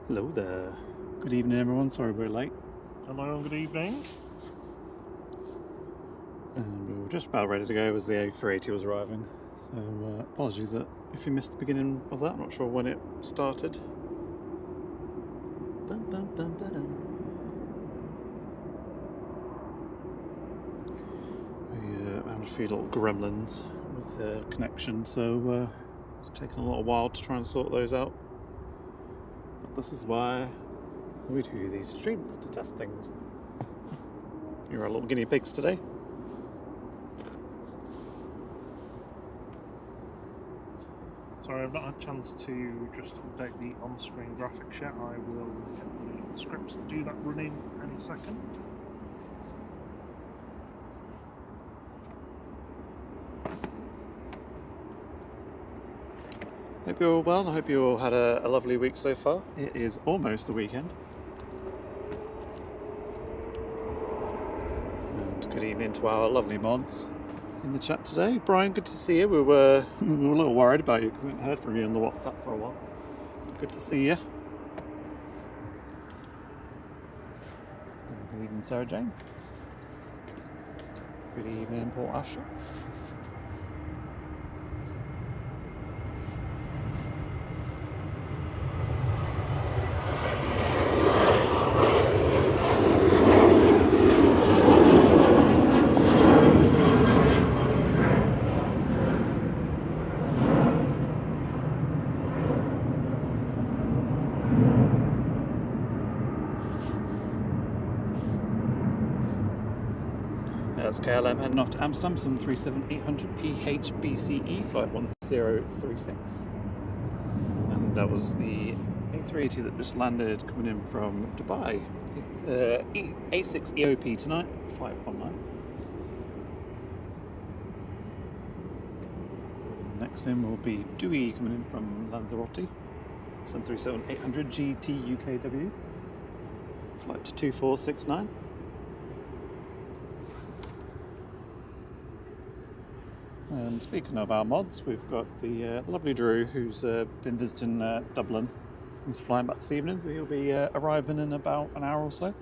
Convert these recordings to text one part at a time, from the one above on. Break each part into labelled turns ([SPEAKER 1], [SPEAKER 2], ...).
[SPEAKER 1] Hello there. Good evening, everyone. Sorry we're late.
[SPEAKER 2] Hello, good evening.
[SPEAKER 1] And we were just about ready to go as the A380 was arriving. So apologies that if you missed the beginning of that. I'm not sure when it started. Bum, bum, bum, ba-dum. We had a few little gremlins with the connection, so it's taken a little while to try and sort those out. But this is why we do these streams, to test things. You're our little guinea pigs today.
[SPEAKER 2] Sorry, I've not had a chance to just update the on-screen graphics yet. I will get the scripts to do that running any second.
[SPEAKER 1] Hope you're all well. I hope you all had a lovely week so far. It is almost the weekend. And good evening to our lovely mods in the chat today. Brian, good to see you. We were a little worried about you because we haven't heard from you on the WhatsApp for a while. So good to see you. And good evening, Sarah Jane. Good evening, Paul Asher. That's KLM heading off to Amsterdam, 737-800 PHBCE, flight 1036. And that was the A380 that just landed coming in from Dubai. It's A6 EOP tonight, flight 19. Next in will be Dewey coming in from Lanzarote, 737-800 GT UKW, flight 2469. And speaking of our mods, we've got the lovely Drew, who's been visiting Dublin. He's flying back this evening, so he'll be arriving in about an hour or so.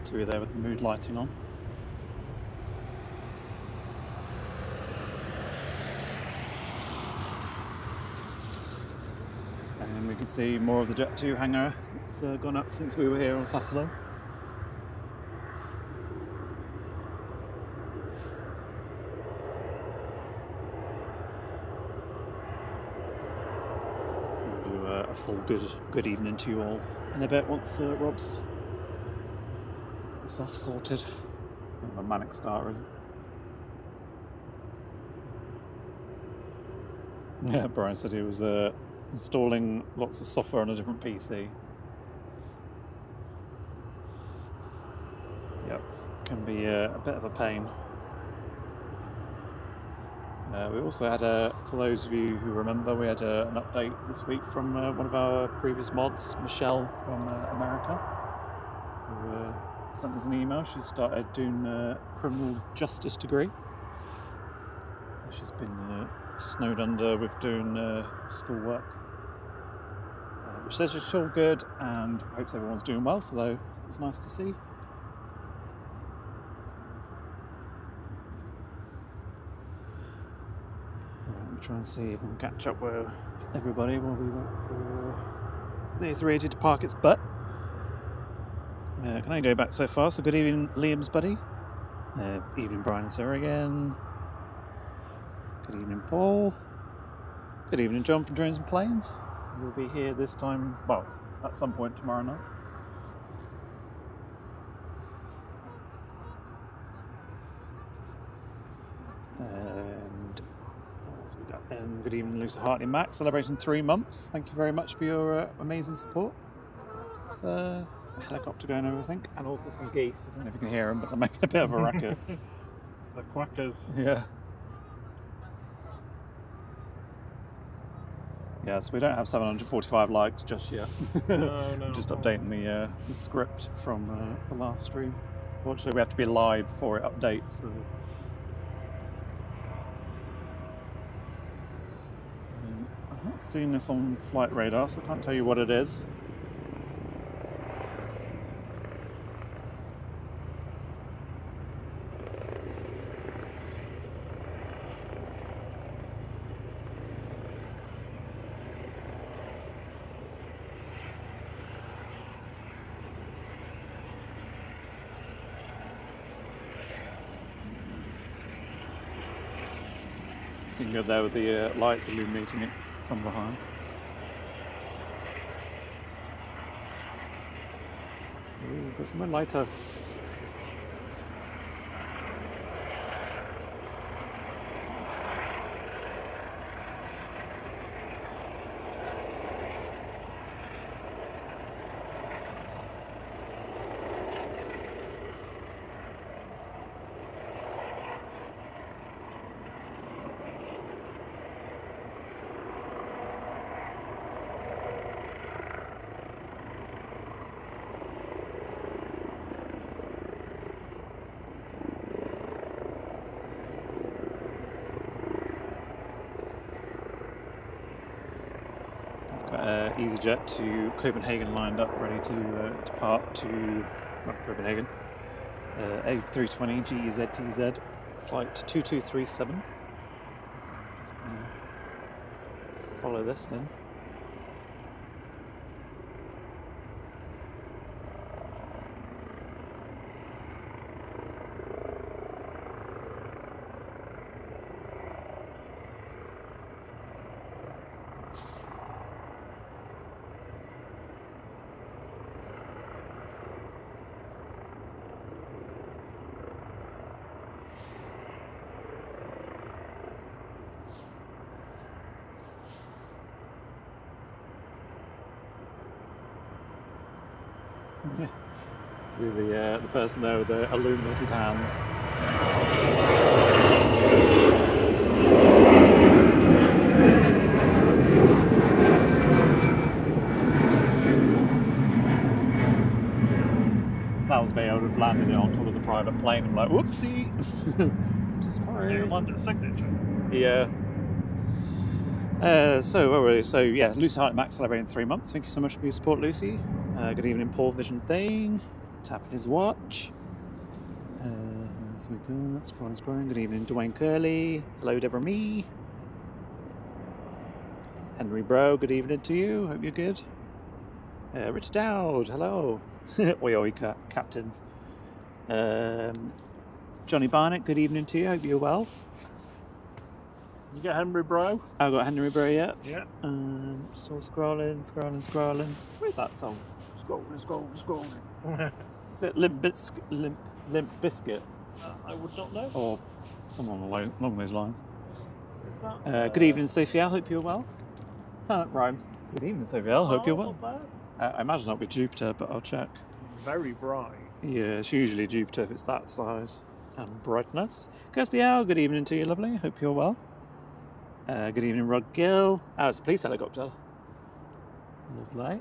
[SPEAKER 1] So we're there with the mood lighting on. And we can see more of the Jet 2 hangar. It's gone up since we were here on Saturday. We'll do a full good evening to you all in a bit once Rob's that's sorted. A manic start, really. Yeah, Brian said he was installing lots of software on a different PC. Yep, can be a bit of a pain. We also had for those of you who remember, we had an update this week from one of our previous mods, Michelle from America, who sent us an email. She started doing a criminal justice degree. So she's been snowed under with doing schoolwork, which says she's all good and hopes everyone's doing well, so though it's nice to see. Right, we'll try and see if we can catch up with everybody while we wait for the A380 to park its butt. Can I go back so far? So good evening, Liam's buddy. Evening, Brian and Sarah again. Good evening, Paul. Good evening, John from Drones and Planes. We'll be here this time, well, at some point tomorrow night. And what else we got? Good evening, Lucy Hartley Max, celebrating 3 months. Thank you very much for your amazing support. It's a helicopter going over, I think, and also some geese. I don't know if you can hear them, but they're making a bit of a racket.
[SPEAKER 2] The quackers.
[SPEAKER 1] Yeah. Yes, we don't have 745 likes just yet.
[SPEAKER 2] No.
[SPEAKER 1] Just updating the script from the last stream. Fortunately, we have to be live before it updates. So. I've not seen this on flight radar, so I can't tell you what it is. You can go there with the lights illuminating it from behind. Ooh, got somewhere lighter. EasyJet to Copenhagen lined up, ready to depart to Copenhagen. A320 GEZTZ, flight 2237. Just gonna follow this in. Yeah. See the person there with the illuminated hands. That was me. I would have landed it on top of the private plane. I'm like, whoopsie. Sorry.
[SPEAKER 2] You landed a signature.
[SPEAKER 1] Yeah. So where were we? So yeah, Lucy Hartley Max celebrating 3 months. Thank you so much for your support, Lucy. Good evening, Paul Vision Thing. Tapping his watch. So we go. Scrolling. Good evening, Dwayne Curley. Hello, Deborah Me. Henry Bro. Good evening to you. Hope you're good. Rich Dowd. Hello. Oi captains. Johnny Barnett. Good evening to you. Hope you're well.
[SPEAKER 2] You get Henry Bro?
[SPEAKER 1] I've got Henry Bro yet.
[SPEAKER 2] Yeah.
[SPEAKER 1] Still scrolling. Where's that song? Scrolling. Is it Limp Biscuit?
[SPEAKER 2] I would not know.
[SPEAKER 1] Or something along those lines.
[SPEAKER 2] Is that?
[SPEAKER 1] Good evening, Sophia. Hope you're well. Oh, that rhymes. Good evening, Sophia. Hope you're well. I imagine that'll be Jupiter, but I'll check.
[SPEAKER 2] Very bright.
[SPEAKER 1] Yeah, it's usually Jupiter if it's that size and brightness. Kirsty Al, good evening to you, lovely. Hope you're well. Good evening, Rod Gill. Oh, it's a police helicopter. Lovely.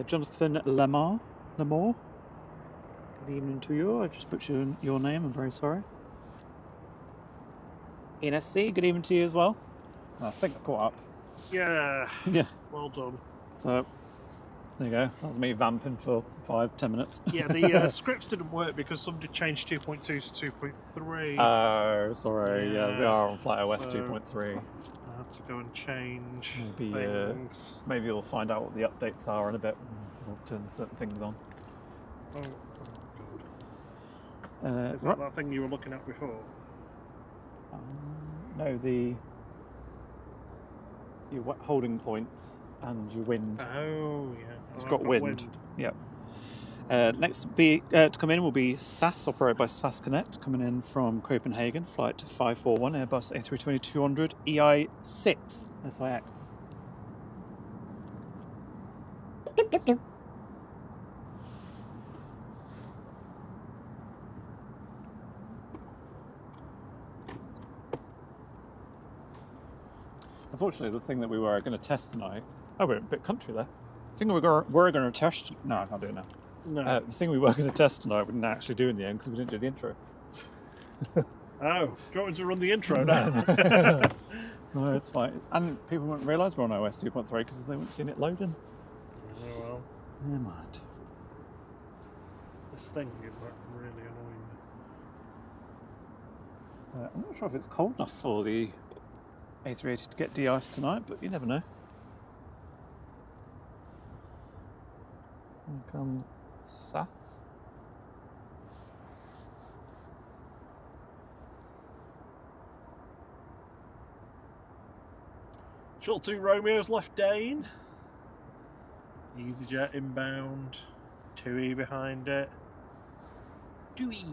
[SPEAKER 1] Jonathan Lamar. Good evening to you. I just butchered your name. I'm very sorry. NSC, good evening to you as well. I think I caught up.
[SPEAKER 2] Yeah.
[SPEAKER 1] Yeah.
[SPEAKER 2] Well done.
[SPEAKER 1] So, there you go. That was me vamping for 5-10 minutes.
[SPEAKER 2] Yeah, the scripts didn't work because somebody changed 2.2 to 2.3.
[SPEAKER 1] Oh, sorry. Yeah, they are on FlightOS 2.3.
[SPEAKER 2] I have to go and change
[SPEAKER 1] Maybe,
[SPEAKER 2] things.
[SPEAKER 1] maybe you'll find out what the updates are in a bit. We'll turn certain things on.
[SPEAKER 2] Oh God. Is that
[SPEAKER 1] Right.
[SPEAKER 2] that thing you were looking at before?
[SPEAKER 1] No, your holding points and your wind.
[SPEAKER 2] Oh, yeah.
[SPEAKER 1] It's
[SPEAKER 2] Oh,
[SPEAKER 1] got
[SPEAKER 2] I've
[SPEAKER 1] wind. Yep. Next to come in will be SAS, operated by SAS Connect, coming in from Copenhagen, flight 541, Airbus A320-200 EI6 SIX. Unfortunately, the thing that we were going to test tonight... Oh, we're a bit country there. The thing that we're going to test... No, I can't do it now.
[SPEAKER 2] No.
[SPEAKER 1] The thing we were going to test tonight we didn't actually do in the end because we didn't do the intro.
[SPEAKER 2] Oh, do you want me to run the intro now?
[SPEAKER 1] No, it's fine. And people won't realise we're on OS 2.3 because they won't seen it loading.
[SPEAKER 2] Oh well.
[SPEAKER 1] Never mind.
[SPEAKER 2] This thing is like really annoying.
[SPEAKER 1] I'm not sure if it's cold enough for the A380 to get de-iced tonight, but you never know. Here comes Sass.
[SPEAKER 2] Shuttle 2 Romeo's left Dane. EasyJet inbound. 2E behind it. 2E.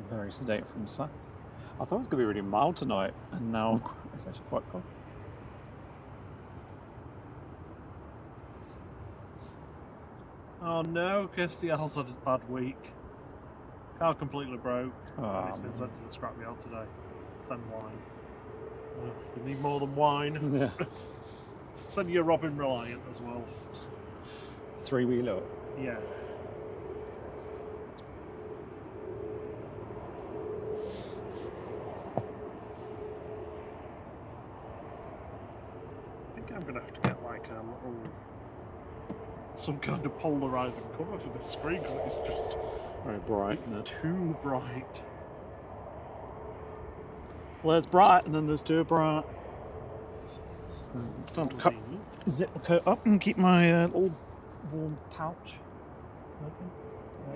[SPEAKER 1] Very sedate from Sass. I thought it was going to be really mild tonight, and now it's actually quite cold.
[SPEAKER 2] Oh no, Kirsty L's had a bad week. Car completely broke.
[SPEAKER 1] Oh,
[SPEAKER 2] It's been sent to the scrapyard today. Send wine. You need more than wine.
[SPEAKER 1] yeah.
[SPEAKER 2] Send you a Robin Reliant as well.
[SPEAKER 1] 3-wheeler.
[SPEAKER 2] Yeah. I think I'm gonna have to get like a little, some kind of polarizing cover for this screen because it's just
[SPEAKER 1] Very bright,
[SPEAKER 2] it's
[SPEAKER 1] isn't it?
[SPEAKER 2] too bright.
[SPEAKER 1] Well, there's bright, and then there's too bright. It's time to cut, zip the coat up and keep my little warm pouch open.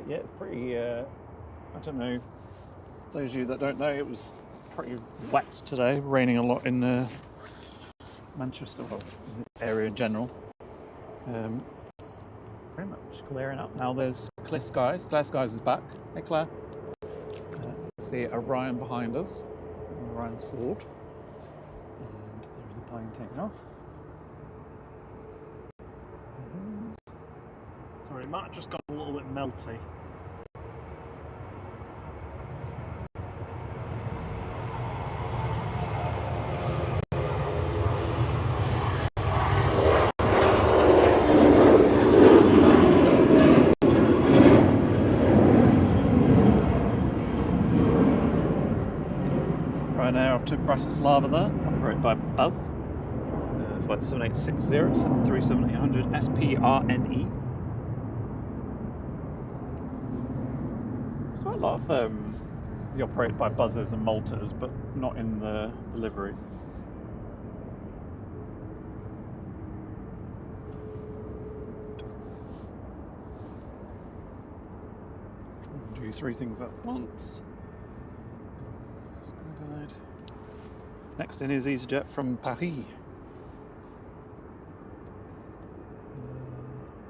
[SPEAKER 1] Yeah, it's pretty, I don't know, those of you that don't know, it was pretty wet today, raining a lot in Manchester, well, in this area in general. It's pretty much clearing up now. There's Claire Skies. Claire Skies is back. Hey Claire. See Orion behind us, Orion's sword. And there's the plane taking off.
[SPEAKER 2] Sorry, Matt just got a little bit melty.
[SPEAKER 1] Right now off to Bratislava there, operated by Buzz. Flight 7860, 737-800 SPRNE. There's quite a lot of the operated by Buzzers and Maltas, but not in the liveries. Do 3 things at once. Guide. Next in is EasyJet from Paris.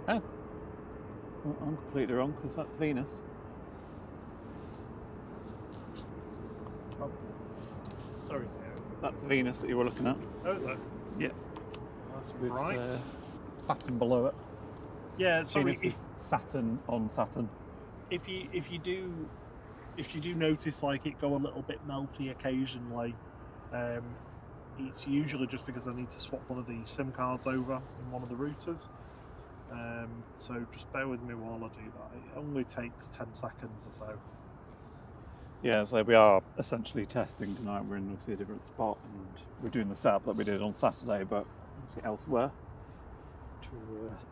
[SPEAKER 1] Oh, well, I'm completely wrong because that's Venus.
[SPEAKER 2] Oh. Sorry, Theo.
[SPEAKER 1] That's Venus that you were looking at.
[SPEAKER 2] Oh, is it?
[SPEAKER 1] Yeah.
[SPEAKER 2] That's
[SPEAKER 1] With
[SPEAKER 2] right.
[SPEAKER 1] Saturn below it.
[SPEAKER 2] Yeah, sorry.
[SPEAKER 1] Venus is Saturn on Saturn.
[SPEAKER 2] If you do notice like it go a little bit melty occasionally, it's usually just because I need to swap one of the SIM cards over in one of the routers. So just bear with me while I do that. It only takes 10 seconds or so.
[SPEAKER 1] Yeah, so we are essentially testing tonight. We're in obviously a different spot, and we're doing the setup that we did on Saturday, but obviously elsewhere to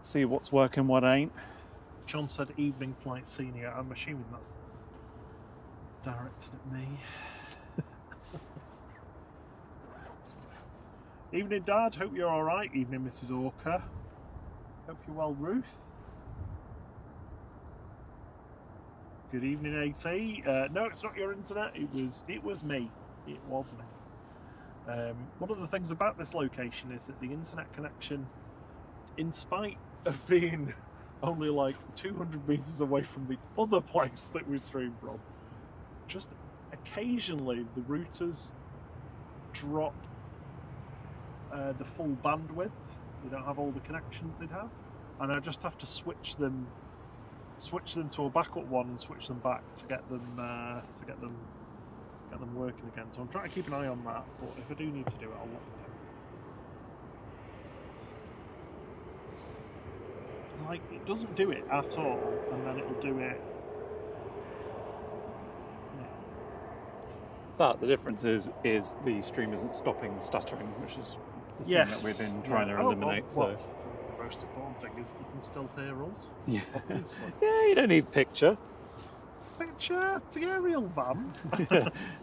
[SPEAKER 1] see what's working, what ain't.
[SPEAKER 2] John said evening flight senior. I'm assuming that's directed at me. Evening, Dad. Hope you're all right. Evening, Mrs. Orca. Hope you're well, Ruth. Good evening, AT. No, it's not your internet. It was me. It was me. One of the things about this location is that the internet connection, in spite of being only like 200 meters away from the other place that we stream from, just occasionally the routers drop the full bandwidth. They don't have all the connections they'd have, and I just have to switch them to a backup one and switch them back to get them working again. So I'm trying to keep an eye on that, but if I do need to do it, I'll let you know. Like, it doesn't do it at all, and then it'll do it.
[SPEAKER 1] But the difference is the stream isn't stopping the stuttering, which is the thing that we've been trying to eliminate.
[SPEAKER 2] Well, the most important thing is you can still hear us.
[SPEAKER 1] Yeah.
[SPEAKER 2] Obviously.
[SPEAKER 1] Yeah, you don't need picture.
[SPEAKER 2] Picture, it's the aerial van.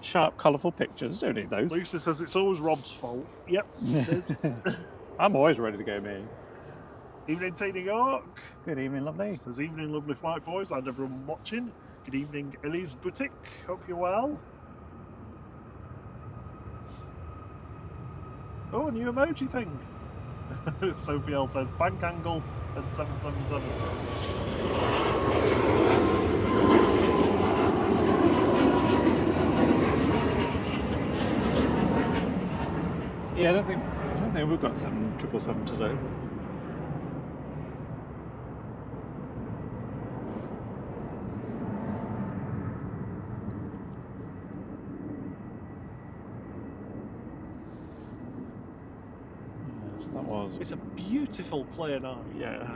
[SPEAKER 1] Sharp, colourful pictures, don't need those.
[SPEAKER 2] Lisa says it's always Rob's fault. Yep, it is.
[SPEAKER 1] I'm always ready to go, me.
[SPEAKER 2] Evening, Tina York.
[SPEAKER 1] Good evening, lovely.
[SPEAKER 2] Says evening, lovely flight boys and everyone watching. Good evening, Ellie's Boutique. Hope you're well. Oh, a new emoji thing. Sophie L says bank angle and 777.
[SPEAKER 1] Yeah, I don't think we've got 777 today. Yes, that was.
[SPEAKER 2] It's a beautiful clear night.
[SPEAKER 1] Yeah,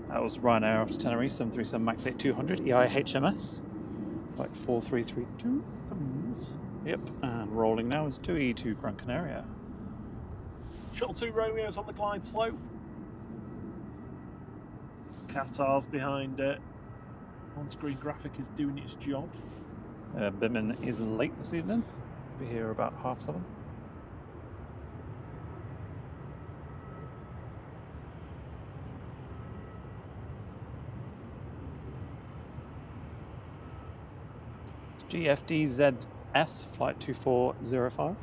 [SPEAKER 1] that was Ryanair after Tenerife 737 MAX 8200 EIHMS, like 4332. Yep, and rolling now is 2E2 Gran Canaria.
[SPEAKER 2] Shuttle 2 Romeo's on the glide slope. Qatar's behind it. On-screen graphic is doing its job.
[SPEAKER 1] Bitman is late this evening. Be here about 7:30. GFDZS flight 2405.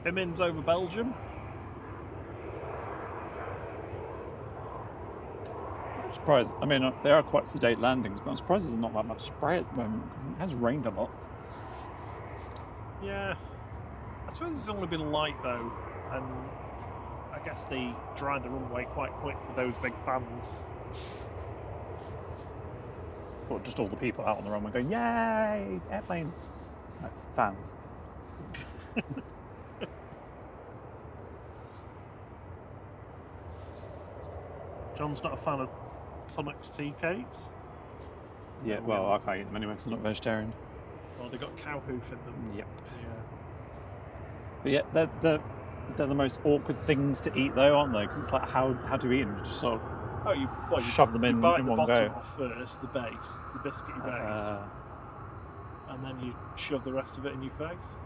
[SPEAKER 2] Bimin's over Belgium.
[SPEAKER 1] I'm surprised. I mean, they are quite sedate landings, but I'm surprised there's not that much spray at the moment because it has rained a lot.
[SPEAKER 2] Yeah. I suppose it's only been light though, and I guess they dried the runway quite quick with those big fans.
[SPEAKER 1] Or just all the people out on the runway going, "Yay, airplanes!" No, fans.
[SPEAKER 2] John's not a fan of Sonic's tea cakes.
[SPEAKER 1] Yeah, well, I can't eat them anyway because I'm not vegetarian.
[SPEAKER 2] Well, they've got cow hoof in them.
[SPEAKER 1] Yep.
[SPEAKER 2] Yeah.
[SPEAKER 1] But yeah, they're the most awkward things to eat though, aren't they? Because it's like, how do you eat them? You just sort of
[SPEAKER 2] you
[SPEAKER 1] shove them in
[SPEAKER 2] bite
[SPEAKER 1] in
[SPEAKER 2] the
[SPEAKER 1] one
[SPEAKER 2] bottom
[SPEAKER 1] go.
[SPEAKER 2] off first, the base, the biscuity base, and then you shove the rest of it in your face.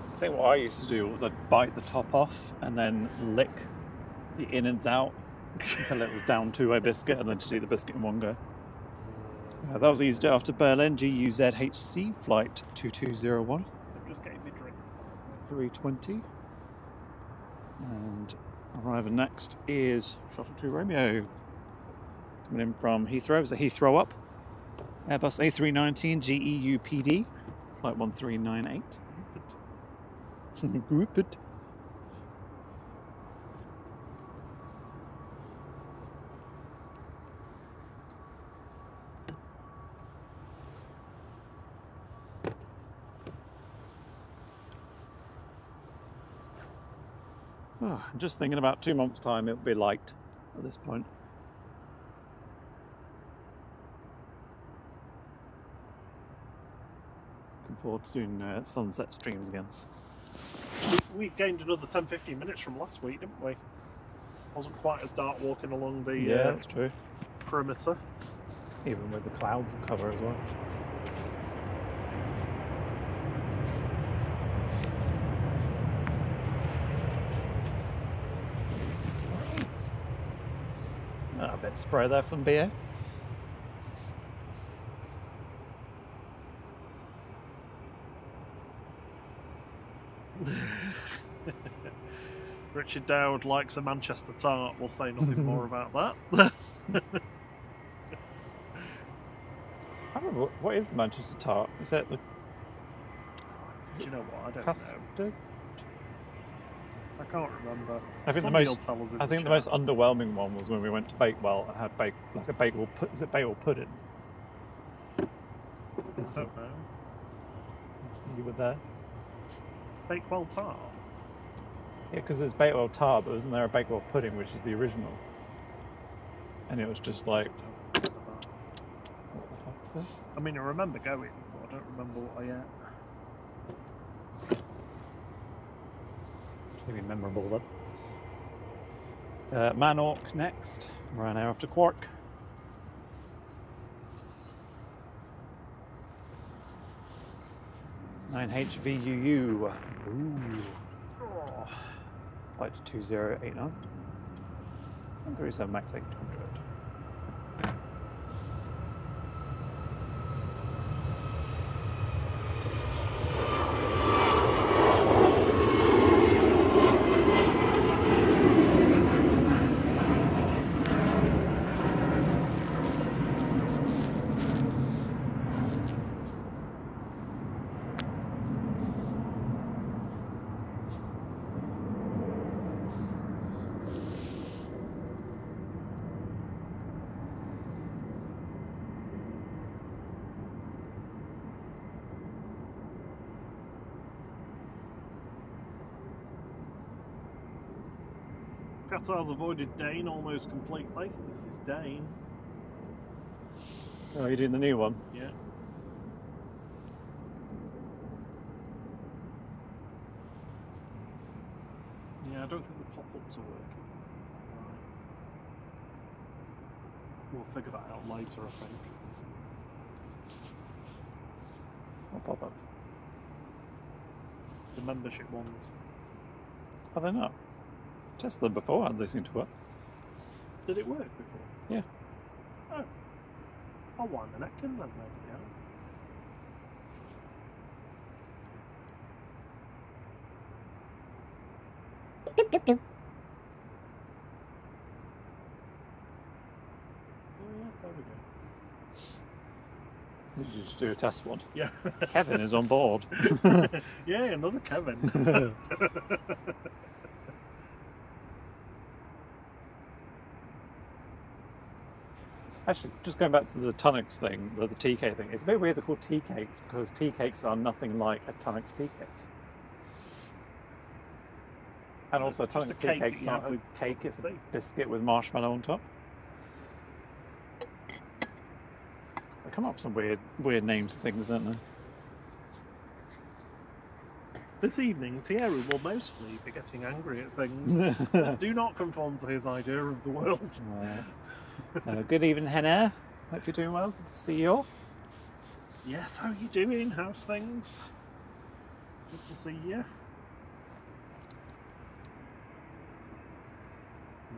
[SPEAKER 1] I think what I used to do was I'd bite the top off and then lick the innards out until it was down to a biscuit and then just eat the biscuit in one go. That was easy to do after Berlin, GUZHC, flight 2201.
[SPEAKER 2] I'm just getting my drink.
[SPEAKER 1] 320. And arriving next is Shuttle 2 Romeo. Coming in from Heathrow. Is it Heathrow up? Airbus A319 GEUPD, flight 1398. Rupert. I'm just thinking about 2 months' time it'll be light at this point. Looking forward to doing sunset streams again.
[SPEAKER 2] We gained another 10-15 minutes from last week, didn't we? Wasn't quite as dark walking along the
[SPEAKER 1] Yeah, that's true.
[SPEAKER 2] perimeter.
[SPEAKER 1] even with the clouds on cover as well. A bit of spray there from BA.
[SPEAKER 2] Richard Dowd likes a Manchester tart. We'll say nothing more about that.
[SPEAKER 1] I don't know, what is the Manchester tart? Is it the...
[SPEAKER 2] Do you know what? I don't
[SPEAKER 1] custard?
[SPEAKER 2] know. I can't remember.
[SPEAKER 1] I think
[SPEAKER 2] Somebody will tell us in
[SPEAKER 1] I think the most underwhelming one was when we went to Bakewell and had like a Bakewell is it Bakewell pudding?
[SPEAKER 2] I don't know.
[SPEAKER 1] You were there?
[SPEAKER 2] Bakewell tart.
[SPEAKER 1] Yeah, because there's Bakewell tart, but isn't there a Bakewell pudding, which is the original? And it was just like, what the fuck is this?
[SPEAKER 2] I mean, I remember going, but I don't remember what I ate.
[SPEAKER 1] Maybe memorable then. Manork next. We're an hour after Quark. (9HVUU). Ooh. Flight 2089. 737 MAX 800.
[SPEAKER 2] Qatar's avoided Dane almost completely. This is Dane.
[SPEAKER 1] Oh, you're doing the new one?
[SPEAKER 2] Yeah. Yeah, I don't think the pop-ups are working. Right. We'll figure that out later, I think.
[SPEAKER 1] What pop-ups?
[SPEAKER 2] The membership ones.
[SPEAKER 1] Are they not? Tested them before and they seem to work.
[SPEAKER 2] Did it work before?
[SPEAKER 1] Yeah.
[SPEAKER 2] Oh. I'll wind the neck in then, maybe, yeah. Oh yeah, there we go.
[SPEAKER 1] Did you just do a test one?
[SPEAKER 2] Yeah.
[SPEAKER 1] Kevin is on board.
[SPEAKER 2] Yeah, another Kevin.
[SPEAKER 1] Actually, just going back to the Tunnocks thing, the TK thing, it's a bit weird they're called tea cakes because tea cakes are nothing like a Tunnocks tea cake. And also, a
[SPEAKER 2] Just a
[SPEAKER 1] Tunnocks tea
[SPEAKER 2] cake
[SPEAKER 1] cake's
[SPEAKER 2] that you
[SPEAKER 1] not
[SPEAKER 2] have
[SPEAKER 1] a
[SPEAKER 2] with
[SPEAKER 1] cake, it's a
[SPEAKER 2] tea.
[SPEAKER 1] biscuit with marshmallow on top. They come up with some weird names and things, don't they?
[SPEAKER 2] This evening, Thierry will mostly be getting angry at things that do not conform to his idea of the world.
[SPEAKER 1] Good evening, Henna. Hope you're doing well. Good to see you all.
[SPEAKER 2] Yes, how are you doing? How's things? Good to see you.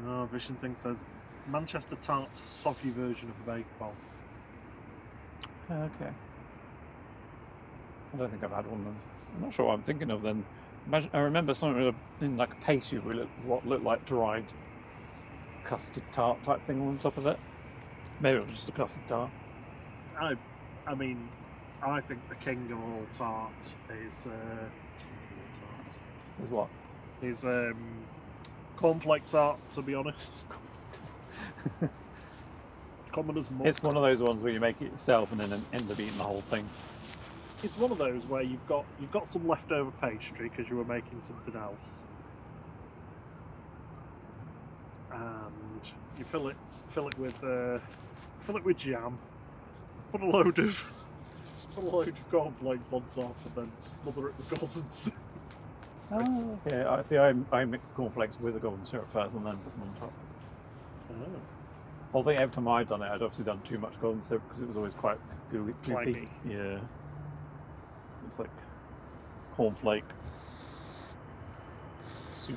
[SPEAKER 2] Oh, Vision Thing says Manchester tart's a soggy version of a bakewell.
[SPEAKER 1] Okay. I don't think I've had one then. I'm not sure what I'm thinking of then. I remember something in like a pastry with what looked like dried custard tart type thing on top of it. Maybe it was just a custard tart.
[SPEAKER 2] I mean, I think the king of all tarts is
[SPEAKER 1] Is what?
[SPEAKER 2] is cornflake tart. To be honest, common as muck.
[SPEAKER 1] It's one of those ones where you make it yourself and then end up eating the whole thing.
[SPEAKER 2] It's one of those where you've got some leftover pastry because you were making something else, and you fill it with jam, put a load of cornflakes on top, and then smother it with golden syrup.
[SPEAKER 1] Oh, okay. I see. I mix cornflakes with the golden syrup first and then put them on top.
[SPEAKER 2] Oh.
[SPEAKER 1] Well, I think every time I'd done it, I'd obviously done too much golden syrup because it was always quite gooey.
[SPEAKER 2] Slimy.
[SPEAKER 1] Yeah. It's like cornflake soup.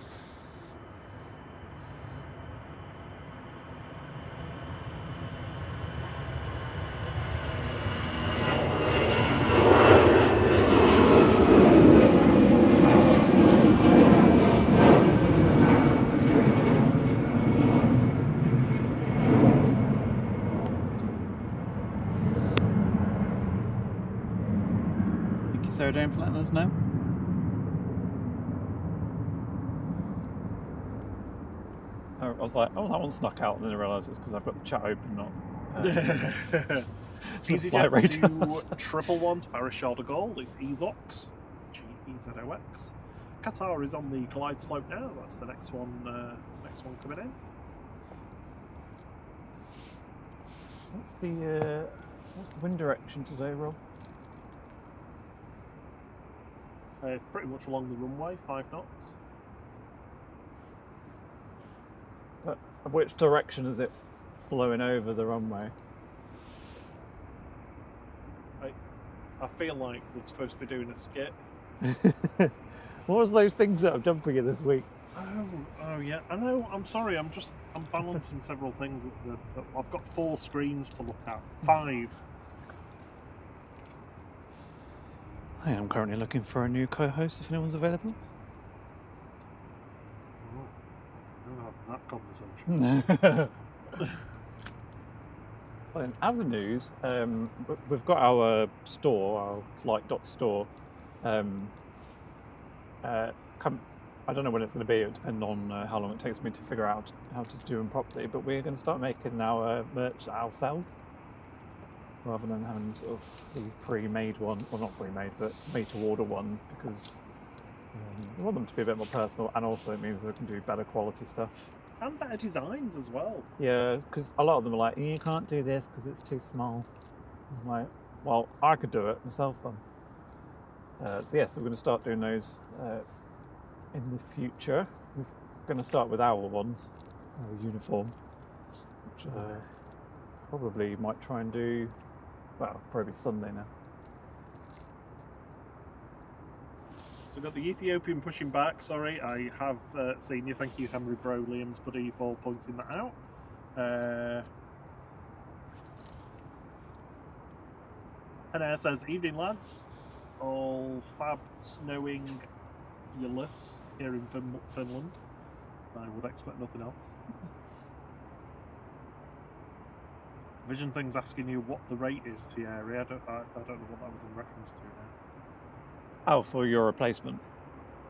[SPEAKER 1] Thank you, Sarah Jane, for letting us know. I was like, oh, that one snuck out, and then I realised it's because I've got the chat open, not
[SPEAKER 2] Easy
[SPEAKER 1] flight
[SPEAKER 2] get
[SPEAKER 1] radars.
[SPEAKER 2] to 111 Paris Charles de Gaulle. It's EZOX, GEZOX. Qatar is on the glide slope now. That's the next one coming in.
[SPEAKER 1] What's the wind direction today, Rob?
[SPEAKER 2] Pretty much along the runway, 5 knots.
[SPEAKER 1] But which direction is it blowing over the runway?
[SPEAKER 2] I feel like we're supposed to be doing a skit.
[SPEAKER 1] What was those things that I'm jumping in this week?
[SPEAKER 2] Oh yeah. I know. I'm sorry. I'm balancing several things. I've got 4 screens to look at. 5.
[SPEAKER 1] I am currently looking for a new co-host if anyone's available.
[SPEAKER 2] That conversation.
[SPEAKER 1] Well, in other news, we've got our store, our flght.store. I don't know when it's going to be. It depends on how long it takes me to figure out how to do them properly. But we're going to start making our merch ourselves, rather than having sort of these pre-made ones, well, not pre-made, but made-to-order ones, because we want them to be a bit more personal, and also it means we can do better quality stuff.
[SPEAKER 2] And better designs as well.
[SPEAKER 1] Yeah, because a lot of them are like, you can't do this because it's too small. I'm like, well, I could do it myself then. So yes, we're going to start doing those in the future. We're going to start with our ones, our uniform, which I probably might try and do, well, probably Sunday now.
[SPEAKER 2] So we've got the Ethiopian pushing back. Sorry, I have seen you. Thank you, Henry Bro, Liam's buddy, for pointing that out. And Air says, evening lads. All fab snowing yellows here in Finland. I would expect nothing else. Vision Thing's asking you what the rate is to your area. I don't know what that was in reference to now.
[SPEAKER 1] Oh, for your replacement?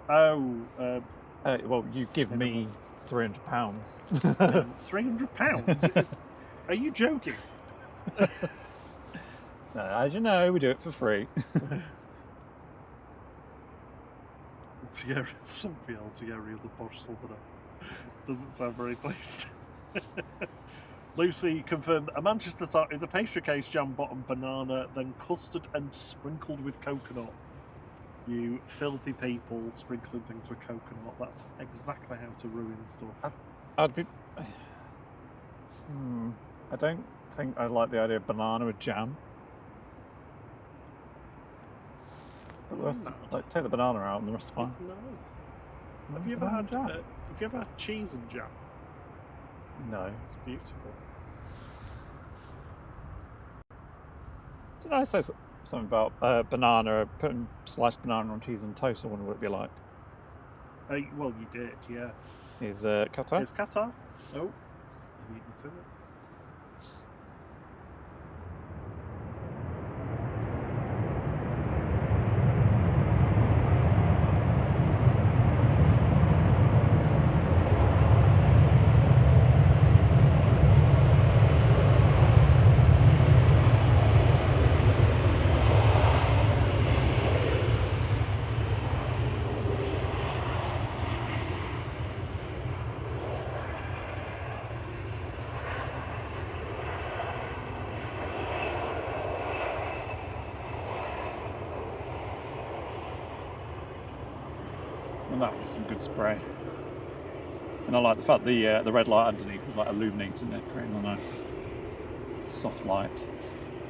[SPEAKER 1] Well, you give me £300.
[SPEAKER 2] £300? Are you joking?
[SPEAKER 1] No, as you know, we do it for free.
[SPEAKER 2] Something altogether is a posh southerner. Doesn't sound very tasty. Lucy confirmed that a Manchester tart is a pastry case, jam bottom, banana, then custard and sprinkled with coconut. You filthy people sprinkling things with coconut. That's exactly how to ruin stuff.
[SPEAKER 1] I don't think I like the idea of banana with jam. But the rest, like, take the banana out and the rest is fine.
[SPEAKER 2] It's nice. Have you ever had jam? Have you ever had cheese and jam?
[SPEAKER 1] No.
[SPEAKER 2] It's beautiful.
[SPEAKER 1] Did I say something about banana, putting sliced banana on cheese and toast? I wonder what it'd be like.
[SPEAKER 2] Well, you did, yeah.
[SPEAKER 1] Is Qatar?
[SPEAKER 2] Is Qatar? Oh, you beat me to it.
[SPEAKER 1] Well, that was some good spray. And I like the fact the red light underneath was like illuminating it, creating a nice soft light.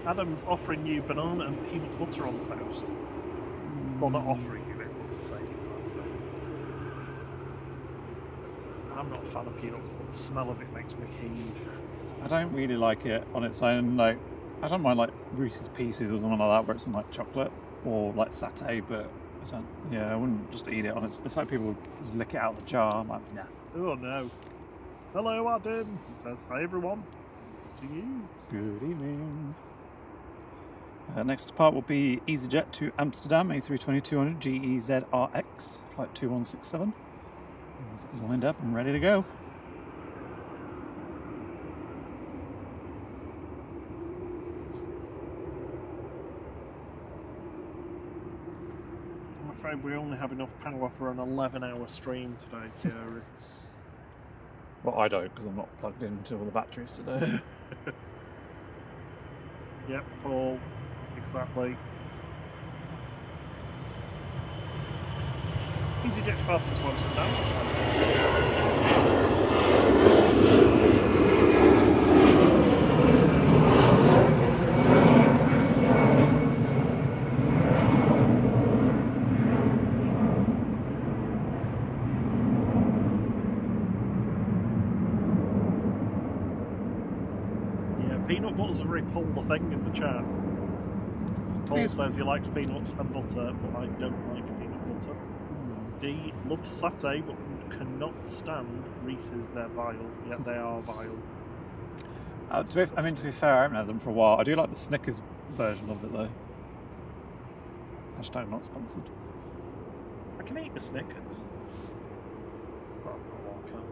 [SPEAKER 2] Adam's offering you banana and peanut butter on toast. Well, not offering you it, but saying that. I'm not a fan of peanut butter. The smell of it makes me heave.
[SPEAKER 1] I don't really like it on its own. Like, I don't mind like Reese's Pieces or something like that, where it's in like chocolate or like satay, but I don't. Yeah, I wouldn't just eat it on its. It's like people lick it out of the jar. I'm like, nah.
[SPEAKER 2] Oh no. Hello, Adam. It says, hi everyone. To you.
[SPEAKER 1] Good evening. Next depart will be EasyJet to Amsterdam, A320-200 GEZRX, flight 2167. It's lined up and ready to go.
[SPEAKER 2] I'm afraid we only have enough power for an 11-hour stream today, Thierry.
[SPEAKER 1] Well, I don't, because I'm not plugged into all the batteries today.
[SPEAKER 2] Yep, Paul. Exactly. EasyJet departing to Amsterdam. Yeah, peanut butter's a very popular thing in the chat. Paul says he likes peanuts and butter, but I don't like peanut butter. D loves satay, but cannot stand Reese's. They're vile. Yeah, they are vile.
[SPEAKER 1] To be fair, I haven't had them for a while. I do like the Snickers version of it though. Hashtag not sponsored.
[SPEAKER 2] I can eat the Snickers. That's not what I can.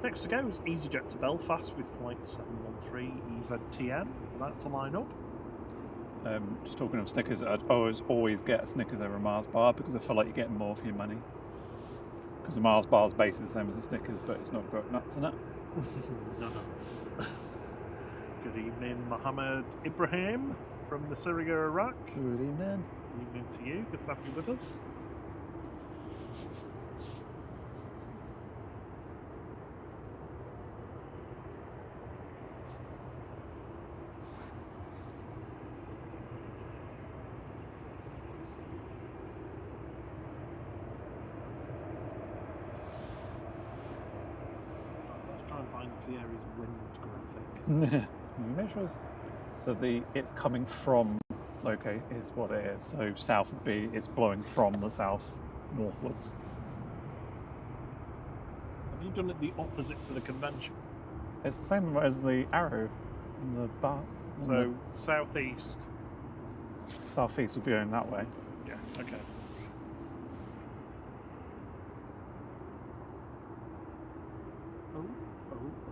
[SPEAKER 2] Next to go is EasyJet to Belfast with flight 713 EZTN. About to line up.
[SPEAKER 1] Just talking of Snickers, I'd always get a Snickers over a Mars bar because I feel like you're getting more for your money. Because the Mars bar's basically the same as the Snickers, but it's not got nuts in it.
[SPEAKER 2] No nuts. Good evening, Mohammed Ibrahim from the Syria, Iraq.
[SPEAKER 1] Good evening.
[SPEAKER 2] Good evening to you. Good to have you with us. Thierry's wind graphic.
[SPEAKER 1] Make sure it's coming from locate is what it is. So south would be it's blowing from the south northwards.
[SPEAKER 2] Have you done it the opposite to the convention?
[SPEAKER 1] It's the same as the arrow in the bar.
[SPEAKER 2] So southeast.
[SPEAKER 1] Southeast would be going that way.
[SPEAKER 2] Yeah. Okay.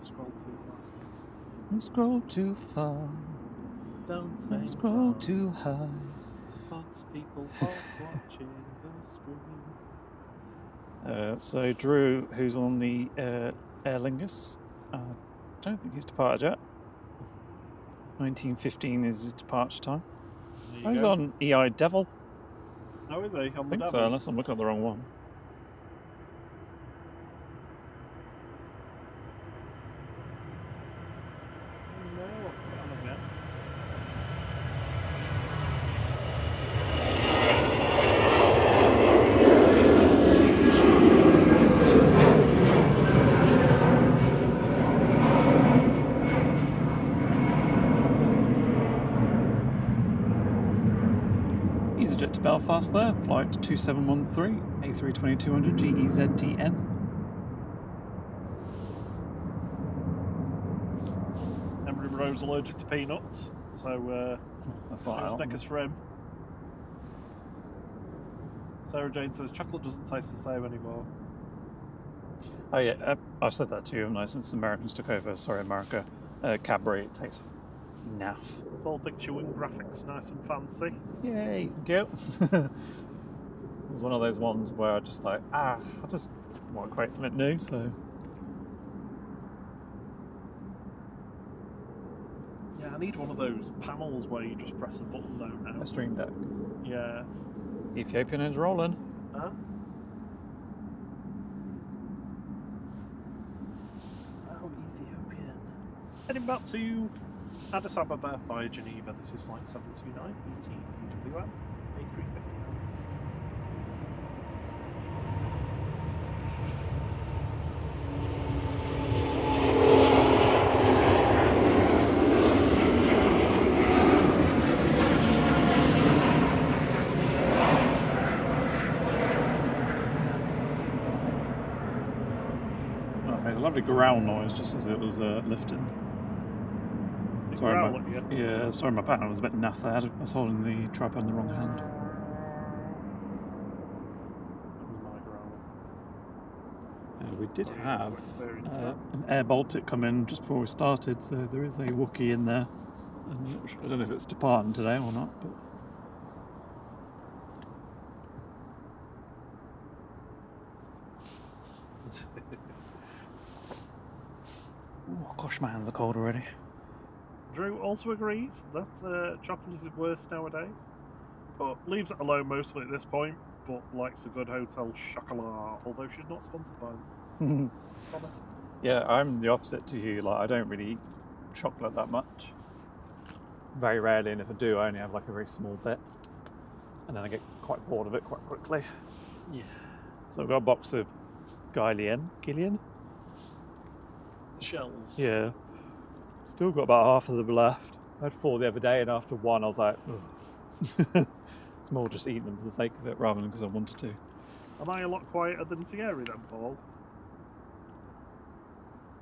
[SPEAKER 2] Scroll too far.
[SPEAKER 1] Don't scroll too far.
[SPEAKER 2] Don't say
[SPEAKER 1] scroll too high.
[SPEAKER 2] Fox people are watching the stream.
[SPEAKER 1] So Drew, who's on the Aer Lingus, I don't think he's departed yet. 1915 is his departure time. He's on EI Devil.
[SPEAKER 2] Oh, is he? On
[SPEAKER 1] I
[SPEAKER 2] the
[SPEAKER 1] think
[SPEAKER 2] Devil?
[SPEAKER 1] so, unless I'm looking at the wrong one. EasyJet to Belfast there, flight 2713, A320-200 GEZTN.
[SPEAKER 2] Emery Rowe's allergic to peanuts, so
[SPEAKER 1] that's not
[SPEAKER 2] Snickers for him. Sarah Jane says chocolate doesn't taste the same anymore.
[SPEAKER 1] Oh yeah, I've said that to you, haven't I, since the Americans took over. Sorry, America. Cadbury, it tastes naff.
[SPEAKER 2] Paul thinks your wing graphics nice and fancy.
[SPEAKER 1] Yay, thank you. It was one of those ones where I just like, I just want to create something new, so.
[SPEAKER 2] Yeah, I need one of those panels where you just press a button though now.
[SPEAKER 1] A stream deck.
[SPEAKER 2] Yeah.
[SPEAKER 1] Ethiopian is rolling.
[SPEAKER 2] Huh? Heading back to Addis Ababa via Geneva. This is flight 729 ET EWM A350.
[SPEAKER 1] Lovely growl noise just as it was lifting. Sorry, yeah, sorry, my partner was a bit naff there. I was holding the tripod in the wrong hand. We did have an Air Baltic come in just before we started, so there is a Wookiee in there. I'm not sure, I don't know if it's departing today or not, but. Oh gosh, my hands are cold already.
[SPEAKER 2] Drew also agrees that chocolate is worse nowadays, but leaves it alone mostly at this point, but likes a good hotel chocolat, although she's not sponsored by them.
[SPEAKER 1] Yeah, I'm the opposite to you. Like, I don't really eat chocolate that much. Very rarely, and if I do, I only have like a very small bit, and then I get quite bored of it quite quickly.
[SPEAKER 2] Yeah.
[SPEAKER 1] So I've got a box of Gillian?
[SPEAKER 2] Shells.
[SPEAKER 1] Yeah. Still got about half of them left. I had 4 the other day, and after 1 I was like, ugh. It's more just eating them for the sake of it rather than because I wanted to.
[SPEAKER 2] Am I a lot quieter than Thierry then, Paul?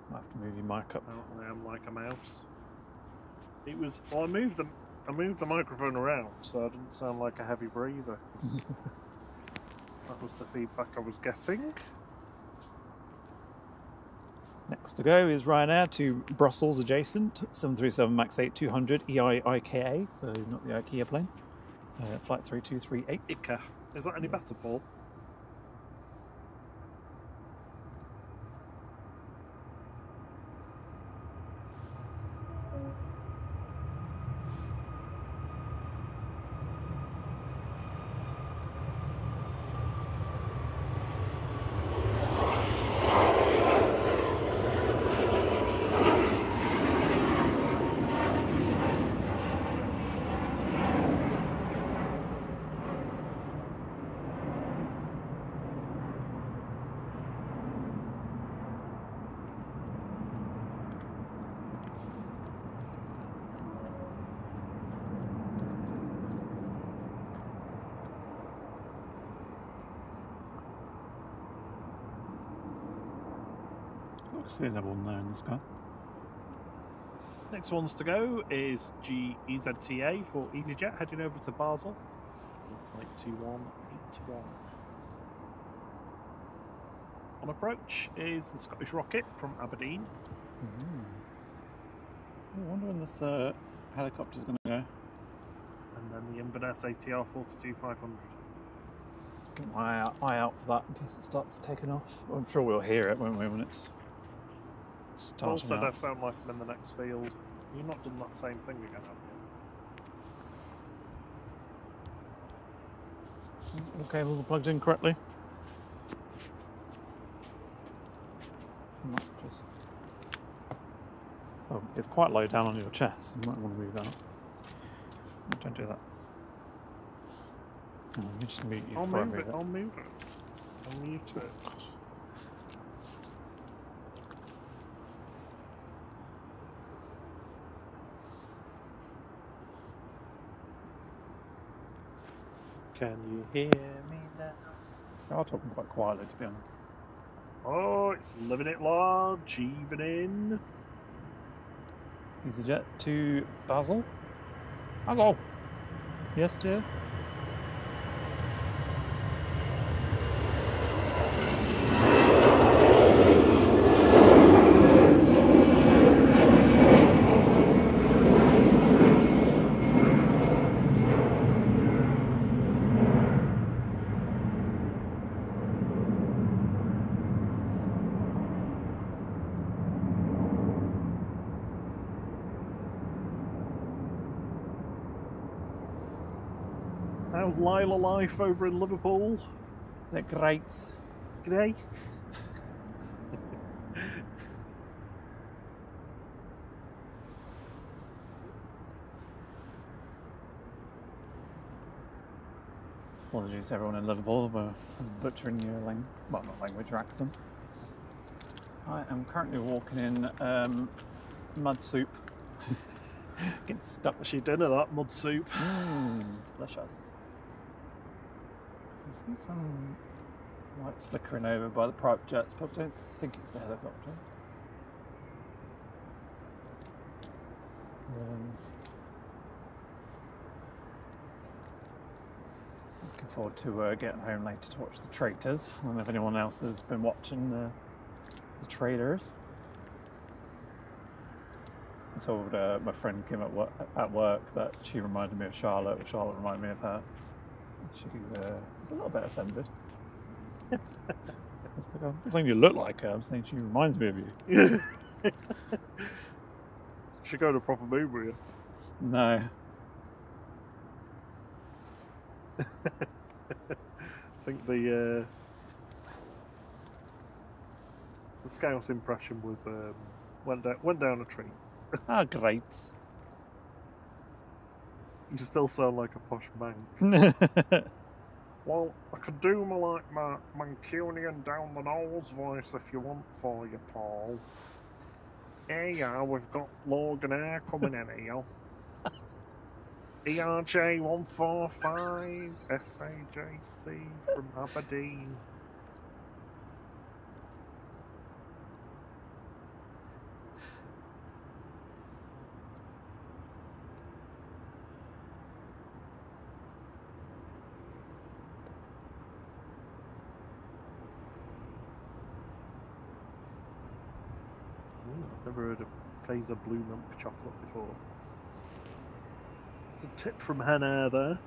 [SPEAKER 1] I have to move your mic up.
[SPEAKER 2] I am like a mouse. It was. Well, I moved the microphone around so I didn't sound like a heavy breather. That was the feedback I was getting.
[SPEAKER 1] Next to go is Ryanair to Brussels adjacent, 737 MAX 8 200 EIKA, so not the IKEA plane. Flight 3238.
[SPEAKER 2] IKA. Is that any better, Paul?
[SPEAKER 1] I see another one there in the sky.
[SPEAKER 2] Next ones to go is GEZTA for EasyJet heading over to Basel. Flight 2181. On approach is the Scottish Rocket from Aberdeen.
[SPEAKER 1] I wonder when this helicopter's going to go.
[SPEAKER 2] And then the Inverness ATR 42500.
[SPEAKER 1] Just keep my eye out for that in case it starts taking off. Well, I'm sure we'll hear it, won't we, when it's starting
[SPEAKER 2] Also,
[SPEAKER 1] out.
[SPEAKER 2] that sound like I'm in the next field. You've not done that same thing again, have you?
[SPEAKER 1] All cables are plugged in correctly. Just... Oh, it's quite low down on your chest. You might want to move that. Don't do that. Oh, let me just mute you
[SPEAKER 2] I'll
[SPEAKER 1] before I
[SPEAKER 2] move
[SPEAKER 1] move
[SPEAKER 2] it. I'll move it. I'll mute it. Can you hear me now?
[SPEAKER 1] They are talking quite quietly, to be honest.
[SPEAKER 2] Oh, it's living it large, even in.
[SPEAKER 1] EasyJet to Basel. Basel! Yes, dear?
[SPEAKER 2] How's Lila life over in Liverpool?
[SPEAKER 1] They're great.
[SPEAKER 2] Great.
[SPEAKER 1] Apologies to everyone in Liverpool for butchering your language, your accent. I am currently walking in mud soup. Getting stuck.
[SPEAKER 2] That's your dinner, that mud soup.
[SPEAKER 1] Delicious. I see some lights flickering over by the private jets, but I don't think it's the helicopter. Looking forward to getting home later to watch The Traitors. I don't know if anyone else has been watching The Traitors. I told my friend Kim at work that she reminded me of Charlotte, or Charlotte reminded me of her. She was a little bit offended. I was like, I'm not saying you look like her, I'm saying she reminds me of you.
[SPEAKER 2] Should go to a proper mood with you.
[SPEAKER 1] No.
[SPEAKER 2] I think the Scouse impression was went down a treat.
[SPEAKER 1] Ah, great.
[SPEAKER 2] You still sound like a posh man. Well, I could do my Mancunian down the nose voice if you want for you, Paul. Yeah, we've got Logan Air coming in here. ERJ 145 SAJC from Aberdeen. I've never heard of Phaser Blue Milk Chocolate before. It's a tip from Hannah there.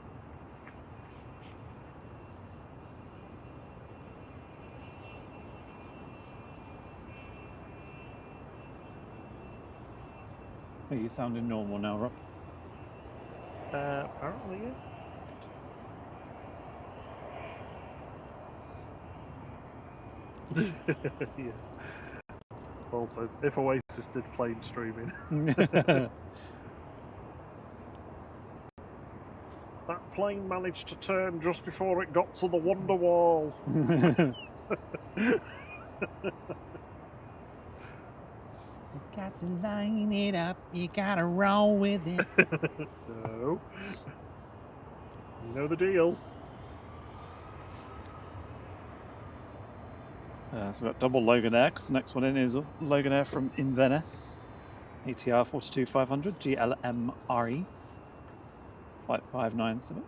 [SPEAKER 1] Are you sounding normal now, Rob?
[SPEAKER 2] Apparently, yeah. Yeah. Paul says, if Oasis did plane streaming. That plane managed to turn just before it got to the Wonderwall.
[SPEAKER 1] You got to line it up, you gotta roll with it.
[SPEAKER 2] No. You know the deal.
[SPEAKER 1] So we've got double Logan Air, because the next one in is Logan Air from Inverness. ATR 42500 GLMRE. Flight 597.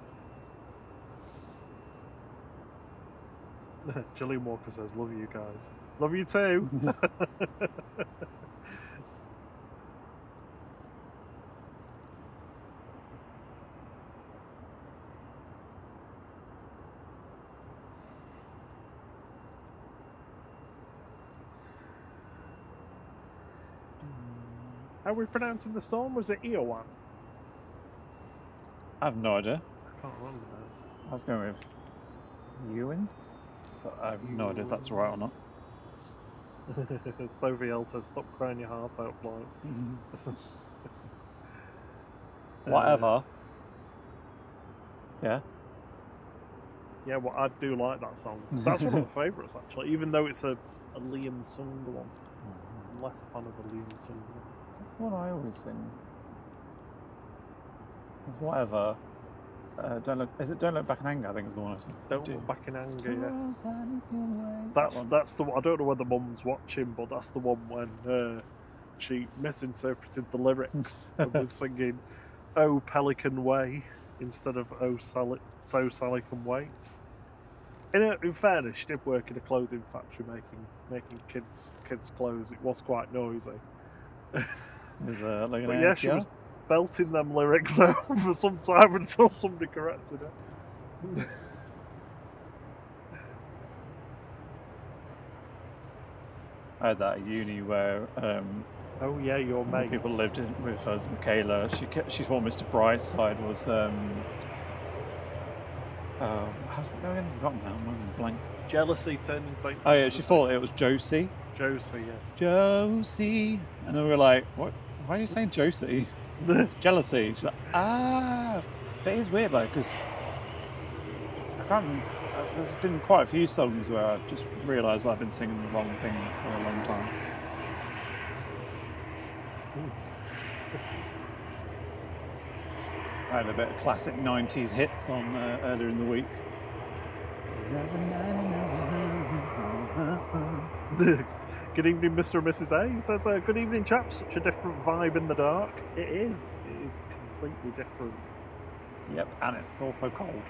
[SPEAKER 2] Gillian Walker says, love you guys. Love you too. How are we pronouncing the storm? Was it Eowyn?
[SPEAKER 1] I have no idea.
[SPEAKER 2] I can't remember now.
[SPEAKER 1] I was going with Ewan, but I have no idea if that's right or not.
[SPEAKER 2] Sophie L says, stop crying your heart out, Blight.
[SPEAKER 1] Whatever. Yeah.
[SPEAKER 2] Yeah, well, I do like that song. That's one of my favourites, actually, even though it's a Liam sung one. I'm less a fan of the Liam sung ones.
[SPEAKER 1] That's the one I always sing. It's whatever. Don't look back in anger, I think is the one I sing.
[SPEAKER 2] Don't Look Back in Anger, yeah.
[SPEAKER 1] That's
[SPEAKER 2] That's the one. I don't know whether Mum's watching, but that's the one when she misinterpreted the lyrics and was singing "Oh Pelican Way" instead of "Oh So Sally Can Wait." In fairness, she did work in a clothing factory making kids clothes. It was quite noisy.
[SPEAKER 1] But
[SPEAKER 2] yeah, she was belting them lyrics out for some time until somebody corrected her.
[SPEAKER 1] I had that at uni where
[SPEAKER 2] oh yeah, your mate.
[SPEAKER 1] People lived with us. Michaela, she thought Mr. Brightside was how's it going? I've forgotten now. I'm blank.
[SPEAKER 2] Jealousy turned in Saint.
[SPEAKER 1] Oh yeah, she thought it was Josie.
[SPEAKER 2] Josie, yeah.
[SPEAKER 1] Josie, and then we were like, "What? Why are you saying Josie?" It's jealousy. She's like, ah. But it is weird, like, because I can't. There's been quite a few songs where I've just realised I've been singing the wrong thing for a long time. I had a bit of classic 90s hits on earlier in the week.
[SPEAKER 2] Good evening, Mr. and Mrs. A. He says, good evening, chaps. Such a different vibe in the dark. It is. It is completely different.
[SPEAKER 1] Yep, and it's also cold.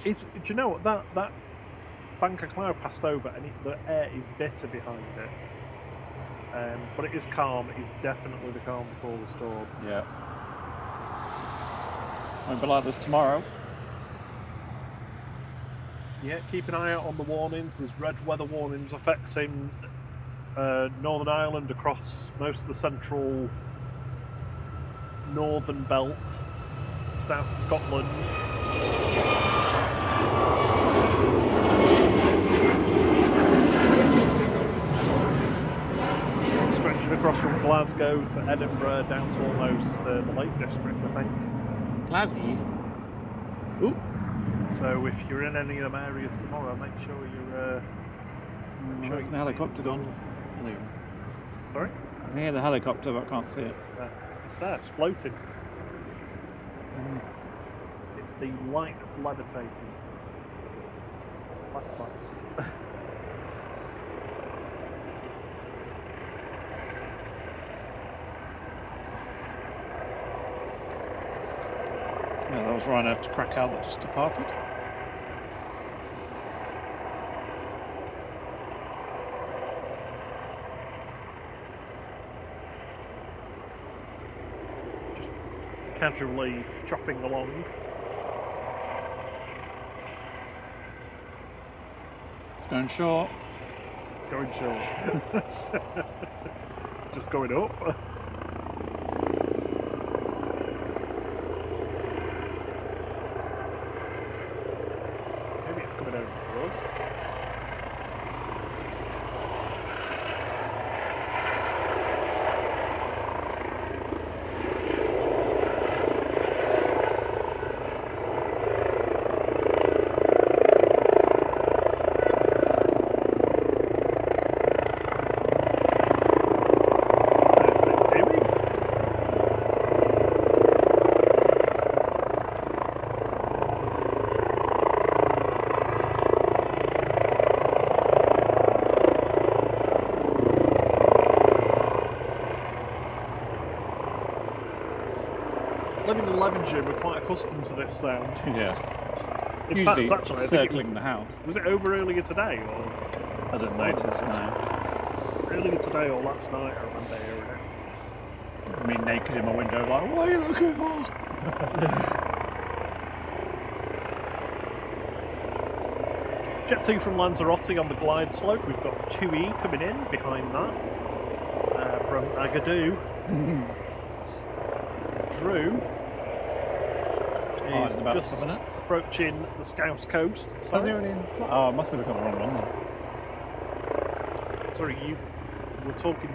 [SPEAKER 2] Do you know what? That bank of cloud passed over and the air is bitter behind it. But it is calm. It is definitely the calm before the storm.
[SPEAKER 1] Yeah. Won't be like this tomorrow.
[SPEAKER 2] Yeah, keep an eye out on the warnings. There's red weather warnings affecting Northern Ireland across most of the central northern belt, South Scotland. Stretching across from Glasgow to Edinburgh down to almost the Lake District, I think.
[SPEAKER 1] Glasgow?
[SPEAKER 2] Ooh. So if you're in any of them areas tomorrow, make sure you're...
[SPEAKER 1] Where's the helicopter gone?
[SPEAKER 2] Sorry?
[SPEAKER 1] I can hear the helicopter, but I can't see it.
[SPEAKER 2] It's there, it's floating. It's the light that's levitating. Black light.
[SPEAKER 1] Yeah, that was Rhino to Krakow that just departed.
[SPEAKER 2] Just casually chopping along.
[SPEAKER 1] It's going short.
[SPEAKER 2] Going short. It's just going up. Coming over for us. That's it, Timmy. Living in Levenshire, we're quite accustomed to this sound.
[SPEAKER 1] Yeah.
[SPEAKER 2] In
[SPEAKER 1] Usually
[SPEAKER 2] fact, actually,
[SPEAKER 1] circling the house.
[SPEAKER 2] Was it over earlier today, or
[SPEAKER 1] I didn't notice, no.
[SPEAKER 2] earlier today or last night? I remember hearing it.
[SPEAKER 1] With me naked in my window, like, what are you looking for?
[SPEAKER 2] Jet 2 from Lanzarote on the glide slope. We've got 2E coming in behind that from Agadoo. Drew is
[SPEAKER 1] about
[SPEAKER 2] just
[SPEAKER 1] 7 minutes.
[SPEAKER 2] approaching the Scouse coast.
[SPEAKER 1] Was he already in? Oh, I must be looking at the wrong one then.
[SPEAKER 2] Sorry, you were talking.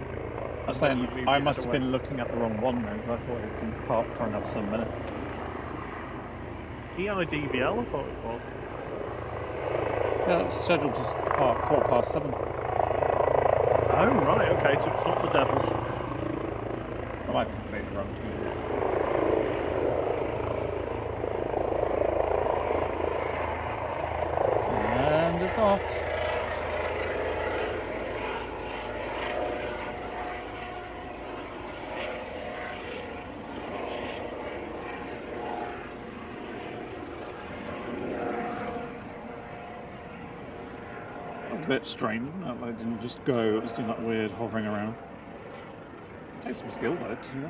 [SPEAKER 1] I was saying I must have been looking at the wrong one then, because I thought it was to depart for another 7 minutes.
[SPEAKER 2] EIDVL, I thought it was.
[SPEAKER 1] Yeah, it was scheduled to depart 7:15.
[SPEAKER 2] Oh, right, okay, so it's not the devil.
[SPEAKER 1] I might be completely wrong, to be honest. And it's off. That was a bit strange, wasn't it? Like, it didn't just go, it was doing that weird hovering around. Takes some skill though to do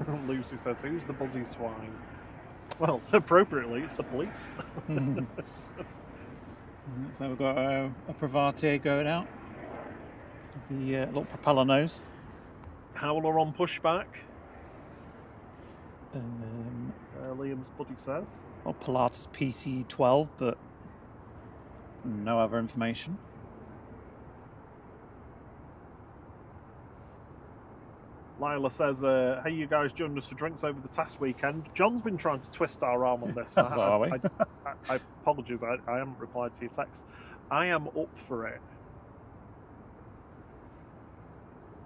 [SPEAKER 1] that.
[SPEAKER 2] Lucy says, who's the buzzy swine? Well, appropriately, it's the police.
[SPEAKER 1] So we've got a privateer going out. The little propeller nose.
[SPEAKER 2] Howler on pushback,
[SPEAKER 1] Um,
[SPEAKER 2] Liam's buddy says.
[SPEAKER 1] well, Pilatus PC-12, but no other information.
[SPEAKER 2] Lila says, hey, you guys joined us for drinks over the task weekend. John's been trying to twist our arm on this.
[SPEAKER 1] So are we?
[SPEAKER 2] I apologise, I haven't replied to your text. I am up for it.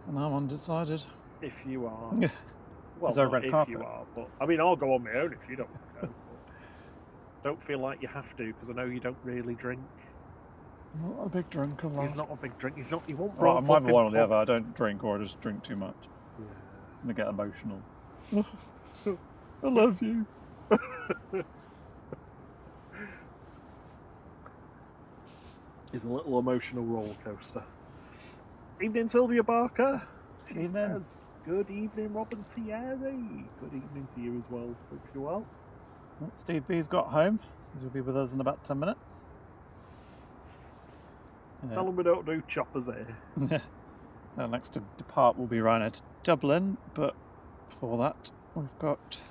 [SPEAKER 1] And I'm undecided.
[SPEAKER 2] If you are. Well,
[SPEAKER 1] Is there a
[SPEAKER 2] not
[SPEAKER 1] red
[SPEAKER 2] if
[SPEAKER 1] carpet?
[SPEAKER 2] you are, but I mean, I'll go on my own if you don't want to go. Don't feel like you have to, because I know you don't really drink.
[SPEAKER 1] I'm not a big drinker.
[SPEAKER 2] He's not a big drink. He's not. He won't.
[SPEAKER 1] Well, I'm either one or the
[SPEAKER 2] pop.
[SPEAKER 1] other. I don't drink or I just drink too much.
[SPEAKER 2] Yeah.
[SPEAKER 1] And I get emotional. I love you.
[SPEAKER 2] He's a little emotional roller coaster. Evening, Sylvia Barker. She says, good evening, Robin Thierry. Good evening to you as well. Hope you're well.
[SPEAKER 1] Well, Steve B's got home. Says he'll be with us in about 10 minutes.
[SPEAKER 2] Tell him we don't do choppers here.
[SPEAKER 1] Next to depart will be Ryanair to Dublin, but before that we've got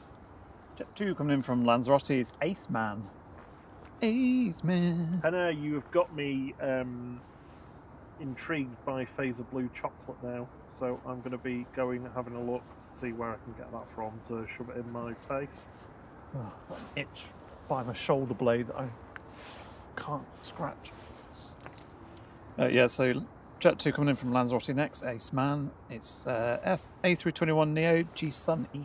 [SPEAKER 1] Jet 2 coming in from Lanzarote's Ace Man. Ace Man.
[SPEAKER 2] Hannah, you have got me intrigued by Phaser Blue chocolate now, so I'm going to be going and having a look to see where I can get that from to shove it in my face.
[SPEAKER 1] Oh, got an itch by my shoulder blade that I can't scratch. Yeah, so Jet 2 coming in from Lanzarote next, Ace Man. It's A321 Neo G Sun E.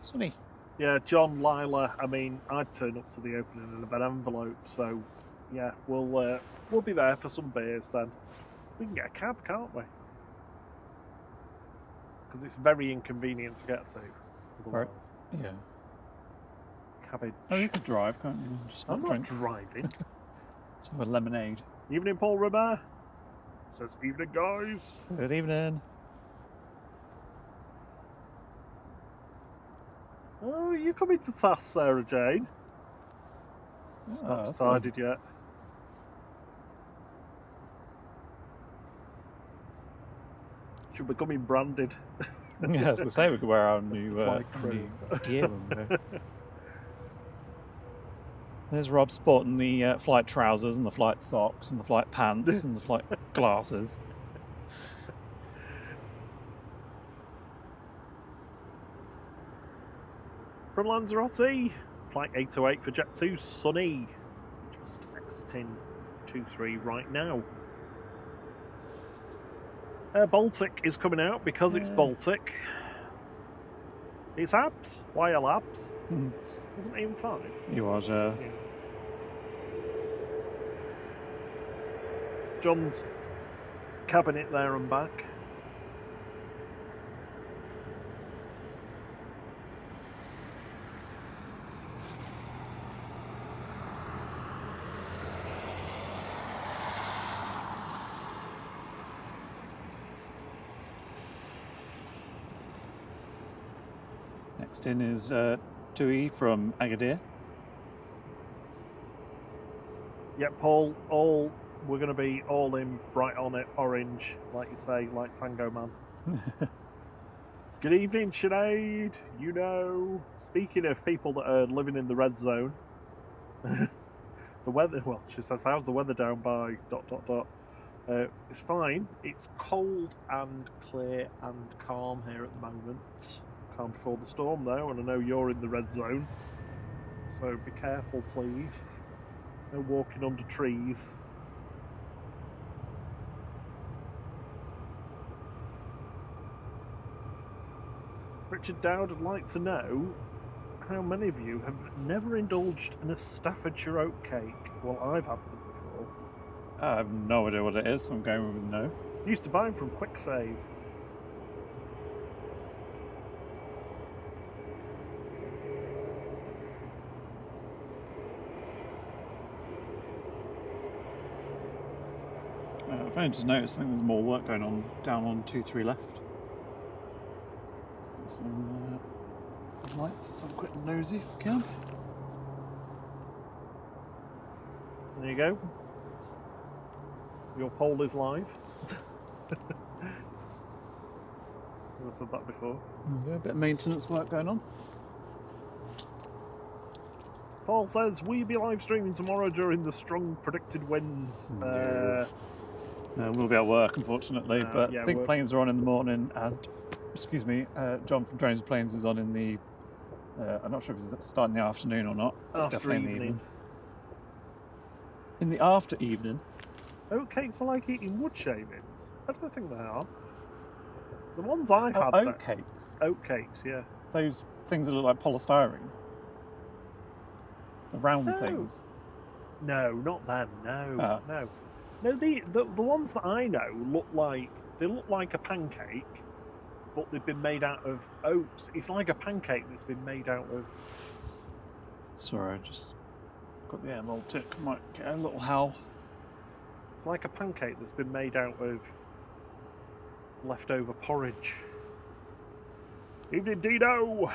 [SPEAKER 1] Sunny.
[SPEAKER 2] Yeah, John, Lila, I mean, I'd turn up to the opening in a bed envelope, so yeah, we'll be there for some beers then. We can get a cab, can't we? Because it's very inconvenient to get to.
[SPEAKER 1] Right. Yeah.
[SPEAKER 2] Cabbage.
[SPEAKER 1] Oh, you could drive, can't you? Just
[SPEAKER 2] I'm
[SPEAKER 1] drink.
[SPEAKER 2] not driving.
[SPEAKER 1] Just have a lemonade.
[SPEAKER 2] Evening, Paul Rimmer. Says, evening, guys.
[SPEAKER 1] Good evening.
[SPEAKER 2] Oh, you coming to task, Sarah Jane?
[SPEAKER 1] Oh,
[SPEAKER 2] Not
[SPEAKER 1] that's
[SPEAKER 2] decided yet. Should be coming branded.
[SPEAKER 1] Yeah, I was going to say we could wear our new,
[SPEAKER 2] flight crew.
[SPEAKER 1] new gear when we go. There's Rob sporting the flight trousers and the flight socks and the flight pants and the flight glasses.
[SPEAKER 2] From Lanzarote, flight 808 for Jet 2, Sunny. Just exiting 23 right now. Baltic is coming out because it's Baltic. It's Abs. Why are Abs? Wasn't even 5.
[SPEAKER 1] He was,
[SPEAKER 2] Yeah. John's cabinet there and back.
[SPEAKER 1] Next in is Tui from Agadir.
[SPEAKER 2] Yeah, Paul, we're going to be all in bright on it, orange, like you say, like Tango Man. Good evening, Sinead. You know, speaking of people that are living in the red zone, the weather, well, she says, how's the weather down by ... It's fine. It's cold and clear and calm here at the moment. Calm before the storm, though, and I know you're in the red zone. So be careful, please. No walking under trees. Richard Dowd would like to know how many of you have never indulged in a Staffordshire oatcake. Well, I've had them before.
[SPEAKER 1] I have no idea what it is, so I'm going with no.
[SPEAKER 2] Used to buy them from Quick Save.
[SPEAKER 1] I've only just noticed, I think there's more work going on down on 2-3 left. Some lights, let's have a quick nosy if we can.
[SPEAKER 2] There you go. Your poll is live. I said that before.
[SPEAKER 1] A bit of maintenance work going on.
[SPEAKER 2] Paul says, will you be live streaming tomorrow during the strong predicted winds?
[SPEAKER 1] We'll be at work, unfortunately, but
[SPEAKER 2] yeah,
[SPEAKER 1] I think planes are on in the morning, and excuse me, John from Trains and Planes is on in the. I'm not sure if it's starting in the afternoon or not. But
[SPEAKER 2] After
[SPEAKER 1] definitely in the
[SPEAKER 2] evening.
[SPEAKER 1] evening. In the after evening.
[SPEAKER 2] Oatcakes are like eating wood shavings. I don't think they are. The ones I've had.
[SPEAKER 1] Oatcakes.
[SPEAKER 2] Oatcakes, yeah.
[SPEAKER 1] Those things that look like polystyrene. The round
[SPEAKER 2] No.
[SPEAKER 1] things.
[SPEAKER 2] No, not them. No,
[SPEAKER 1] Ah.
[SPEAKER 2] no. No, the ones that I know look like a pancake, but they've been made out of oats. It's like a pancake that's been made out of.
[SPEAKER 1] Sorry, I just got the air mold tick. Might get a little howl.
[SPEAKER 2] It's like a pancake that's been made out of leftover porridge. Evening, Dino.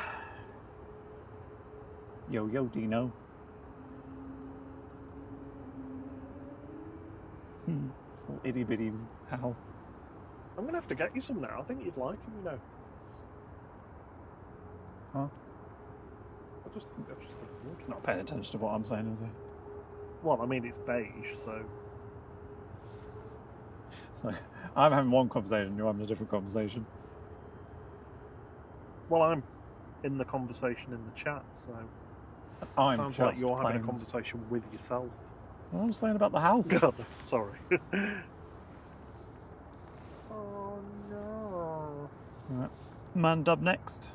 [SPEAKER 1] Yo, Dino. Little itty bitty howl.
[SPEAKER 2] I'm gonna have to get you some now. I think you'd like them, you know.
[SPEAKER 1] Huh?
[SPEAKER 2] I just think
[SPEAKER 1] He's not paying attention to what I'm saying, is he?
[SPEAKER 2] Well, I mean, it's beige, so.
[SPEAKER 1] It's like, I'm having one conversation, you're having a different conversation.
[SPEAKER 2] Well, I'm in the conversation in the chat, so.
[SPEAKER 1] I'm
[SPEAKER 2] sounds
[SPEAKER 1] just
[SPEAKER 2] like you're having a
[SPEAKER 1] planes.
[SPEAKER 2] conversation with yourself.
[SPEAKER 1] What am I saying about the howl?
[SPEAKER 2] God, sorry. Oh no.
[SPEAKER 1] Right. Man dub next.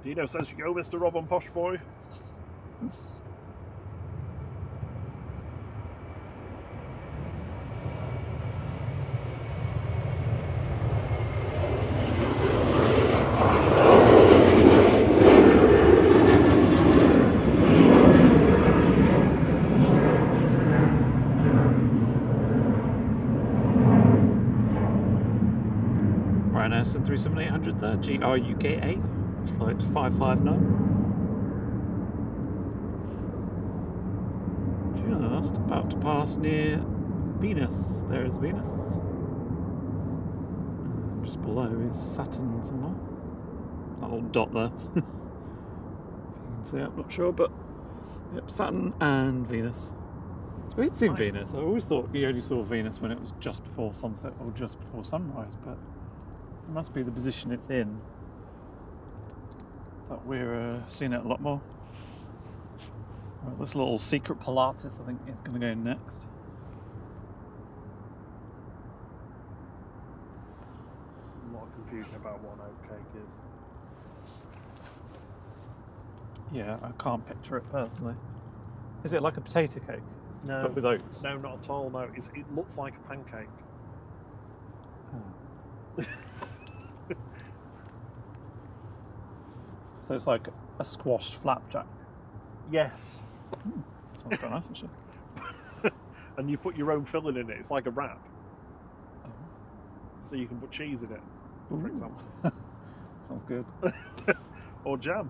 [SPEAKER 2] Dino says you go, Mr. Rob and Posh Boy.
[SPEAKER 1] Ryanair 737-800 there, GRUKA, flight 559. Just about to pass near Venus. There is Venus. Just below is Saturn somewhere. That little dot there. You can see it, I'm not sure, but yep, Saturn and Venus. So we'd seen Venus. I always thought you only saw Venus when it was just before sunset or just before sunrise, but it must be the position it's in that we're seeing it a lot more. Right, this little secret Pilatus, I think, is going to go next.
[SPEAKER 2] There's a lot of confusion about what an oatcake is.
[SPEAKER 1] Yeah, I can't picture it personally. Is it like a potato cake?
[SPEAKER 2] No,
[SPEAKER 1] But with oats?
[SPEAKER 2] no, not at all. No, it looks like a pancake.
[SPEAKER 1] So it's like a squashed flapjack.
[SPEAKER 2] Yes,
[SPEAKER 1] Sounds quite nice, actually.
[SPEAKER 2] and you put your own filling in it. It's like a wrap, so you can put cheese in it, for
[SPEAKER 1] Ooh.
[SPEAKER 2] example,
[SPEAKER 1] Sounds good.
[SPEAKER 2] or jam.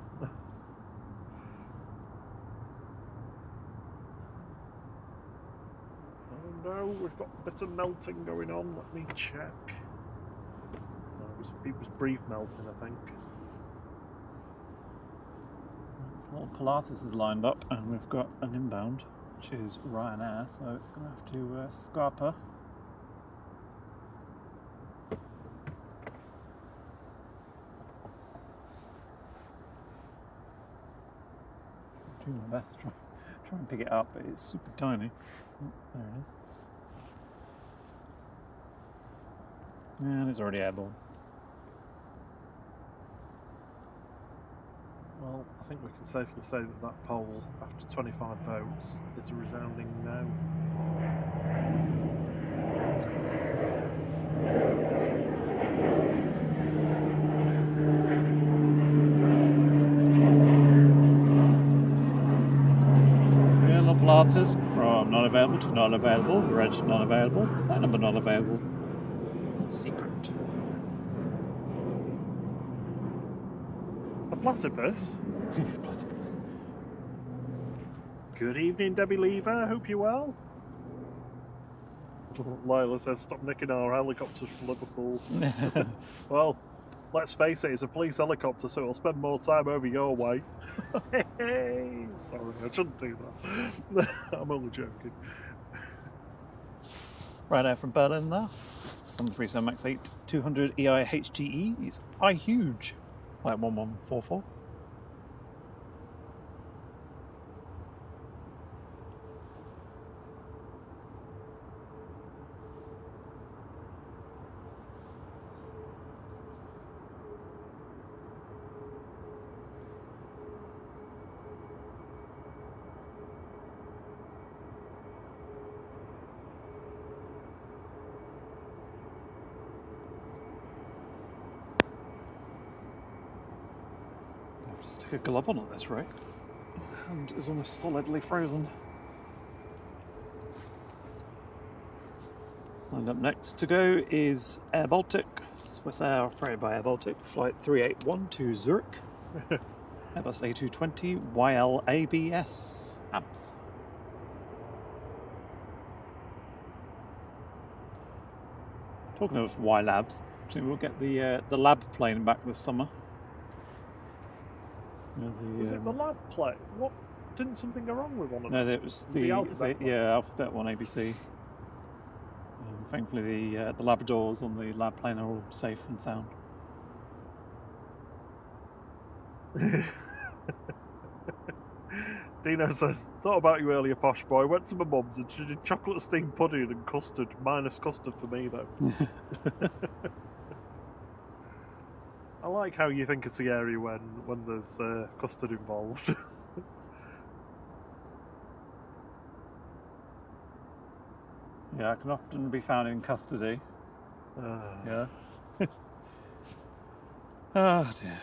[SPEAKER 2] Oh no, we've got a bit of melting going on. Let me check. No, it was brief melting, I think.
[SPEAKER 1] This little Pilatus is lined up, and we've got an inbound, which is Ryanair, so it's going to have to scrapper. Doing my best to try and pick it up, but it's super tiny. Oh, there it is. And it's already airborne.
[SPEAKER 2] Well, I think we can safely say that that poll, after 25 votes, is a resounding no.
[SPEAKER 1] Yellow Pilatus from not available to not available, red to not available, flight number not available. It's a secret.
[SPEAKER 2] A platypus?
[SPEAKER 1] Platypus.
[SPEAKER 2] Good evening, Debbie Lever. Hope you're well. Lila says, stop nicking our helicopters from Liverpool. Well, let's face it, it's a police helicopter, so it'll spend more time over your way. Sorry, I shouldn't do that. I'm only joking.
[SPEAKER 1] Right out from Berlin there. 737 MAX 8 200 EI HGE. It's huge, like 1144. Stick a glove on at this rate, and it's almost solidly frozen. And up next to go is Air Baltic, Swiss Air operated by Air Baltic, flight 381 to Zurich, Airbus A220 YLABS ABS. Talking of Y Labs, actually we'll get the lab plane back this summer.
[SPEAKER 2] Was it the lab plane? What? Didn't something go wrong with one of them?
[SPEAKER 1] No, it was the Alphabet one. Yeah, Alphabet one ABC. Thankfully, the Labradors on the lab plane are all safe and sound.
[SPEAKER 2] Dino says, thought about you earlier, posh boy. Went to my mum's and she did chocolate steamed pudding and custard. Minus custard for me, though. I like how you think it's scary when there's custard involved.
[SPEAKER 1] Yeah, it can often be found in custody. Yeah. Oh dear.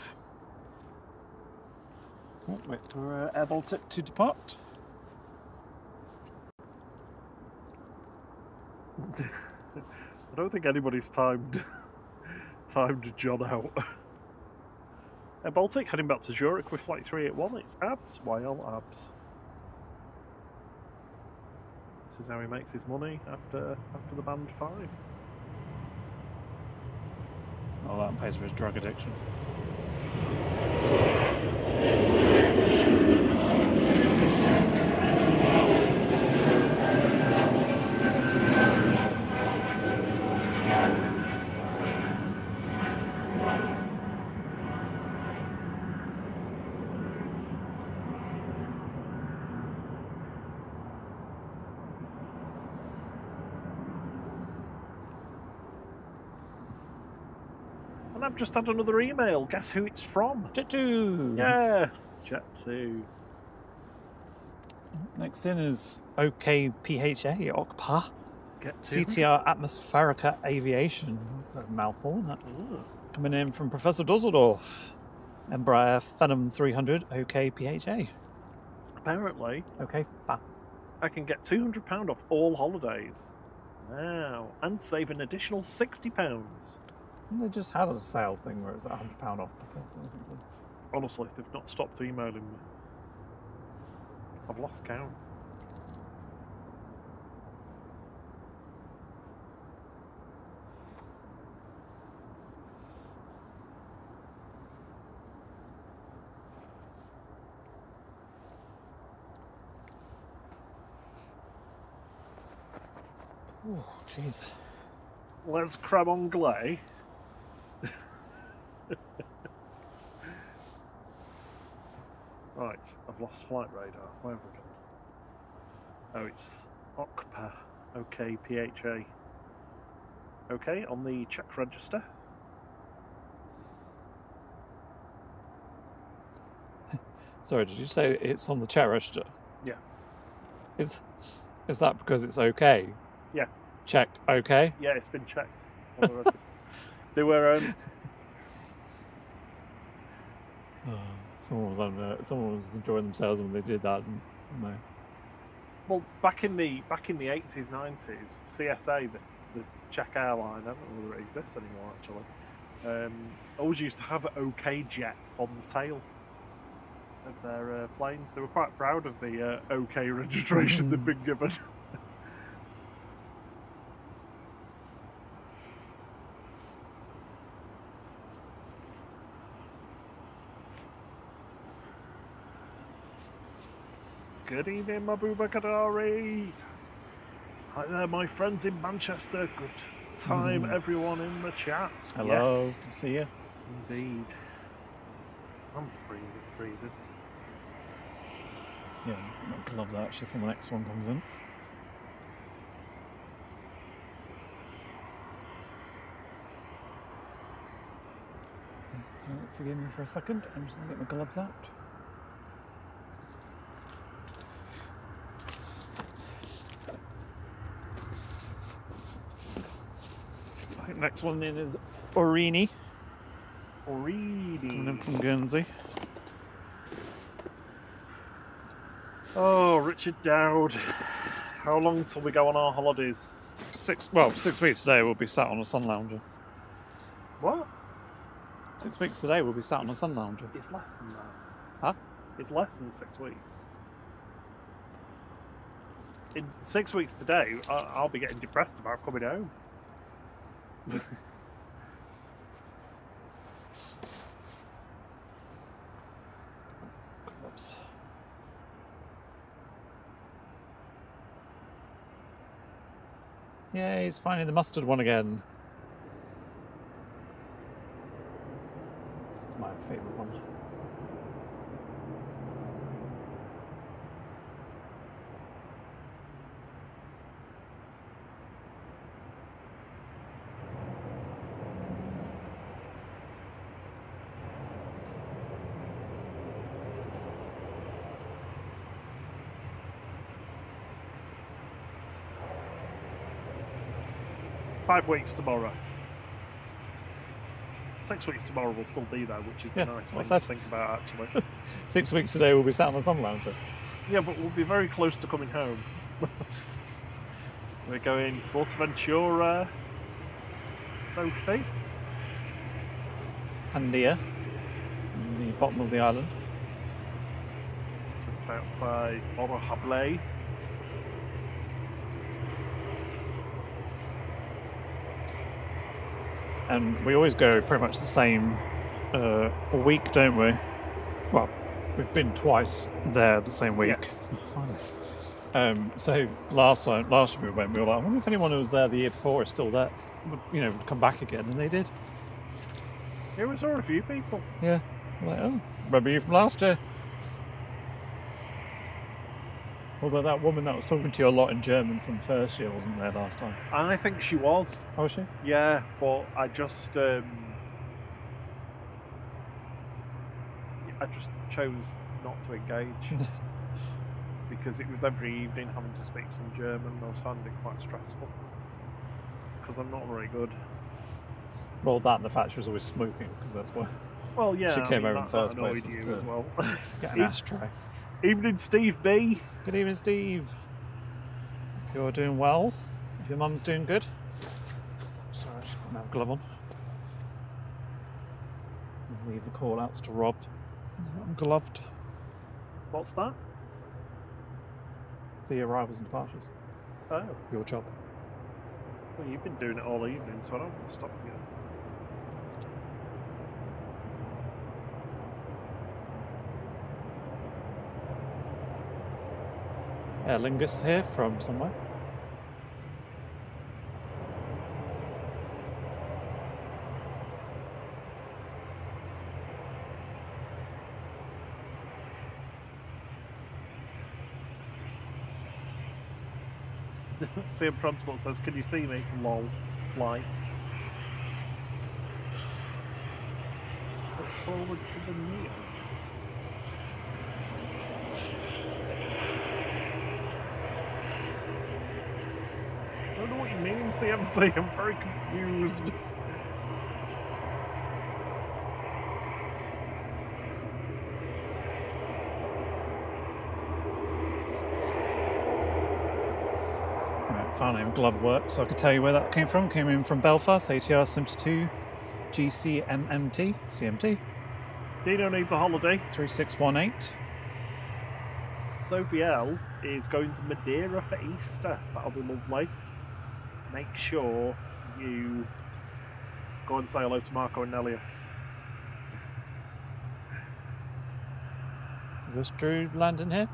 [SPEAKER 1] Right, wait for Air Baltic to depart.
[SPEAKER 2] I don't think anybody's timed John out. Air Baltic heading back to Zurich with flight 381. It's ABS, YL ABS. This is how he makes his money after the band 5.
[SPEAKER 1] Well, that pays for his drug addiction.
[SPEAKER 2] And I've just had another email. Guess who it's from?
[SPEAKER 1] Jet2!
[SPEAKER 2] Yes, Jet2.
[SPEAKER 1] Next in is OKPHA, OKPA.
[SPEAKER 2] Get to.
[SPEAKER 1] CTR Atmospherica Aviation. That's a mouthful, isn't it?
[SPEAKER 2] Ooh.
[SPEAKER 1] Coming in from Professor Dusseldorf. Embraer Phenom 300, OKPHA.
[SPEAKER 2] Apparently,
[SPEAKER 1] OKPA.
[SPEAKER 2] I can get £200 off all holidays. Wow. And save an additional £60.
[SPEAKER 1] They just had a sale thing where it's £100 off per person or something.
[SPEAKER 2] Honestly, they've not stopped emailing me. I've lost count.
[SPEAKER 1] Oh, jeez.
[SPEAKER 2] Let's crab on glay. Right, I've lost flight radar. Where have we gone? Oh, it's OKPA. OKPHA. Okay, on the check register.
[SPEAKER 1] Sorry, did you say it's on the check register?
[SPEAKER 2] Yeah.
[SPEAKER 1] Is that because it's okay?
[SPEAKER 2] Yeah.
[SPEAKER 1] Check okay?
[SPEAKER 2] Yeah, it's been checked on the register. They were
[SPEAKER 1] someone was enjoying themselves when they did that, and no.
[SPEAKER 2] well, back in the 80s, 90s, CSA, the Czech airline, I don't know whether it exists anymore actually, always used to have OK Jet on the tail of their planes. They were quite proud of the OK registration they'd been given. Good evening, Mabuba Kadari. Hi there, my friends in Manchester. time, everyone in the chat.
[SPEAKER 1] Hello.
[SPEAKER 2] Yes,
[SPEAKER 1] See you.
[SPEAKER 2] indeed. Hands are freezing.
[SPEAKER 1] Yeah, get my gloves out actually before the next one comes in. So, forgive me for a second. I'm just going to get my gloves out. I think next one in is Orini. Coming in from Guernsey.
[SPEAKER 2] Oh, Richard Dowd. How long till we go on our holidays?
[SPEAKER 1] 6 weeks today we'll be sat on a sun lounger.
[SPEAKER 2] What?
[SPEAKER 1] 6 weeks today we'll be sat on a sun lounger.
[SPEAKER 2] It's less than that.
[SPEAKER 1] Huh?
[SPEAKER 2] It's less than 6 weeks. In 6 weeks today, I'll be getting depressed about coming home.
[SPEAKER 1] Oops. Yay, it's finding the mustard one again. This is my favourite one.
[SPEAKER 2] Five weeks tomorrow. 6 weeks tomorrow will still be there, which is a nice thing to think about, actually.
[SPEAKER 1] 6 weeks today we'll be sat on a sun lounger.
[SPEAKER 2] Yeah, but we'll be very close to coming home. We're going Fuerteventura, Sophie.
[SPEAKER 1] Handia, in the bottom of the island.
[SPEAKER 2] Just outside Orohable.
[SPEAKER 1] And we always go pretty much the same week, don't we? Well, we've been twice there the same week.
[SPEAKER 2] Yeah.
[SPEAKER 1] So last time we went, we were like, I wonder if anyone who was there the year before is still there, would come back again, and they did.
[SPEAKER 2] Yeah, we saw a few people.
[SPEAKER 1] Yeah. I'm like, oh, remember you from last year? Although that woman that was talking to you a lot in German from the first year wasn't there last time.
[SPEAKER 2] I think she was.
[SPEAKER 1] Oh, was she?
[SPEAKER 2] Yeah, but I just chose not to engage because it was every evening having to speak some German. I was finding it quite stressful because I'm not very good.
[SPEAKER 1] Well, that and the fact she was always smoking, because that's why.
[SPEAKER 2] Well, yeah,
[SPEAKER 1] she came over in the
[SPEAKER 2] that
[SPEAKER 1] first place.
[SPEAKER 2] annoyed you as well.
[SPEAKER 1] Get an ashtray.
[SPEAKER 2] Evening, Steve B.
[SPEAKER 1] Good evening, Steve. You're doing well. If your mum's doing good. Sorry, I just put my glove on. And leave the call outs to Rob. I'm gloved.
[SPEAKER 2] What's that?
[SPEAKER 1] The arrivals and departures.
[SPEAKER 2] Oh.
[SPEAKER 1] Your job.
[SPEAKER 2] Well, you've been doing it all evening, so I don't want to stop you.
[SPEAKER 1] Aer Lingus here from somewhere.
[SPEAKER 2] CM Transport says, can you see me? Lol. Flight. Look forward to the meal. I don't know what you mean, CMT. I'm very confused.
[SPEAKER 1] Right, finally glove work, so I could tell you where that came from. Came in from Belfast, ATR 72 GCMMT, CMT.
[SPEAKER 2] Dino needs a holiday.
[SPEAKER 1] 3618.
[SPEAKER 2] Sophie L is going to Madeira for Easter. That'll be lovely. Make sure you go and say hello to Marco and Nelia.
[SPEAKER 1] Is this Drew landing here?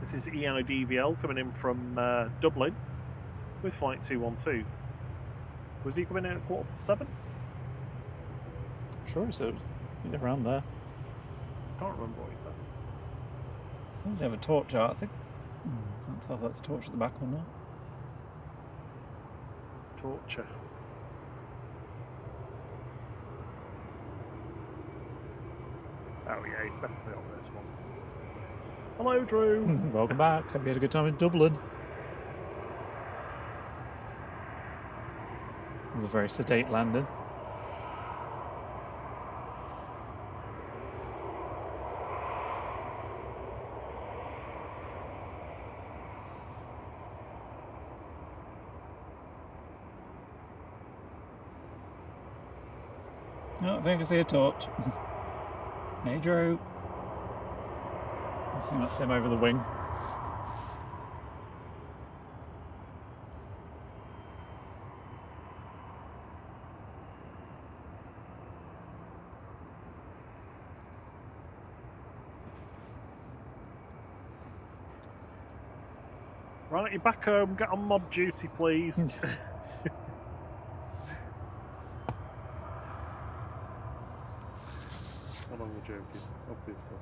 [SPEAKER 2] This is EIDVL coming in from Dublin with flight 212. Was he coming in at 7:15?
[SPEAKER 1] Sure, so around there.
[SPEAKER 2] Can't remember what he said.
[SPEAKER 1] I think they have a torch out, I think. Can't tell if that's a torch at the back or not.
[SPEAKER 2] It's torture. Oh yeah, he's definitely on this one. Hello, Drew.
[SPEAKER 1] Welcome back. Hope you had a good time in Dublin. It was a very sedate landing. Oh, I think I see a torch. Hey, Drew. I assume that's him over the wing.
[SPEAKER 2] Right, you're back home. Get on mod duty, please. Well, I'm joking, obviously.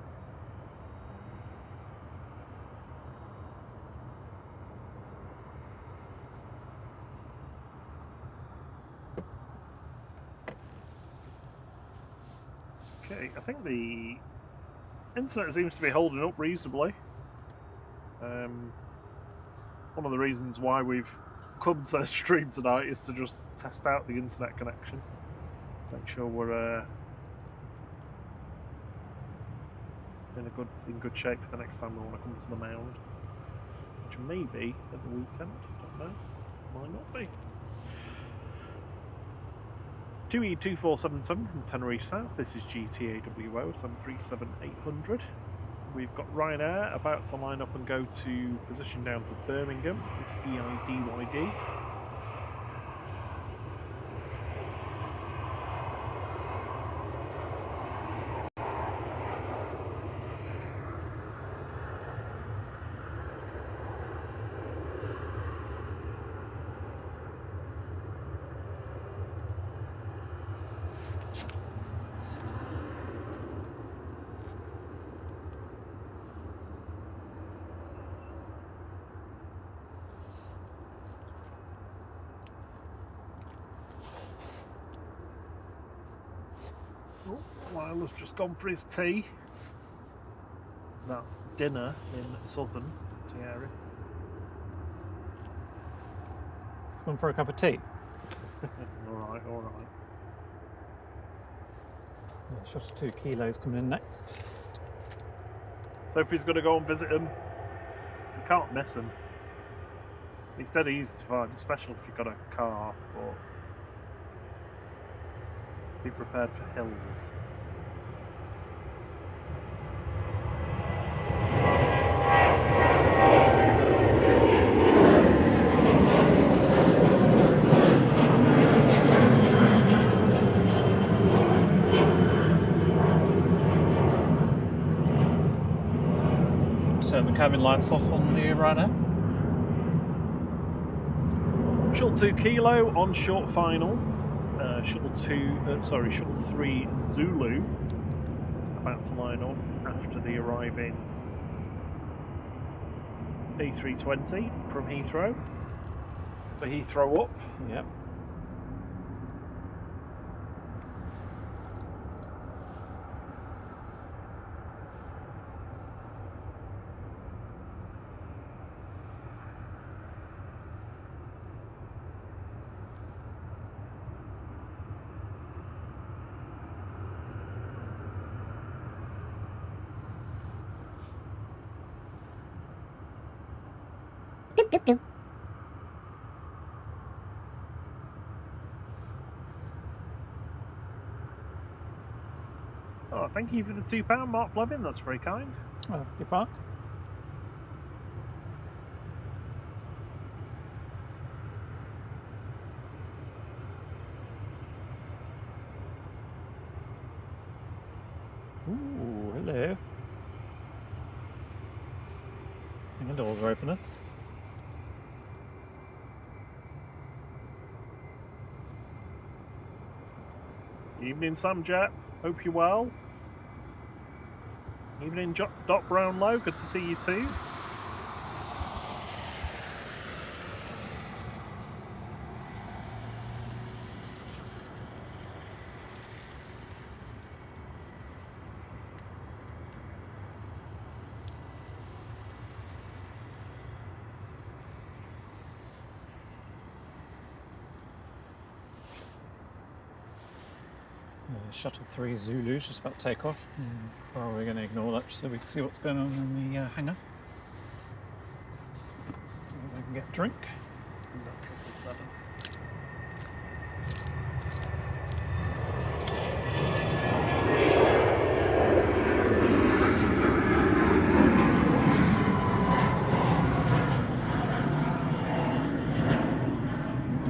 [SPEAKER 2] Okay, I think the internet seems to be holding up reasonably. One of the reasons why we've come to stream tonight is to just test out the internet connection. Make sure we're in good shape for the next time we want to come to the mound, which may be at the weekend. Don't know. Might not be. 2E2477 from Tenerife South. This is GTAWO 737800. We've got Ryanair about to line up and go to position down to Birmingham. It's EIDYD. Oh, Lila's just gone for his tea. That's dinner in southern area.
[SPEAKER 1] He's gone for a cup of tea.
[SPEAKER 2] Alright, alright.
[SPEAKER 1] Yeah, shot of 2 kilos coming in next.
[SPEAKER 2] Sophie's going to go and visit him. You can't miss him. He's dead easy to find, especially if you've got a car, but be prepared for hills.
[SPEAKER 1] Turn the cabin lights off on the Ryanair.
[SPEAKER 2] Shuttle 2 Kilo on short final. Shuttle 3 Zulu about to line up after the arriving A320 from Heathrow. So Heathrow up.
[SPEAKER 1] Yep.
[SPEAKER 2] Oh, thank you for the £2, Mark Blevin. That's very kind.
[SPEAKER 1] Oh, that's a good park. Ooh, hello. think the doors are opening.
[SPEAKER 2] Evening, Sam Jet. Hope you're well. Evening, Doc Brownlow. Good to see you too.
[SPEAKER 1] Shuttle 3 Zulu's just about to take off. Or are we going to ignore that just so we can see what's going on in the hangar? As soon as I can get a drink.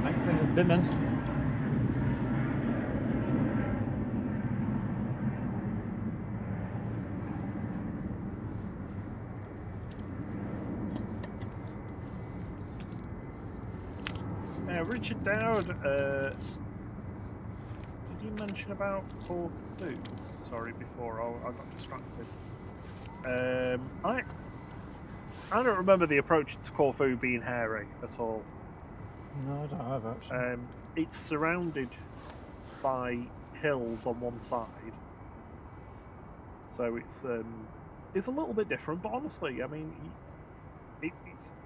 [SPEAKER 1] Next thing is Bimin.
[SPEAKER 2] Richard Dowd, did you mention about Corfu? Sorry, before I got distracted. I don't remember the approach to Corfu being hairy at all.
[SPEAKER 1] No, I don't have actually.
[SPEAKER 2] It's surrounded by hills on one side, so it's a little bit different. But honestly, I mean,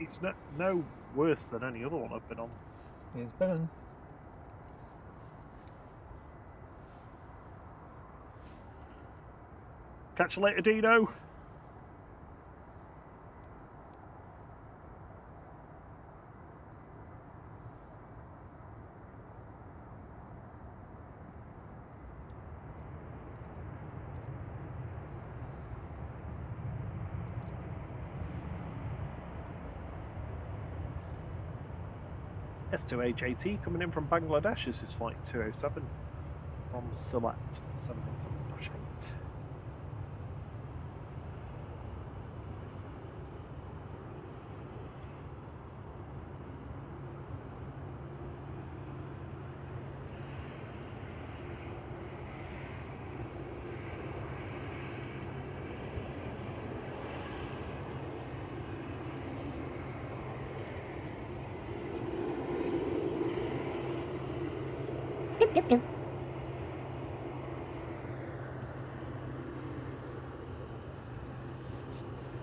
[SPEAKER 2] it's no worse than any other one I've been on.
[SPEAKER 1] Here's Ben.
[SPEAKER 2] Catch you later, Dino. S2HAT coming in from Bangladesh. This is flight 207 from Silat 787-8.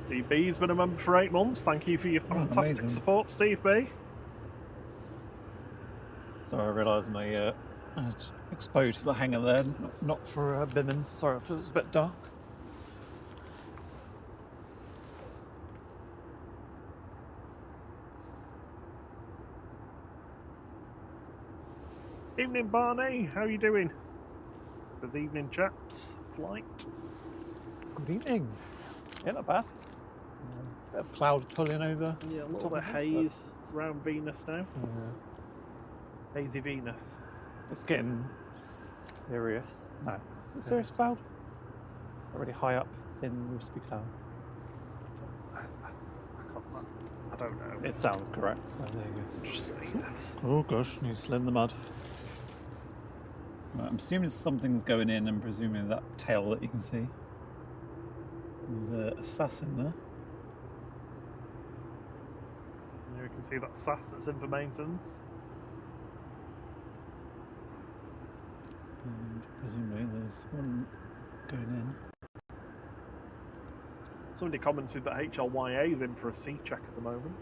[SPEAKER 2] Steve B's been a member for 8 months. Thank you for your fantastic support, Steve B.
[SPEAKER 1] Sorry, I realised my I exposed the hangar there, not for Bimmins. Sorry, if it was a bit dark.
[SPEAKER 2] Evening, Barney. How are you doing? Says evening, chaps. Flight.
[SPEAKER 1] Good evening. Yeah, not bad. Bit of cloud pulling over.
[SPEAKER 2] Yeah, a little bit of haze around Venus now.
[SPEAKER 1] Yeah.
[SPEAKER 2] Hazy Venus.
[SPEAKER 1] It's getting serious. No, is it serious cloud? Already high up, thin, wispy cloud.
[SPEAKER 2] I don't know.
[SPEAKER 1] It sounds correct, so there you go.
[SPEAKER 2] Just saying this.
[SPEAKER 1] Oh gosh, you slid in the mud. Right, I'm assuming something's going in and presuming that tail that you can see. There's a SAS in there.
[SPEAKER 2] Yeah, we can see that SAS that's in for maintenance.
[SPEAKER 1] And presumably there's one going in.
[SPEAKER 2] Somebody commented that HLYA is in for a C check at the moment.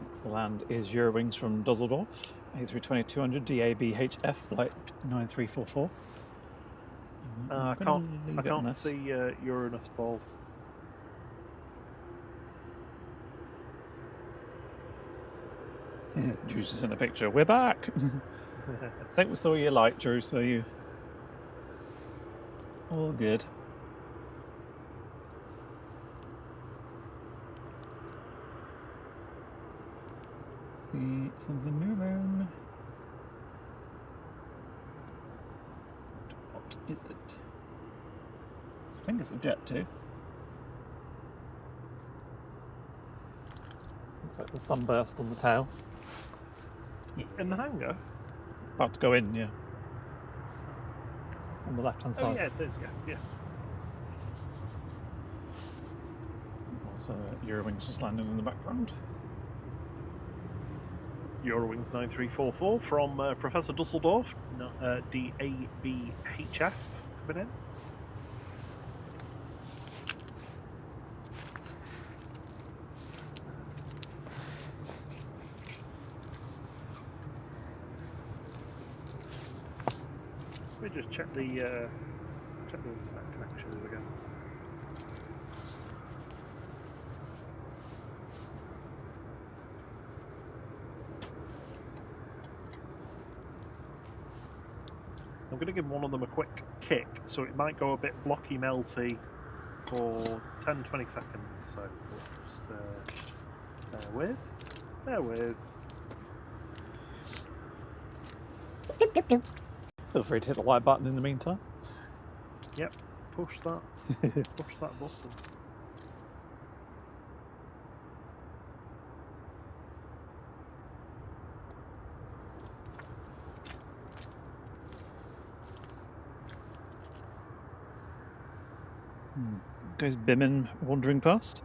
[SPEAKER 1] Next to land is Eurowings from Dusseldorf, A320-200 DABHF flight 9344.
[SPEAKER 2] I can't see Uranus, Paul.
[SPEAKER 1] Yeah, Drew's just in a picture. We're back! I think we saw your light, Drew, so you... all good. See something moving. What is it? think it's a Jet 2. Looks like the sunburst on the tail.
[SPEAKER 2] In the hangar?
[SPEAKER 1] About to go in, yeah. On the left-hand
[SPEAKER 2] Oh
[SPEAKER 1] side.
[SPEAKER 2] yeah, it is. Yeah.
[SPEAKER 1] So Eurowings just landing in the background.
[SPEAKER 2] Eurowings 9344 from Professor Dusseldorf, DABHF, coming in. Let me just check the internet connections again. I'm going to give one of them a quick kick, so it might go a bit blocky melty for 10-20 seconds or so. Just bear with.
[SPEAKER 1] Feel free to hit the like button in the meantime.
[SPEAKER 2] Yep, push that button.
[SPEAKER 1] Goes Bimin wandering past.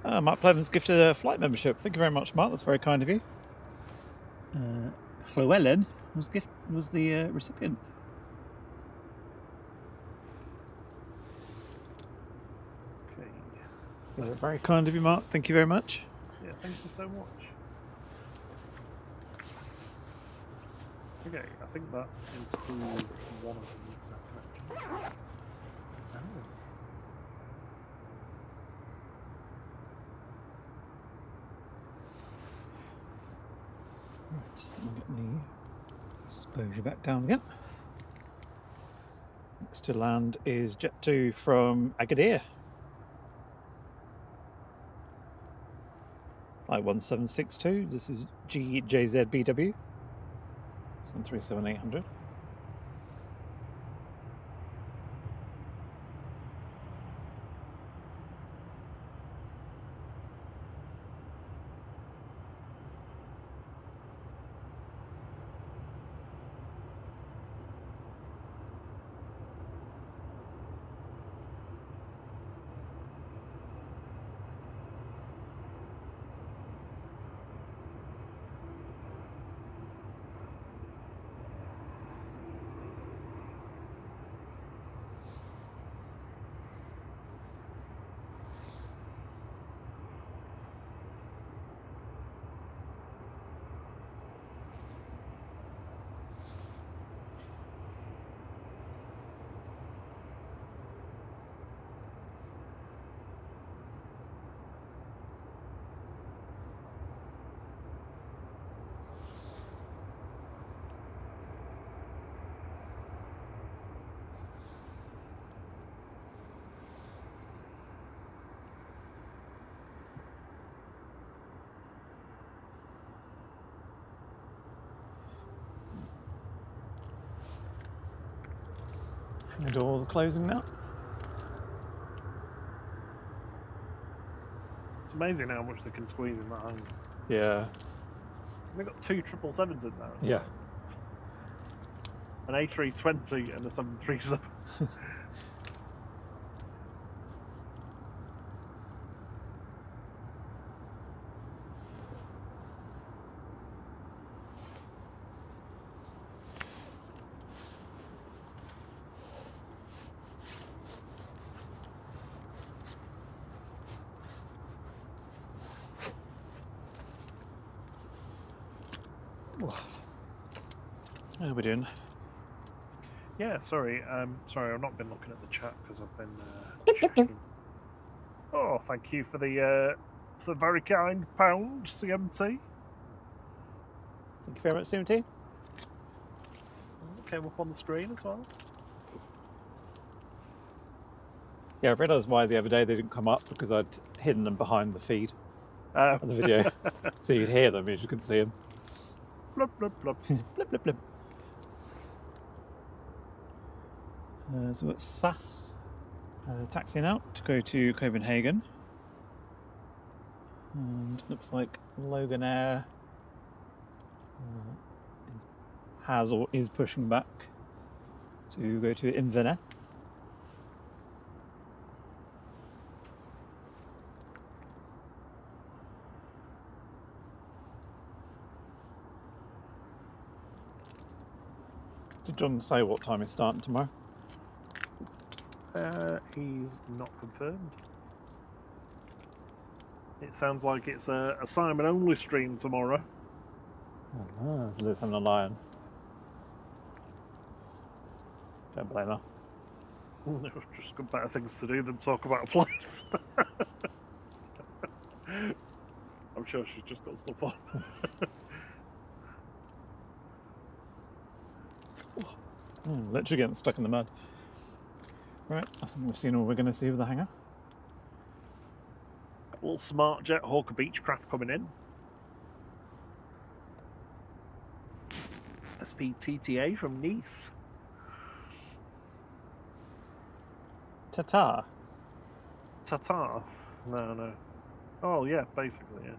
[SPEAKER 1] Mark Plevin's gifted a flight membership. Thank you very much, Mark. That's very kind of you. Llewellyn was the recipient.
[SPEAKER 2] Okay.
[SPEAKER 1] So very kind of you, Mark. Thank you very much.
[SPEAKER 2] Yeah, thank you so much. Okay, I think that's improved one of the internet connections. Oh.
[SPEAKER 1] Right, we'll get the exposure back down again. Next to land is Jet 2 from Agadir. Flight 1762. This is GJZBW. 737800. The doors are closing now.
[SPEAKER 2] It's amazing how much they can squeeze in that hangar.
[SPEAKER 1] Yeah.
[SPEAKER 2] They've got 2 777s in there.
[SPEAKER 1] Yeah.
[SPEAKER 2] An A320 and a 737.
[SPEAKER 1] How are we doing?
[SPEAKER 2] Yeah, sorry. Sorry, I've not been looking at the chat because I've been checking. Oh, thank you for the very kind pound, CMT.
[SPEAKER 1] Thank you very much, CMT.
[SPEAKER 2] Came up on the screen as well.
[SPEAKER 1] Yeah, I realised why the other day they didn't come up, because I'd hidden them behind the feed of the video. So you'd hear them, you just couldn't see them.
[SPEAKER 2] Blub, blub, blub.
[SPEAKER 1] Blip, blip, blip. So we've got SAS taxiing out to go to Copenhagen. And looks like Logan Air has or is pushing back to go to Inverness. Did John say what time he's starting tomorrow?
[SPEAKER 2] He's not confirmed. It sounds like it's a Simon only stream tomorrow.
[SPEAKER 1] Oh, so Liz having a lion. Don't blame her.
[SPEAKER 2] They've just got better things to do than talk about planes. I'm sure she's just got stuff on.
[SPEAKER 1] Literally getting stuck in the mud. Right, I think we've seen all we're going to see with the hangar.
[SPEAKER 2] Little smart jet Hawker Beechcraft coming in. SPTTA from Nice.
[SPEAKER 1] Ta-ta.
[SPEAKER 2] Tatar? No. Oh yeah, basically, yeah.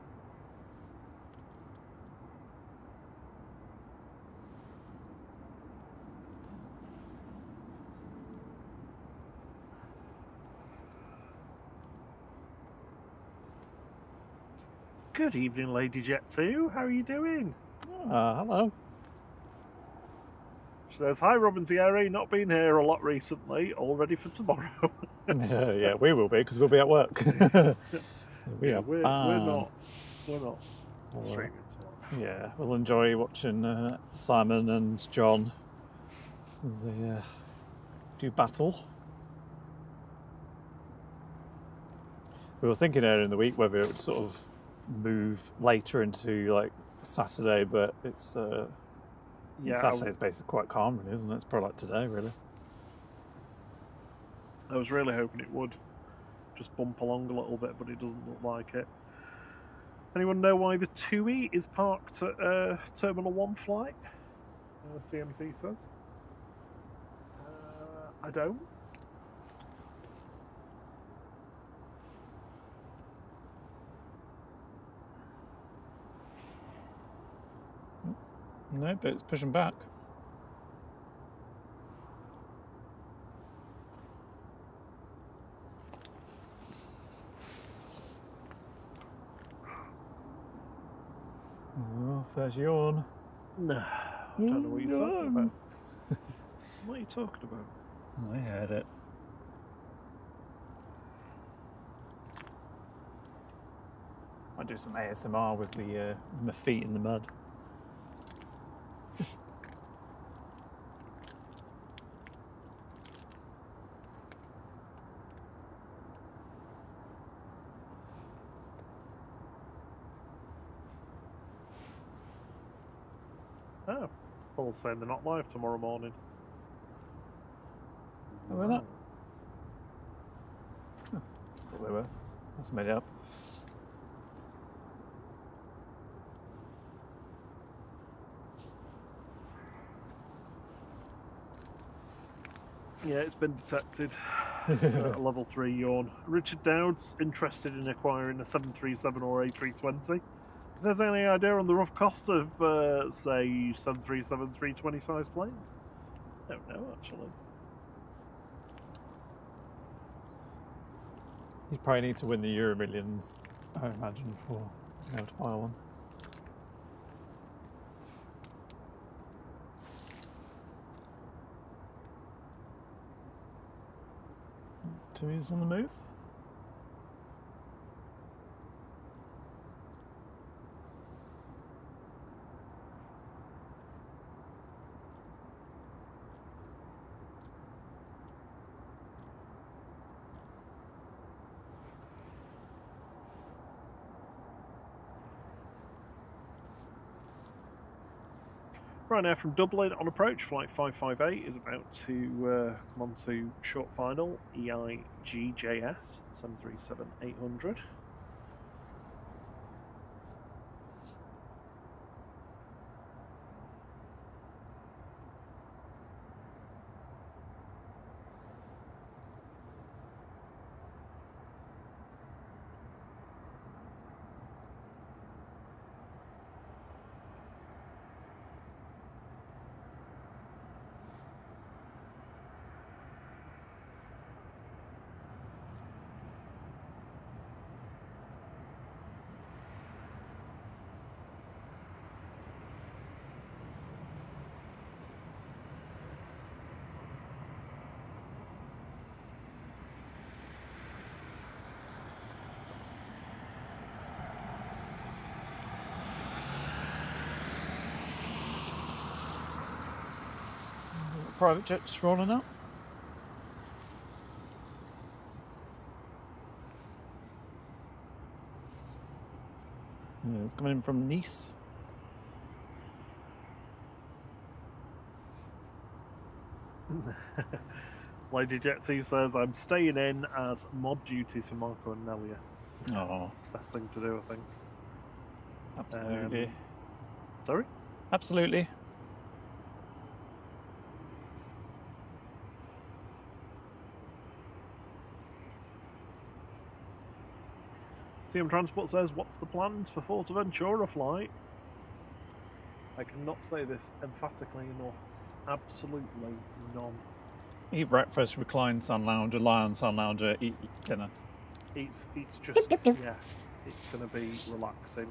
[SPEAKER 2] Good evening, Lady Jet 2. How are you doing?
[SPEAKER 1] Hello.
[SPEAKER 2] She says, hi, Robin Thierry. Not been here a lot recently. All ready for tomorrow.
[SPEAKER 1] Yeah, we will be, because we'll be at work.
[SPEAKER 2] We're not streaming tomorrow.
[SPEAKER 1] Yeah, we'll enjoy watching Simon and John as they do battle. We were thinking earlier in the week whether it would sort of move later into like Saturday, but it's Saturday's basically quite calm, really, isn't it? It's probably like today, really.
[SPEAKER 2] I was really hoping it would just bump along a little bit, but it doesn't look like it. Anyone know why the TUI is parked at Terminal 1 flight? CMT says. I don't.
[SPEAKER 1] No, but it's pushing back. Oh, there's yawn.
[SPEAKER 2] No, I don't know what you're talking about. What are you talking about?
[SPEAKER 1] I heard it. Might do some ASMR with my feet in the mud.
[SPEAKER 2] Oh, Paul's saying they're not live tomorrow morning.
[SPEAKER 1] Oh, they're not? Oh, thought they were. That's made it up.
[SPEAKER 2] Yeah, it's been detected. It's a level 3 yawn. Richard Dowd's interested in acquiring a 737 or A320. Is there any idea on the rough cost of, say, 737 320 size planes? I don't know, actually.
[SPEAKER 1] You probably need to win the Euro Millions, I imagine, for being able to buy one. TUI's on the move.
[SPEAKER 2] Ryanair from Dublin on approach, flight 558 is about to come on to short final, EIGJS 737-800.
[SPEAKER 1] private jet just rolling up. Yeah, it's coming in from Nice.
[SPEAKER 2] Lady Jet 2 says, I'm staying in as mod duties for Marco and Nelia.
[SPEAKER 1] Oh,
[SPEAKER 2] That's the best thing to do, I think.
[SPEAKER 1] absolutely.
[SPEAKER 2] Sorry?
[SPEAKER 1] Absolutely.
[SPEAKER 2] CM Transport says, what's the plans for Fortaventura flight? I cannot say this emphatically enough. Absolutely none.
[SPEAKER 1] Eat breakfast, recline sun lounger, lie on sun lounger, eat dinner.
[SPEAKER 2] It's just, yes, it's going to be relaxing.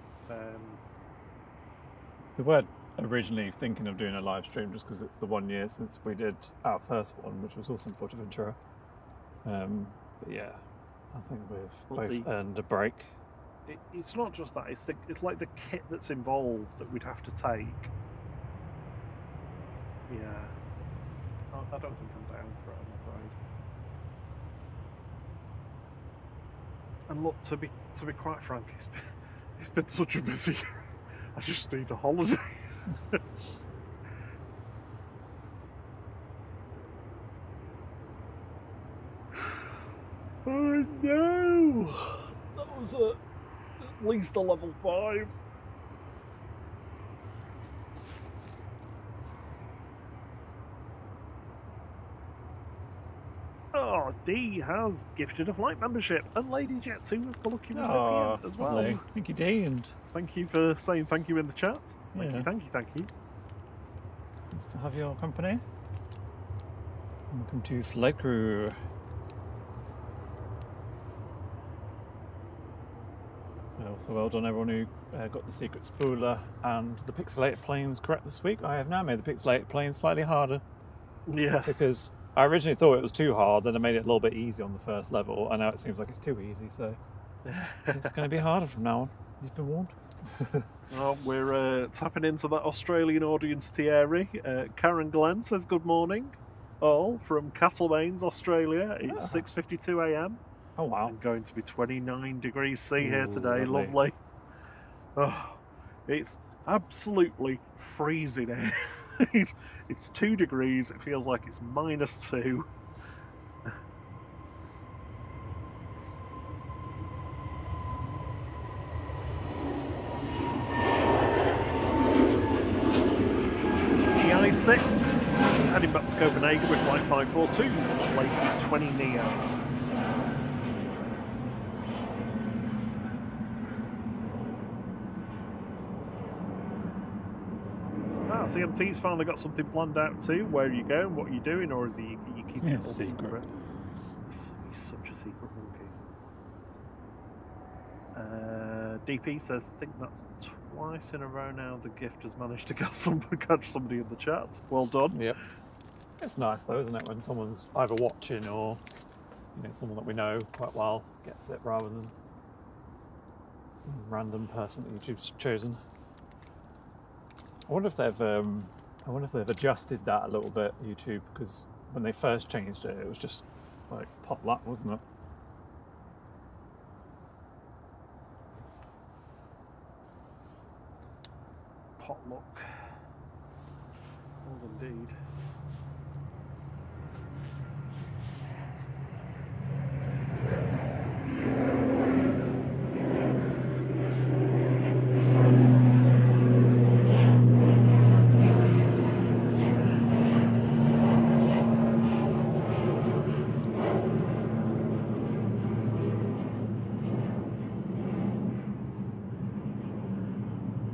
[SPEAKER 1] We were originally thinking of doing a live stream just because it's the 1 year since we did our first one, which was also in Fortaventura. But yeah, I think we've both earned a break.
[SPEAKER 2] It's not just that; it's like the kit that's involved that we'd have to take. Yeah, I don't think I'm down for it, I'm afraid. And look, to be quite frank, it's been such a busy year. I just need a holiday. Oh no! That was at least a level 5. Oh, D has gifted a flight membership, and Lady Jet 2 was the lucky recipient as well.
[SPEAKER 1] Lovely. Thank you, D, and
[SPEAKER 2] thank you for saying thank you in the chat. Thank
[SPEAKER 1] Yeah.
[SPEAKER 2] you, thank you, thank you.
[SPEAKER 1] Nice to have your company. Welcome to Flight Crew. Also, well done everyone who got the secret spooler and the pixelated planes correct this week. I have now made the pixelated planes slightly harder.
[SPEAKER 2] Yes.
[SPEAKER 1] Because I originally thought it was too hard, then I made it a little bit easy on the first level, and now it seems like it's too easy, so it's going to be harder from now on. You've been warned.
[SPEAKER 2] Well, we're tapping into that Australian audience, Thierry. Karen Glenn says good morning, all from Castlebaines, Australia. It's 6:52 a.m.
[SPEAKER 1] Oh wow!
[SPEAKER 2] And going to be 29 degrees C here today.
[SPEAKER 1] Lovely.
[SPEAKER 2] Lovely. Oh, it's absolutely freezing here. It's 2 degrees. It feels like it's -2. EI6 heading back to Copenhagen with flight 542, Lazy 20 Neo. CMT's finally got something planned out too. Where are you going? What are you doing? Or are you keeping it all secret? He's such a secret monkey. DP says, I think that's twice in a row now the gift has managed to catch somebody in the chat. Well done.
[SPEAKER 1] Yep. It's nice though, isn't it, when someone's either watching or someone that we know quite well gets it rather than some random person that YouTube's chosen. I wonder if they've adjusted that a little bit, YouTube, because when they first changed it, it was just like potluck, wasn't it?
[SPEAKER 2] Potluck. Was indeed.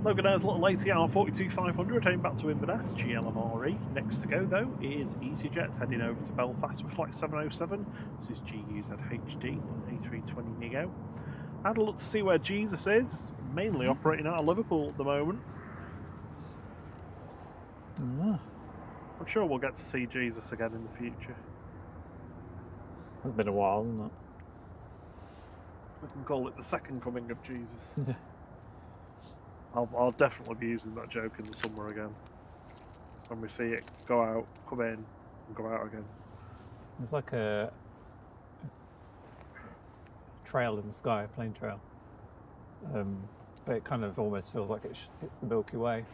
[SPEAKER 2] Logan has a little ATR 42500 heading back to Inverness, GLMRE. Next to go though is EasyJet heading over to Belfast with flight 707. This is GUZHD on A320 Neo. I had a look to see where Jesus is, mainly operating out of Liverpool at the moment. I'm sure we'll get to see Jesus again in the future.
[SPEAKER 1] It's been a while, hasn't it?
[SPEAKER 2] We can call it the second coming of Jesus. I'll definitely be using that joke in the summer again. When we see it go out, come in, and go out again.
[SPEAKER 1] There's like a trail in the sky, a plane trail. But it kind of almost feels like it hits the Milky Way.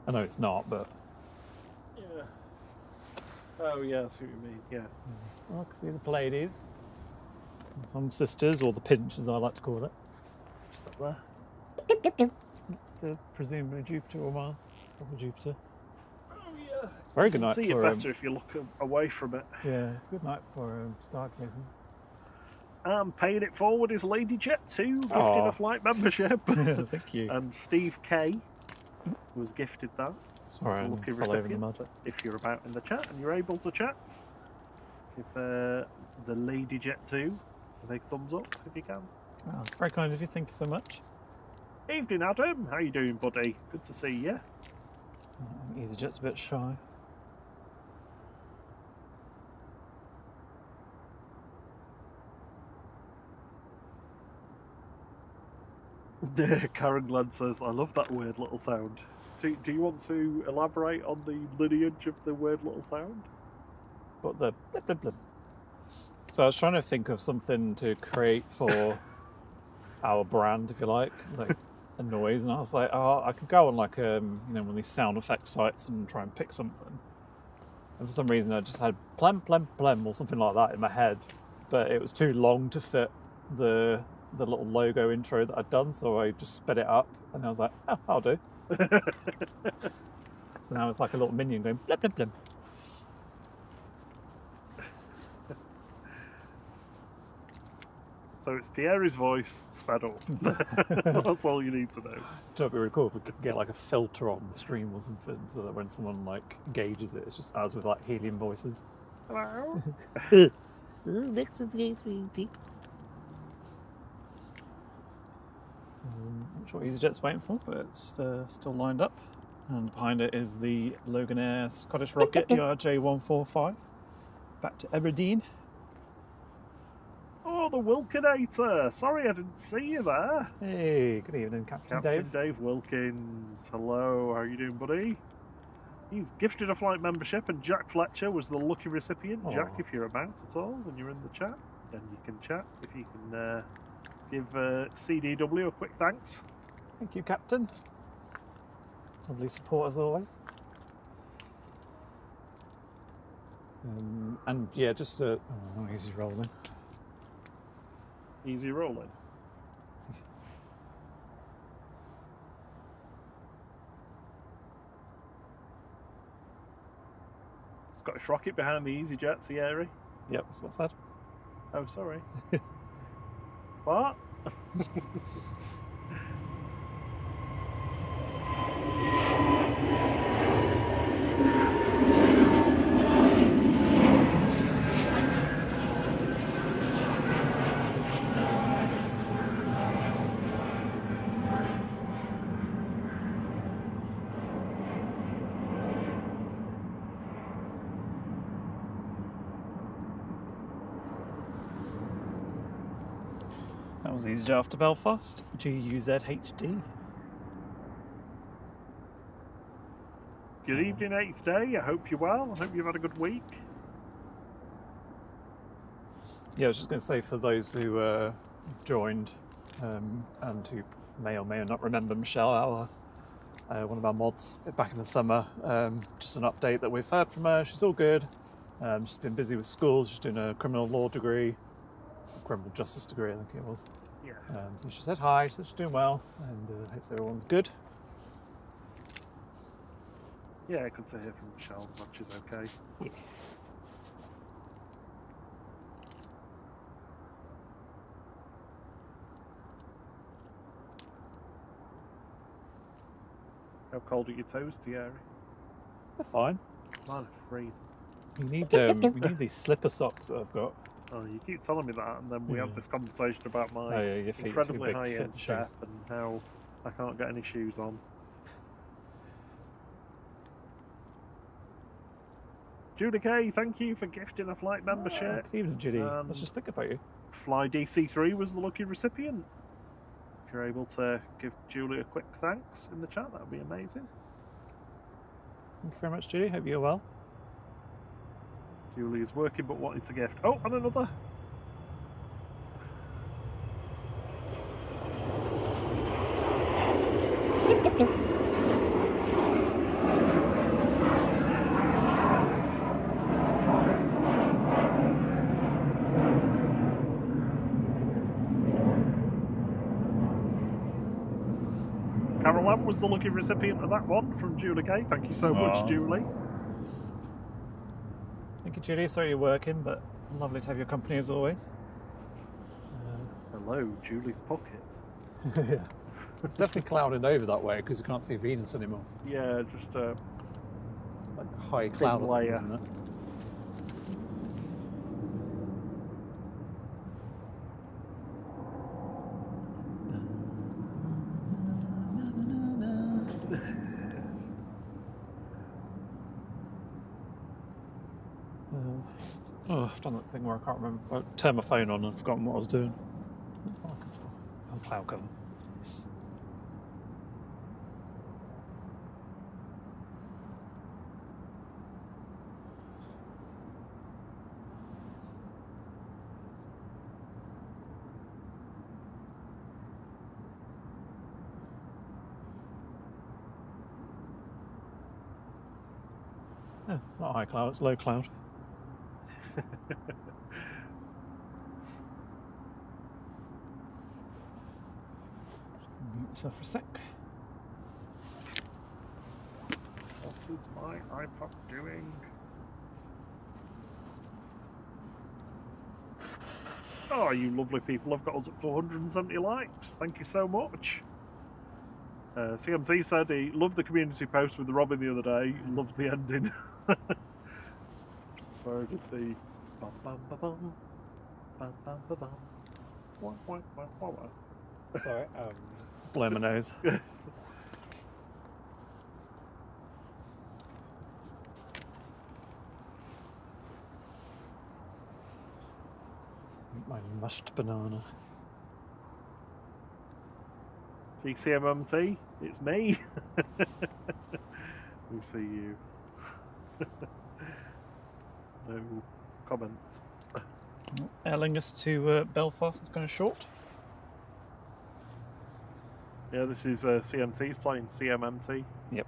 [SPEAKER 1] I know it's not, but...
[SPEAKER 2] Yeah. Oh yeah, I see what you mean, yeah.
[SPEAKER 1] Well, I can see the Pleiades. And some sisters, or the pinch as I like to call it.
[SPEAKER 2] Just up there.
[SPEAKER 1] It's presumably Jupiter or Mars. Probably Jupiter.
[SPEAKER 2] Oh yeah.
[SPEAKER 1] It's a very good
[SPEAKER 2] You
[SPEAKER 1] night
[SPEAKER 2] can see
[SPEAKER 1] for...
[SPEAKER 2] it better if you look away from it.
[SPEAKER 1] yeah, it's a good night for stargazing.
[SPEAKER 2] Paying it forward is Lady Jet 2, gifted
[SPEAKER 1] Aw.
[SPEAKER 2] a flight membership.
[SPEAKER 1] Thank you.
[SPEAKER 2] And Steve K was gifted that.
[SPEAKER 1] Sorry,
[SPEAKER 2] As a
[SPEAKER 1] I'm
[SPEAKER 2] lucky
[SPEAKER 1] fell over the
[SPEAKER 2] recipient.
[SPEAKER 1] mud.
[SPEAKER 2] So if you're about in the chat and you're able to chat, give the Lady Jet 2 a big thumbs up if you can.
[SPEAKER 1] Oh, it's very kind of you. Thank you so much.
[SPEAKER 2] Evening, Adam. How you doing, buddy? Good to see you.
[SPEAKER 1] EasyJet's a bit shy.
[SPEAKER 2] Karen Glenn says, I love that weird little sound. Do you want to elaborate on the lineage of the weird little sound?
[SPEAKER 1] But the blip, blip, blip. So I was trying to think of something to create for our brand, if you like a noise, and I was like, oh, I could go on like one of these sound effect sites and try and pick something. And for some reason, I just had plem, plem, plem, or something like that in my head, but it was too long to fit the little logo intro that I'd done, so I just sped it up, and I was like, oh, I'll do. So now it's like a little minion going blip, blip, blip.
[SPEAKER 2] So it's Thierry's voice sped up. That's all you need to know.
[SPEAKER 1] It'd be really cool if we could get like a filter on the stream or something, so that when someone like gauges it, it's just us with like helium voices.
[SPEAKER 2] Hello?
[SPEAKER 3] Next is going to be
[SPEAKER 1] Not sure what EasyJet's waiting for, but it's still lined up. And behind it is the Loganair Scottish rocket, the RJ145, back to Aberdeen.
[SPEAKER 2] Oh, the Wilkinator! Sorry I didn't see you there.
[SPEAKER 1] Hey, good evening, Captain Dave.
[SPEAKER 2] Dave Wilkins. Hello, how are you doing, buddy? He's gifted a flight membership, and Jack Fletcher was the lucky recipient.
[SPEAKER 1] Aww.
[SPEAKER 2] Jack, if you're about at all and you're in the chat, then you can chat. If you can give CDW a quick thanks.
[SPEAKER 1] Thank you, Captain. Lovely support as always. And yeah, just easy rolling.
[SPEAKER 2] Easy rolling. Scottish rocket behind the EasyJet, Thierry.
[SPEAKER 1] Yep, that's what I said.
[SPEAKER 2] Oh, sorry. What?
[SPEAKER 1] That was EasyJet after Belfast, GUZHD.
[SPEAKER 2] Good evening, 8th day. I hope you're well. I hope you've had a good week.
[SPEAKER 1] Yeah, I was just going to say, for those who joined and who may or may not remember Michelle, one of our mods back in the summer, just an update that we've heard from her. She's all good. She's been busy with school. She's doing a criminal law degree, criminal justice degree, I think it was.
[SPEAKER 2] Yeah.
[SPEAKER 1] So she said hi, she said she's doing well, and hopes everyone's good.
[SPEAKER 2] Yeah, good to hear from Michelle. Glad she's okay.
[SPEAKER 1] Yeah.
[SPEAKER 2] How cold are your toes, Thierry?
[SPEAKER 1] They're fine.
[SPEAKER 2] Mine are freezing.
[SPEAKER 1] We need these slipper socks that I've got.
[SPEAKER 2] Oh, you keep telling me that, and then we have this conversation about my
[SPEAKER 1] Oh yeah, your feet
[SPEAKER 2] incredibly
[SPEAKER 1] are too big to fit
[SPEAKER 2] high-end
[SPEAKER 1] the
[SPEAKER 2] step
[SPEAKER 1] shoes.
[SPEAKER 2] and how I can't get any shoes on. Judah K, thank you for gifting a flight membership.
[SPEAKER 1] Good evening, Judy. Let's just think about you.
[SPEAKER 2] Fly DC3 was the lucky recipient. If you're able to give Julie a quick thanks in the chat, that would be amazing.
[SPEAKER 1] Thank you very much, Judy. Hope you're well.
[SPEAKER 2] Julie is working but wanted to gift. Oh, and another. Caroline was the lucky recipient of that one from Julie K. Thank you so much, Julie.
[SPEAKER 1] Thank you, Julie. Sorry you're working, but lovely to have your company as always.
[SPEAKER 2] Hello, Julie's pocket.
[SPEAKER 1] Yeah. It's definitely clouding over that way because you can't see Venus anymore.
[SPEAKER 2] Yeah, just
[SPEAKER 1] Like a high cloud
[SPEAKER 2] layer.
[SPEAKER 1] isn't it? I've done that thing where I can't remember. I turned my phone on and I've forgotten what I was doing. What's that looking for? Oh, cloud cover. Yeah, it's not high cloud, it's low cloud. Mute myself for a sec.
[SPEAKER 2] what is my iPod doing? Oh, you lovely people, I've got us up to 170 likes. Thank you so much. CMT said he loved the community post with the Robin the other day. He loved the ending. So did the bum bum ba bum bum bum ba bum. Wah, wah, wah, wah, wah.
[SPEAKER 1] Sorry, blow my nose. My mushed banana.
[SPEAKER 2] GCMMT, it's me. We see you. No comment.
[SPEAKER 1] Aer Lingus to Belfast is going short.
[SPEAKER 2] Yeah, this is CMT's plane, CMMT.
[SPEAKER 1] Yep.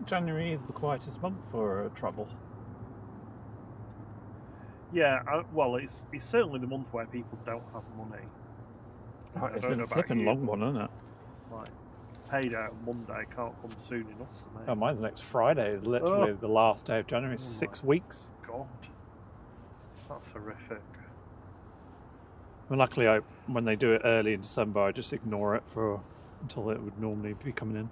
[SPEAKER 1] January is the quietest month for travel.
[SPEAKER 2] Yeah, well, it's certainly the month where people don't have money.
[SPEAKER 1] Right,
[SPEAKER 2] I
[SPEAKER 1] it's
[SPEAKER 2] don't
[SPEAKER 1] been
[SPEAKER 2] know
[SPEAKER 1] a
[SPEAKER 2] about
[SPEAKER 1] flipping
[SPEAKER 2] you.
[SPEAKER 1] long one, isn't it?
[SPEAKER 2] Like, paid out on Monday can't come soon enough for me.
[SPEAKER 1] Oh, mine's next Friday is literally the last day of January.
[SPEAKER 2] Oh
[SPEAKER 1] 6
[SPEAKER 2] my
[SPEAKER 1] weeks.
[SPEAKER 2] God, that's horrific.
[SPEAKER 1] And luckily, when they do it early in December, I just ignore it until it would normally be coming in.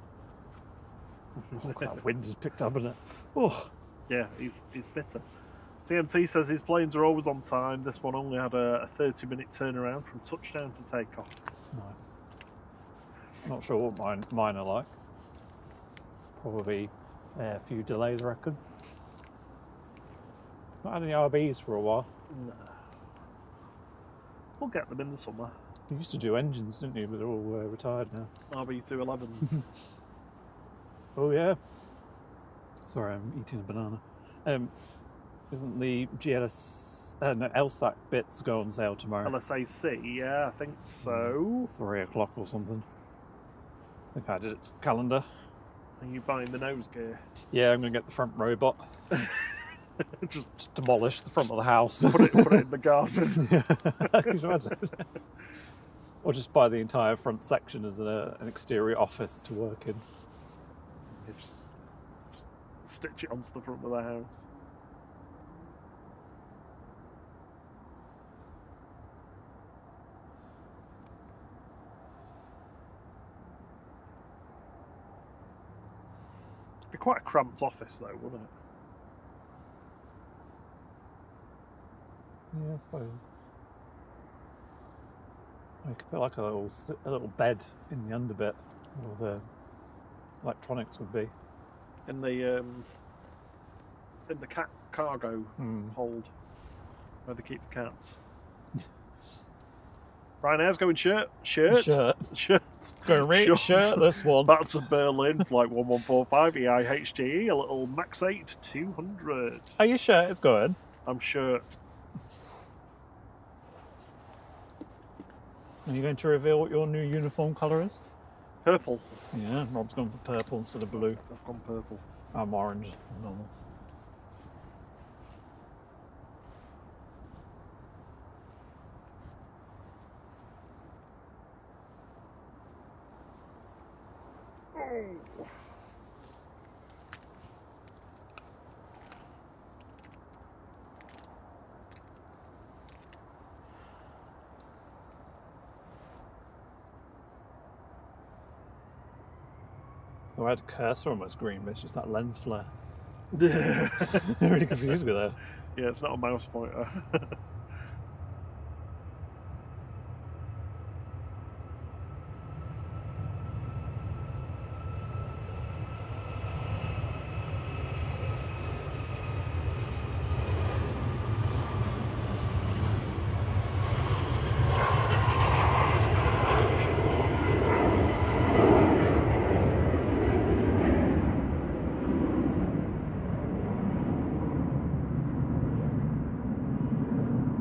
[SPEAKER 1] Look, that wind has picked up, isn't it? Oh,
[SPEAKER 2] Yeah, it's bitter. CMT says his planes are always on time. This one only had a 30-minute turnaround from touchdown to takeoff.
[SPEAKER 1] nice. Not sure what mine are like. Probably a few delays, I reckon. Not had any RBs for a while.
[SPEAKER 2] No. We'll get them in the summer.
[SPEAKER 1] You used to do engines, didn't you? But they're all retired now.
[SPEAKER 2] RB211s.
[SPEAKER 1] Oh yeah. Sorry, I'm eating a banana. Isn't the LSAC bits go on sale tomorrow?
[SPEAKER 2] LSAC, yeah, I think so.
[SPEAKER 1] 3 o'clock or something. I think I did it to the calendar.
[SPEAKER 2] Are you buying the nose gear?
[SPEAKER 1] Yeah, I'm going to get the front robot.
[SPEAKER 2] Just
[SPEAKER 1] Demolish the front of the house.
[SPEAKER 2] put it in the garden.
[SPEAKER 1] Can you imagine? Or just buy the entire front section as an exterior office to work in.
[SPEAKER 2] You just stitch it onto the front of the house. Be quite a cramped office though, wouldn't it?
[SPEAKER 1] Yeah, I suppose. You could put like a little bed in the underbit where the electronics would be.
[SPEAKER 2] In the cat cargo hold where they keep the cats. Ryanair's going shirt.
[SPEAKER 1] It's going right shirt, this one.
[SPEAKER 2] Back to Berlin, flight 1145 EIHTE, a little Max 8 200.
[SPEAKER 1] Are you sure it's going?
[SPEAKER 2] I'm shirt.
[SPEAKER 1] Are you going to reveal what your new uniform colour is?
[SPEAKER 2] Purple.
[SPEAKER 1] Yeah, Rob's gone for purple instead of blue.
[SPEAKER 2] I've gone purple.
[SPEAKER 1] I'm orange as normal. I had a cursor on my screen, but it's just that lens flare. It really confused me there.
[SPEAKER 2] Yeah, it's not a mouse pointer.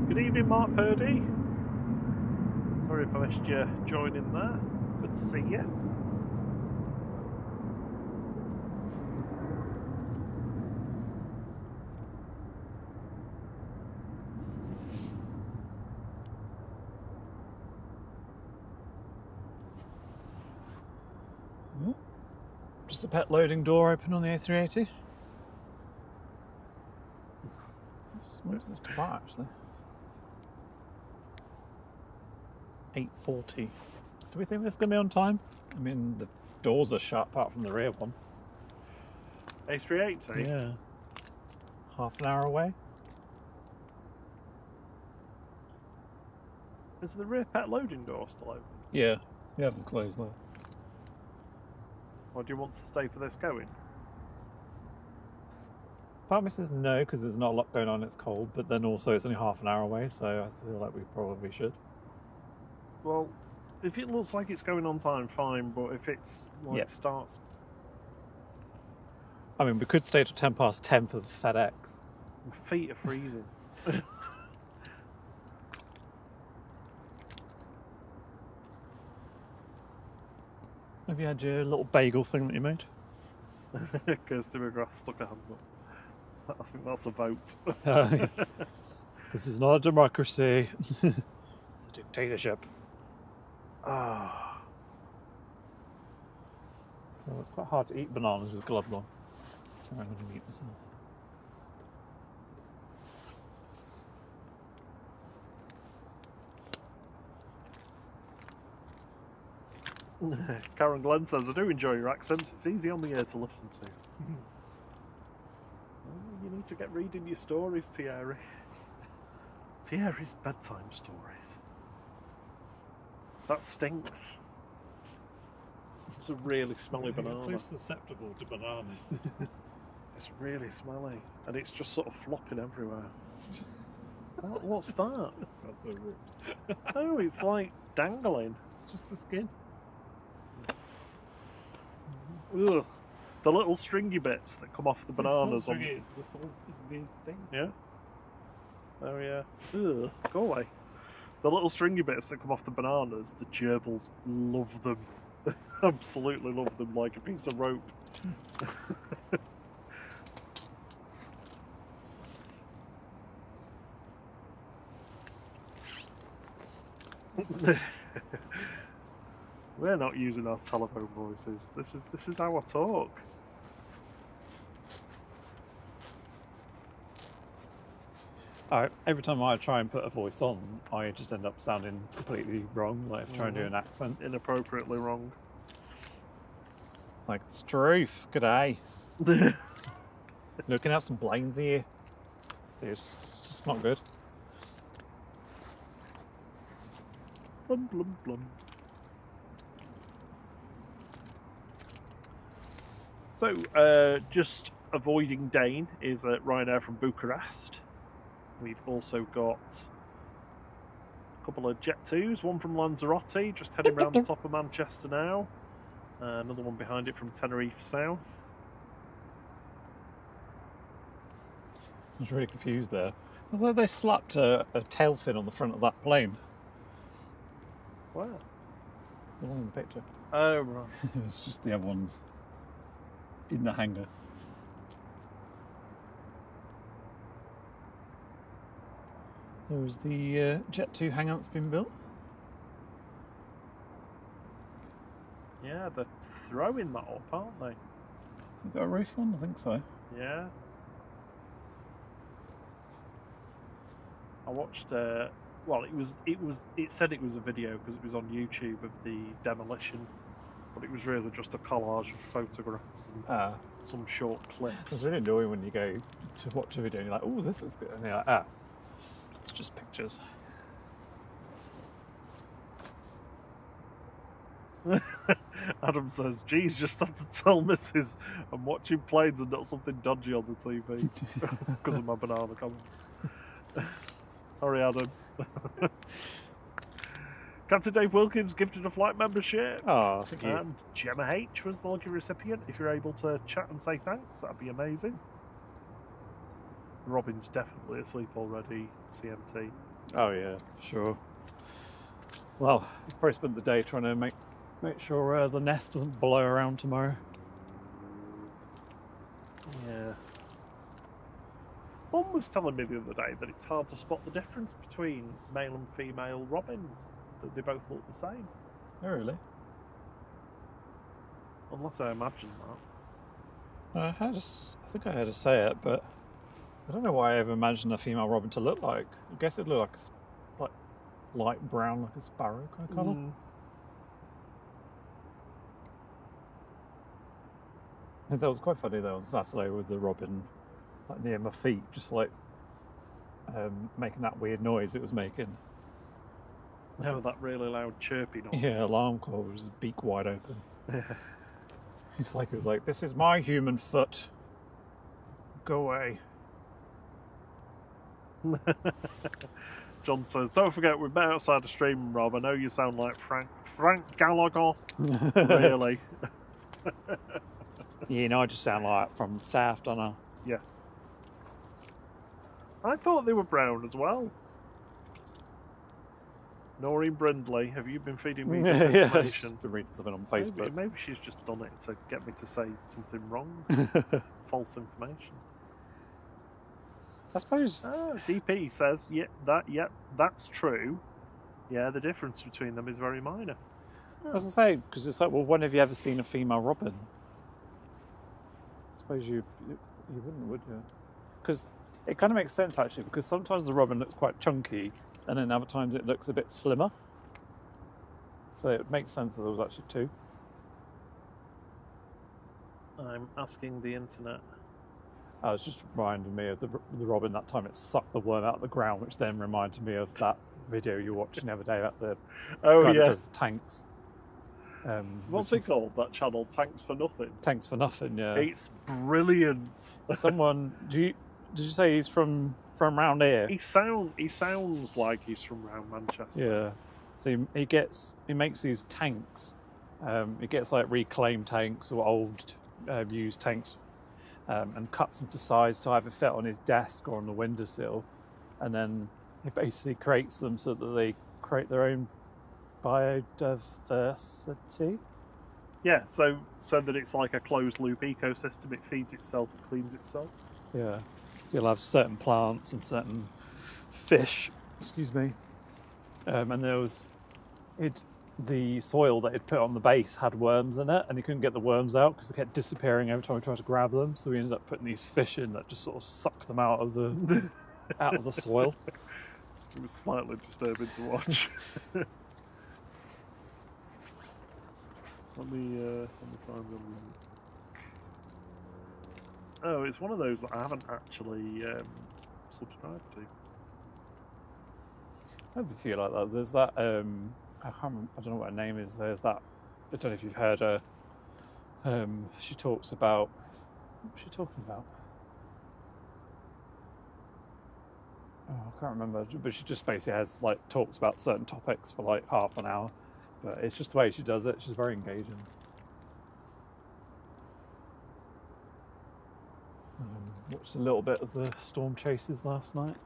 [SPEAKER 2] Good evening, Mark Purdy. Sorry if I missed you joining there. Good to see you.
[SPEAKER 1] Just a pet loading door open on the A380. What is this to buy actually? 8:40. Do we think this is going to be on time? I mean, the doors are shut apart from the rear one.
[SPEAKER 2] A380?
[SPEAKER 1] Yeah. Half an hour away.
[SPEAKER 2] Is the rear pet loading door still open?
[SPEAKER 1] Yeah. Yeah, it's closed though.
[SPEAKER 2] Or do you want to stay for this going?
[SPEAKER 1] Part of me says no, because there's not a lot going on, it's cold, but then also it's only half an hour away, so I feel like we probably should.
[SPEAKER 2] Well, if it looks like it's going on time, fine, but if it's like
[SPEAKER 1] Yeah.
[SPEAKER 2] starts...
[SPEAKER 1] I mean, we could stay till 10 past 10 for the FedEx.
[SPEAKER 2] My feet are freezing.
[SPEAKER 1] Have you had your little bagel thing that you made?
[SPEAKER 2] Kirsty McGrath stuck a hand up. I think that's a vote.
[SPEAKER 1] This is not a democracy. It's a dictatorship.
[SPEAKER 2] Ah.
[SPEAKER 1] Well, it's quite hard to eat bananas with gloves on. So I'm going to mute myself.
[SPEAKER 2] Karen Glenn says, I do enjoy your accents. It's easy on the ear to listen to. Oh, you need to get reading your stories, Thierry. Thierry's bedtime stories. That stinks. It's a really smelly banana.
[SPEAKER 1] So susceptible to bananas.
[SPEAKER 2] It's really smelly. And it's just sort of flopping everywhere. What's that?
[SPEAKER 1] That's so rude.
[SPEAKER 2] Oh, it's like dangling.
[SPEAKER 1] It's just the skin.
[SPEAKER 2] Ugh. The little stringy bits that come off the bananas.
[SPEAKER 1] It's the thing.
[SPEAKER 2] Yeah? Oh yeah. Ugh. Go away. The little stringy bits that come off the bananas, the gerbils love them. Absolutely love them like a piece of rope. We're not using our telephone voices. This is our talk.
[SPEAKER 1] Every time I try and put a voice on, I just end up sounding completely wrong. Like if I try and do an accent.
[SPEAKER 2] Inappropriately wrong.
[SPEAKER 1] Like, Struth, g'day. Looking at some blinds here. So it's just not good.
[SPEAKER 2] Blum, blum, blum. So, just avoiding Dane is Ryanair from Bucharest. We've also got a couple of Jet 2s, one from Lanzarote, just heading round the top of Manchester now. Another one behind it from Tenerife South.
[SPEAKER 1] I was really confused there. It was like they slapped a tail fin on the front of that plane.
[SPEAKER 2] Wow.
[SPEAKER 1] The one in the picture.
[SPEAKER 2] Oh, right.
[SPEAKER 1] It's just the other ones in the hangar. There was the Jet 2 hangout's been built.
[SPEAKER 2] Yeah, they're throwing that up, aren't they?
[SPEAKER 1] Has it got a roof on? I think so.
[SPEAKER 2] Yeah. I watched. Well, it said it was a video because it was on YouTube of the demolition, but it was really just a collage of photographs and some short clips.
[SPEAKER 1] It's really annoying when you go to watch a video and you're like, "Oh, this looks good," and you're like, it's just pictures.
[SPEAKER 2] Adam says, "Geez, just had to tell Mrs. I'm watching planes and not something dodgy on the TV because of my banana comments." Sorry, Adam. Captain Dave Wilkins gifted a flight membership.
[SPEAKER 1] Oh, thank you.
[SPEAKER 2] And Gemma H was the lucky recipient. If you're able to chat and say thanks, that'd be amazing. Robin's definitely asleep already, CMT.
[SPEAKER 1] Oh yeah, sure. Well, he's probably spent the day trying to make sure the nest doesn't blow around tomorrow.
[SPEAKER 2] Yeah. Mum was telling me the other day that it's hard to spot the difference between male and female robins, that they both look the same.
[SPEAKER 1] Oh, really?
[SPEAKER 2] Unless I imagine that.
[SPEAKER 1] I think I heard her say it, but I don't know why I ever imagined a female robin to look like. I guess it'd look like light brown, like a sparrow kind of colour. I think that was quite funny though on Saturday with the robin like near my feet, just like making that weird noise it was making.
[SPEAKER 2] Oh, that really loud chirpy noise.
[SPEAKER 1] Yeah, alarm call with his beak wide open. It's like it was like, "This is my human foot. Go away."
[SPEAKER 2] John says, "Don't forget we've met outside the stream, Rob. I know you sound like Frank Gallagher." Really?
[SPEAKER 1] Yeah, no, I just sound like from South, don't I?
[SPEAKER 2] Yeah. I thought they were brown as well. Noreen Brindley, have you been feeding me some
[SPEAKER 1] Yeah,
[SPEAKER 2] information?
[SPEAKER 1] I've been reading something on Facebook.
[SPEAKER 2] Maybe she's just done it to get me to say something wrong. False information.
[SPEAKER 1] I suppose.
[SPEAKER 2] DP says, that's true. Yeah, the difference between them is very minor.
[SPEAKER 1] I was going to say, because it's like, well, when have you ever seen a female robin? I suppose you wouldn't, would you? Because it kind of makes sense, actually, because sometimes the robin looks quite chunky, and then other times it looks a bit slimmer. So it makes sense that there was actually two.
[SPEAKER 2] I'm asking the internet.
[SPEAKER 1] It's just reminding me of the robin that time it sucked the worm out of the ground, which then reminded me of that video you were watching the other day about the guy that does tanks.
[SPEAKER 2] What's it called, that channel? Tanks for Nothing?
[SPEAKER 1] Tanks for Nothing, yeah.
[SPEAKER 2] It's brilliant.
[SPEAKER 1] Someone, did you say he's from round here?
[SPEAKER 2] He sounds like he's from round Manchester.
[SPEAKER 1] Yeah. So he makes these tanks. He gets like reclaimed tanks or old used tanks, and cuts them to size to either fit on his desk or on the windowsill, and then he basically creates them so that they create their own biodiversity.
[SPEAKER 2] Yeah, so that it's like a closed loop ecosystem. It feeds itself, it cleans itself.
[SPEAKER 1] Yeah. So you'll have certain plants and certain fish. Excuse me. And there was the soil that he'd put on the base had worms in it, and he couldn't get the worms out because they kept disappearing every time he tried to grab them. So he ended up putting these fish in that just sort of sucked them out of the out of the soil.
[SPEAKER 2] It was slightly disturbing to watch. Let me find them. Oh, it's one of those that I haven't actually subscribed to.
[SPEAKER 1] I have a feel like that. There's that. I can't remember, I don't know what her name is. There's that. I don't know if you've heard her. She talks about. What was she talking about? Oh, I can't remember. But she just basically has like talks about certain topics for like half an hour. But it's just the way she does it. She's very engaging. Watched a little bit of the storm chases last night.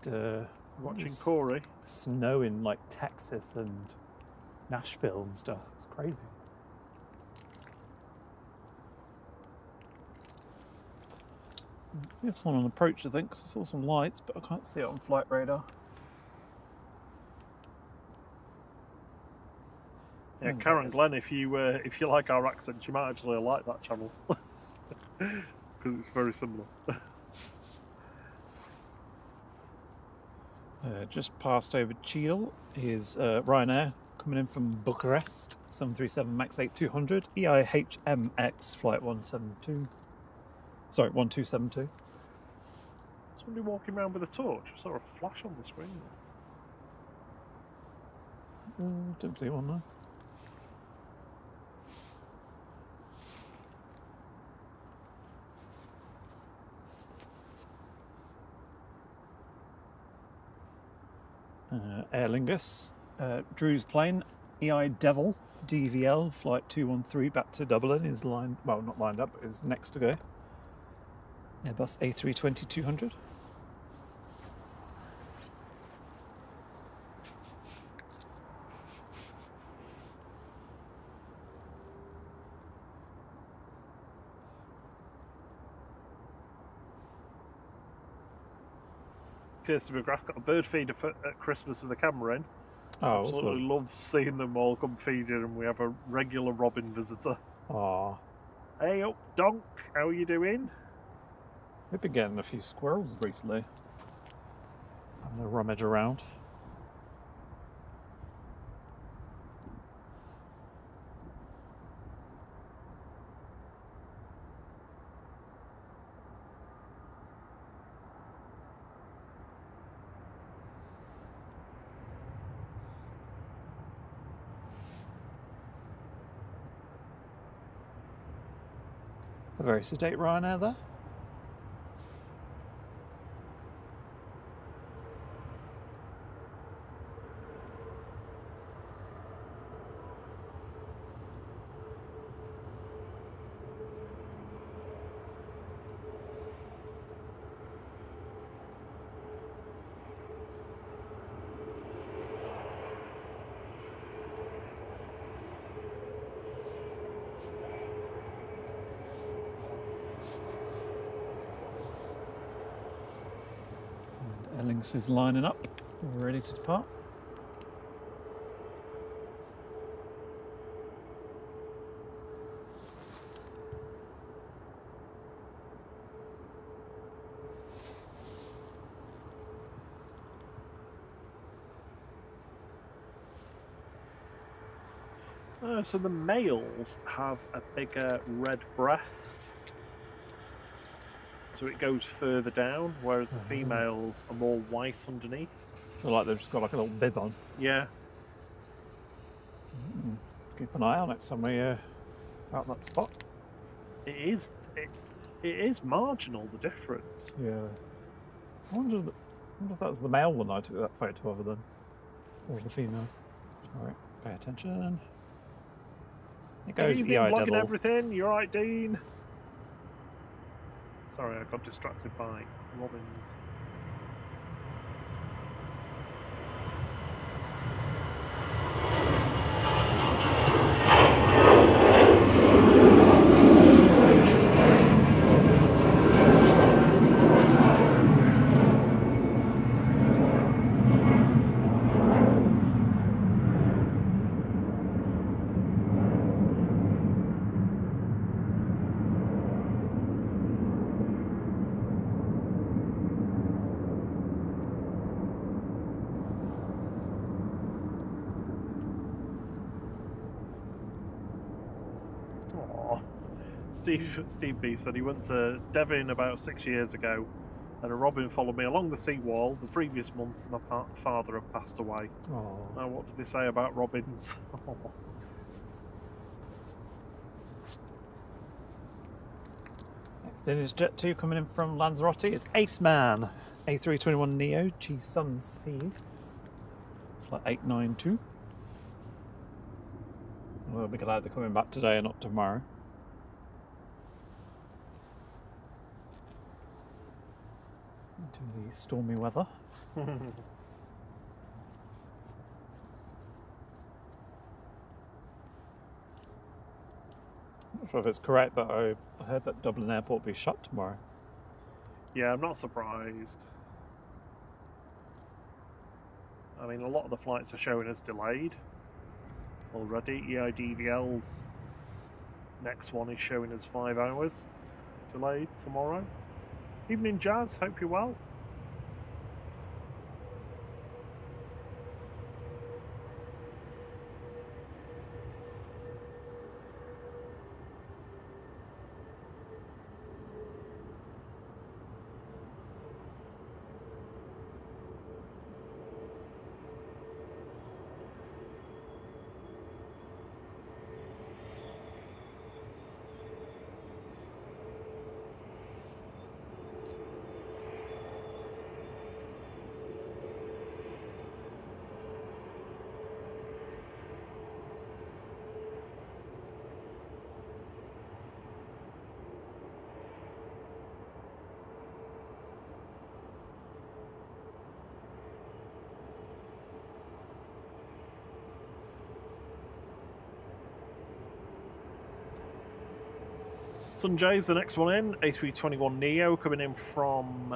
[SPEAKER 1] And,
[SPEAKER 2] Watching Corey.
[SPEAKER 1] Snow in like Texas and Nashville and stuff. It's crazy. We have someone on approach, I think, 'cause I saw some lights, but I can't see it on flight radar.
[SPEAKER 2] Yeah, Karen Glenn, if you like our accent, you might actually like that channel because it's very similar.
[SPEAKER 1] Just passed over Cheadle is Ryanair coming in from Bucharest, 737 MAX 8200 EIHMX flight 172. Sorry, 1272.
[SPEAKER 2] Somebody walking around with a torch. I saw a flash on the screen.
[SPEAKER 1] Didn't see one though. Aer Lingus, Drew's plane, EI Devil, DVL, flight 213 back to Dublin is lined, well not lined up, but is next to go. Airbus A320-200.
[SPEAKER 2] Kirsten McGrath got a bird feeder at Christmas with the camera in.
[SPEAKER 1] Oh,
[SPEAKER 2] Absolutely
[SPEAKER 1] awesome.
[SPEAKER 2] love seeing them all come feed in, and we have a regular Robin visitor.
[SPEAKER 1] Aww.
[SPEAKER 2] Hey up, Donk, how are you doing?
[SPEAKER 1] We've been getting a few squirrels recently. Having a rummage around. A very sedate Ryanair there. Ellings is lining up. We're ready to depart.
[SPEAKER 2] So the males have a bigger red breast, so it goes further down, whereas the females are more white underneath.
[SPEAKER 1] Feel like they've just got like a little bib on.
[SPEAKER 2] Yeah.
[SPEAKER 1] Keep an eye on it somewhere out that spot.
[SPEAKER 2] It is marginal, the difference.
[SPEAKER 1] Yeah. I wonder if that was the male one I took that photo of then. Or the female. Alright, pay attention. It goes
[SPEAKER 2] You've
[SPEAKER 1] EI
[SPEAKER 2] been vlogging
[SPEAKER 1] Devil.
[SPEAKER 2] everything. You're right, Dean. Sorry, I got distracted by robins. Steve B said he went to Devon about 6 years ago, and a robin followed me along the seawall. The previous month, my father had passed away.
[SPEAKER 1] Oh.
[SPEAKER 2] Now, what did they say about robins?
[SPEAKER 1] Next in is Jet 2 coming in from Lanzarote. It's Ace Man, A321 Neo, G Sun C, flight 892. We'll be glad they're coming back today and not tomorrow. Into the stormy weather. Not sure if it's correct, but I heard that Dublin Airport will be shut tomorrow.
[SPEAKER 2] Yeah, I'm not surprised. I mean, a lot of the flights are showing as delayed already. EIDVL's next one is showing as 5 hours delayed tomorrow. Evening, Jazz. Hope you're well. Sunjay's the next one in. A321 Neo coming in from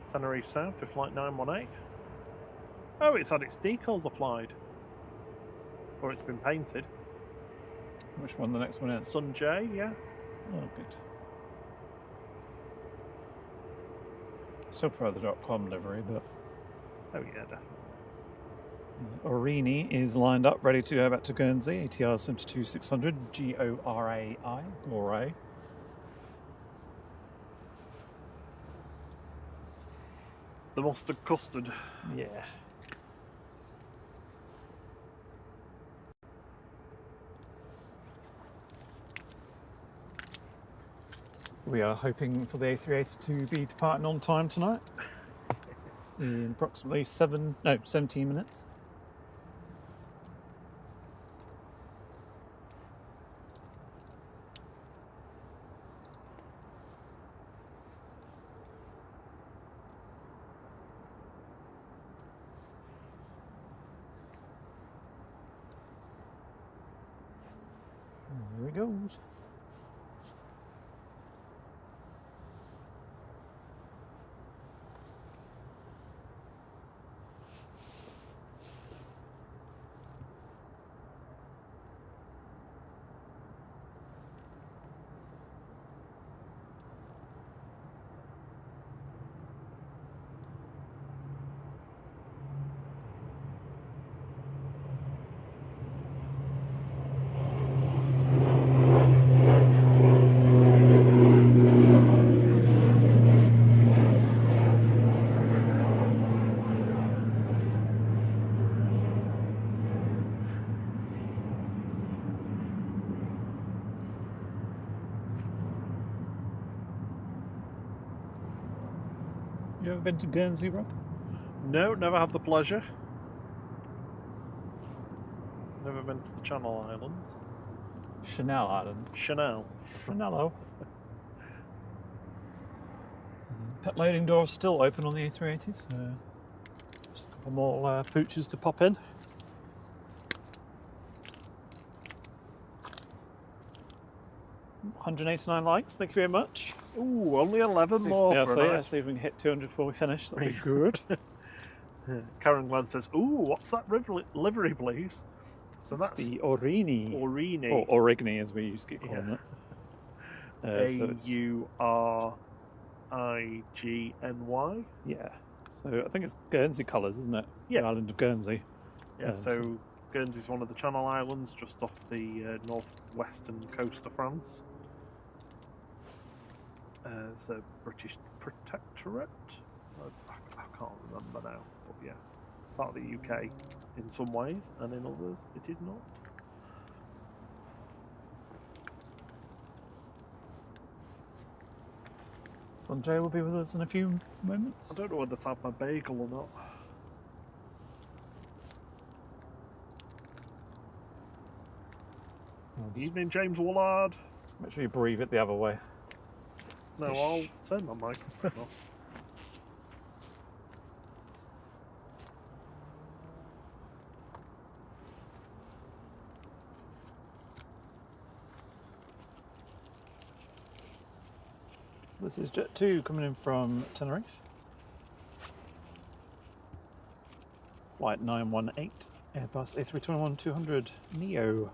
[SPEAKER 2] Tenerife South for flight 918. Oh, it's had its decals applied. Or it's been painted.
[SPEAKER 1] Which one the next one is?
[SPEAKER 2] Sunjay, yeah.
[SPEAKER 1] Oh, good. Still prefer the .com livery, but...
[SPEAKER 2] Oh yeah, definitely.
[SPEAKER 1] Orini is lined up, ready to go back to Guernsey. ATR 72600, Gorai, Gorai.
[SPEAKER 2] The mustard custard.
[SPEAKER 1] Yeah. We are hoping for the A380 to be departing on time tonight. In approximately 17 minutes. Here it goes. You ever been to Guernsey, Rob?
[SPEAKER 2] No, never had the pleasure. Never been to the Channel Islands.
[SPEAKER 1] Chanel Islands.
[SPEAKER 2] Chanel.
[SPEAKER 1] Chanello. Pet loading door is still open on the A380, so just a couple more pooches to pop in. $189 likes, thank you very much.
[SPEAKER 2] Ooh, only 11 more.
[SPEAKER 1] Yeah,
[SPEAKER 2] for
[SPEAKER 1] so
[SPEAKER 2] a
[SPEAKER 1] yeah,
[SPEAKER 2] nice-
[SPEAKER 1] see if we can hit 200 before we finish. That'd be good.
[SPEAKER 2] Karen Glenn says, "Ooh, what's that livery, please?" So
[SPEAKER 1] It's
[SPEAKER 2] that's
[SPEAKER 1] the Orini.
[SPEAKER 2] Orini.
[SPEAKER 1] Or Origny, as we used to keep calling it. So it's
[SPEAKER 2] Aurigny.
[SPEAKER 1] yeah. So I think it's Guernsey colours, isn't it?
[SPEAKER 2] Yeah.
[SPEAKER 1] The island of Guernsey.
[SPEAKER 2] Yeah. So Guernsey's one of the Channel Islands, just off the northwestern coast of France. It's a British protectorate. I can't remember now, but yeah, part of the UK in some ways, and in others it is not.
[SPEAKER 1] Sanjay will be with us in a few moments.
[SPEAKER 2] I don't know whether to have my bagel or not. Evening, James Woolard.
[SPEAKER 1] Make sure you breathe it the other way.
[SPEAKER 2] No, I'll turn my microphone off.
[SPEAKER 1] So this is Jet 2 coming in from Tenerife. Flight 918, Airbus A321-200 Neo.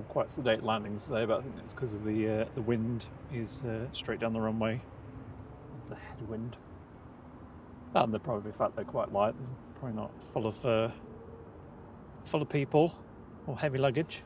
[SPEAKER 1] Quite sedate landings today, but I think it's because of the wind is straight down the runway. It's a headwind, and the probably fact they're quite light. They're probably not full of people or heavy luggage.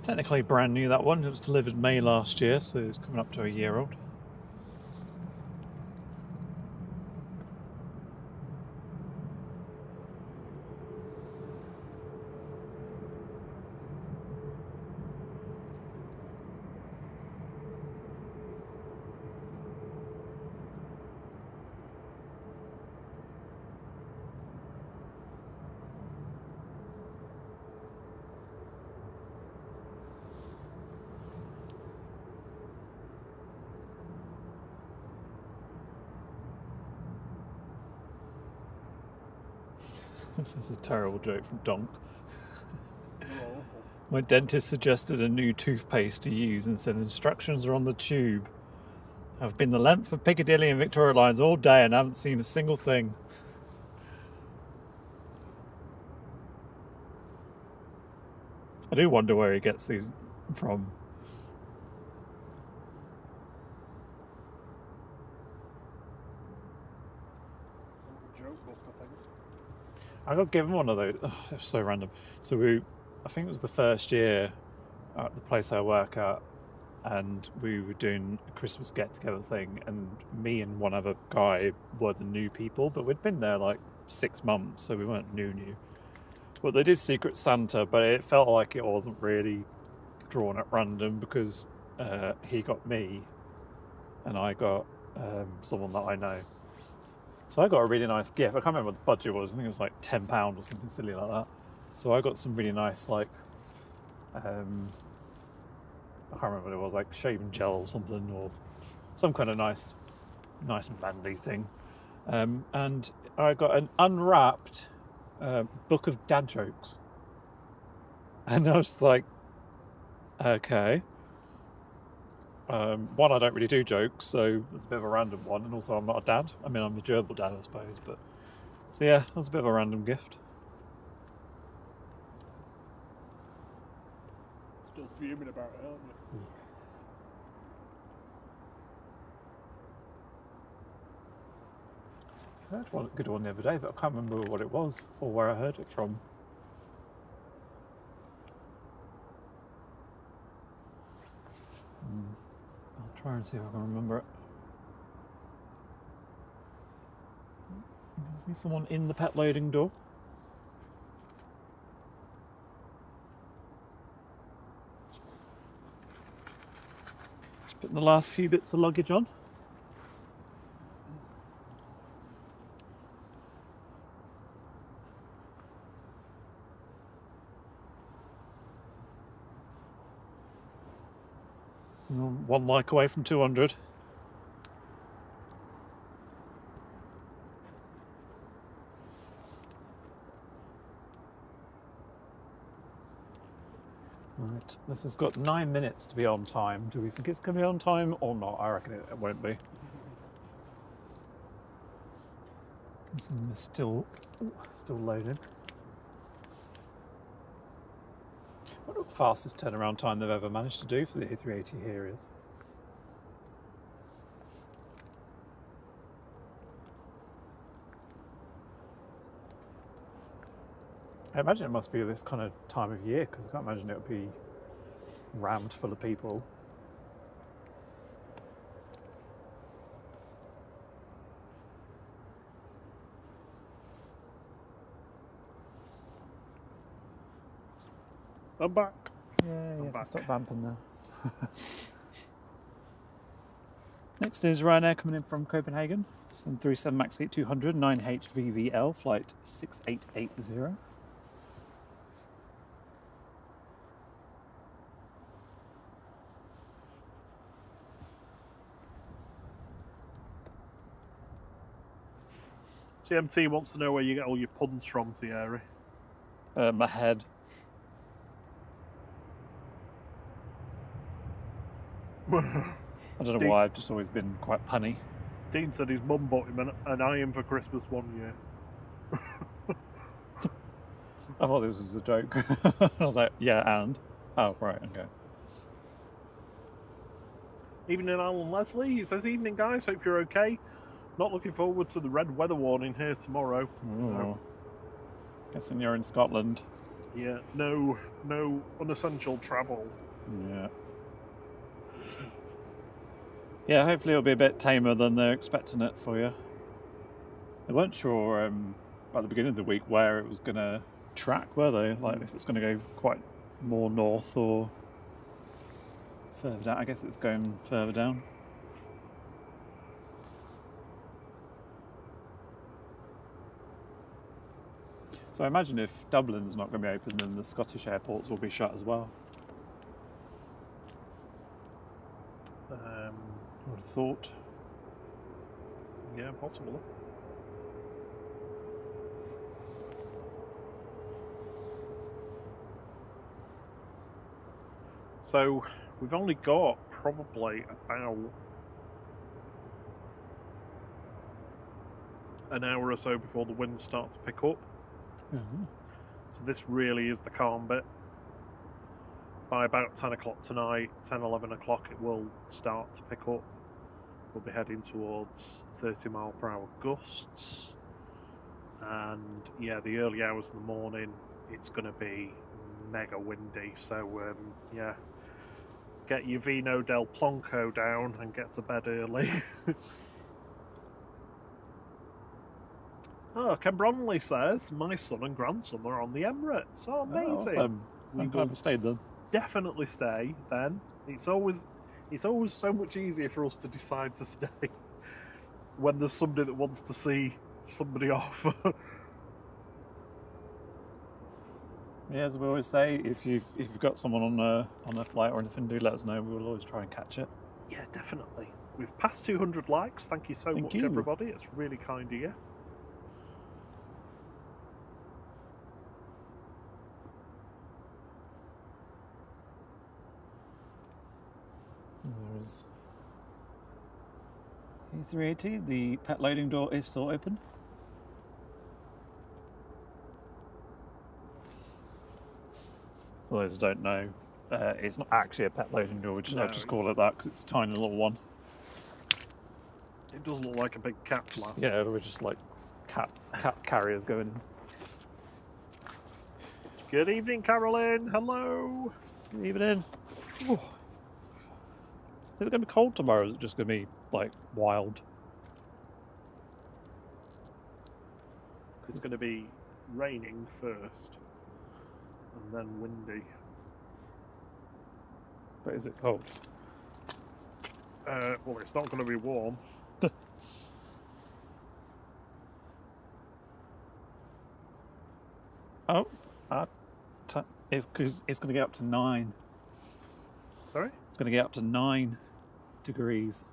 [SPEAKER 1] Technically brand new, that one. It was delivered May last year, so it's coming up to a year old. This is a terrible joke from Donk. My dentist suggested a new toothpaste to use and said instructions are on the tube. I've been the length of Piccadilly and Victoria lines all day and haven't seen a single thing. I do wonder where he gets these from. I got given one of those. Oh, it was so random. So I think it was the first year at the place I work at, and we were doing a Christmas get-together thing, and me and one other guy were the new people, but we'd been there like 6 months, so we weren't new. But they did Secret Santa, but it felt like it wasn't really drawn at random, because he got me, and I got someone that I know. So I got a really nice gift. I can't remember what the budget was. I think it was like £10 or something silly like that. So I got some really nice, like, I can't remember what it was, like shaving gel or something, or some kind of nice manly thing. And I got an unwrapped book of dad jokes. And I was like, okay. One, I don't really do jokes, so it's a bit of a random one, and also I'm not a dad. I mean, I'm a gerbil dad, I suppose, but... So yeah, that was a bit of a random gift.
[SPEAKER 2] Still fuming about it, aren't you?
[SPEAKER 1] I heard one good one the other day, but I can't remember what it was, or where I heard it from. I'll try and see if I can remember it. I can see someone in the pet loading door. the last few bits of luggage on. One like away from 200. Right, this has got 9 minutes to be on time. Do we think it's going to be on time or not? I reckon it won't be. It's still loading. I wonder what the fastest turnaround time they've ever managed to do for the A380 here is. I imagine it must be this kind of time of year, because I can't imagine it would be rammed full of people.
[SPEAKER 2] I'm back.
[SPEAKER 1] Yeah,
[SPEAKER 2] back.
[SPEAKER 1] stop vamping now. Next is Ryanair coming in from Copenhagen. 737 MAX 8200 9HVVL flight 6880.
[SPEAKER 2] TMT wants to know where you get all your puns from, Thierry.
[SPEAKER 1] My head. I don't know why, I've just always been quite punny.
[SPEAKER 2] Dean said his mum bought him an iron for Christmas one year.
[SPEAKER 1] I thought this was a joke. I was like, yeah, and? Oh, right, okay.
[SPEAKER 2] Evening, Alan Leslie. He says, evening, guys. Hope you're okay. Not looking forward to the red weather warning here tomorrow. No.
[SPEAKER 1] Guessing you're in Scotland.
[SPEAKER 2] Yeah, no unessential travel.
[SPEAKER 1] Yeah. Yeah, hopefully it'll be a bit tamer than they're expecting it for you. They weren't sure at the beginning of the week where it was going to track, were they? Like if it's going to go quite more north or further down. I guess it's going further down. So I imagine if Dublin's not going to be open, then the Scottish airports will be shut as well. I would have thought.
[SPEAKER 2] Yeah, possibly. So we've only got probably about an hour or so before the winds start to pick up.
[SPEAKER 1] Mm-hmm.
[SPEAKER 2] So this really is the calm bit. By about 10 o'clock tonight, 10, 11 o'clock, it will start to pick up. We'll be heading towards 30 mile per hour gusts. And yeah, the early hours in the morning, it's going to be mega windy. So yeah, get your Vino del Plonco down and get to bed early. Oh, Ken Bromley says, my son and grandson are on the Emirates. Oh, amazing.
[SPEAKER 1] Oh, awesome. I'm glad we stayed then.
[SPEAKER 2] Definitely stay then. It's always so much easier for us to decide to stay when there's somebody that wants to see somebody off.
[SPEAKER 1] Yeah, as we always say, if you've got someone on a flight or anything, do let us know. We'll always try and catch it.
[SPEAKER 2] Yeah, definitely. We've passed 200 likes. Thank you so much, everybody. It's really kind of you.
[SPEAKER 1] There is A380. The pet loading door is still open. For those who don't know, it's not actually a pet loading door. I'll just call it that because it's a tiny little one.
[SPEAKER 2] It does look like a big cat flap.
[SPEAKER 1] Yeah, we're just like cat carriers going in.
[SPEAKER 2] Good evening, Carolyn. Hello.
[SPEAKER 1] Good evening. Ooh. Is it going to be cold tomorrow, or is it just going to be, like, wild?
[SPEAKER 2] It's going to be raining first, and then windy.
[SPEAKER 1] But is it cold?
[SPEAKER 2] Well, it's not going to be warm.
[SPEAKER 1] Oh, it's going to get up to 9.
[SPEAKER 2] Sorry?
[SPEAKER 1] It's going to get up to 9 degrees.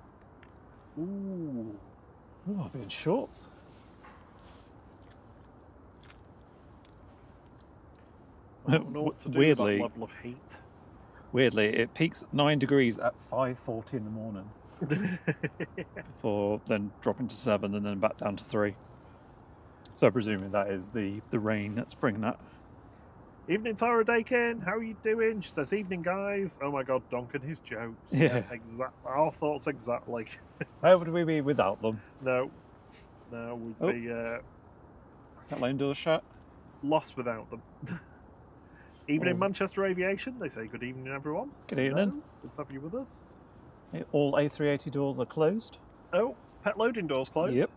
[SPEAKER 2] Ooh.
[SPEAKER 1] Oh, I'll be in shorts.
[SPEAKER 2] I don't know what to do
[SPEAKER 1] Weirdly,
[SPEAKER 2] with that level of heat.
[SPEAKER 1] Weirdly, it peaks at 9 degrees at 5:40 in the morning, before then dropping to 7 and then back down to 3. So presumably that is the rain that's bringing that.
[SPEAKER 2] Evening, Tara Dakin. How are you doing? She says, evening, guys. Oh my god, Duncan, his jokes.
[SPEAKER 1] Yeah.
[SPEAKER 2] Our thoughts exactly.
[SPEAKER 1] How would we be without them?
[SPEAKER 2] No, we'd be
[SPEAKER 1] That lane door shut.
[SPEAKER 2] lost without them. Evening, Manchester Aviation. They say, good evening, everyone.
[SPEAKER 1] Good evening.
[SPEAKER 2] Hello. Good to have you with us.
[SPEAKER 1] All A380 doors are closed.
[SPEAKER 2] Oh, pet loading doors closed.
[SPEAKER 1] Yep.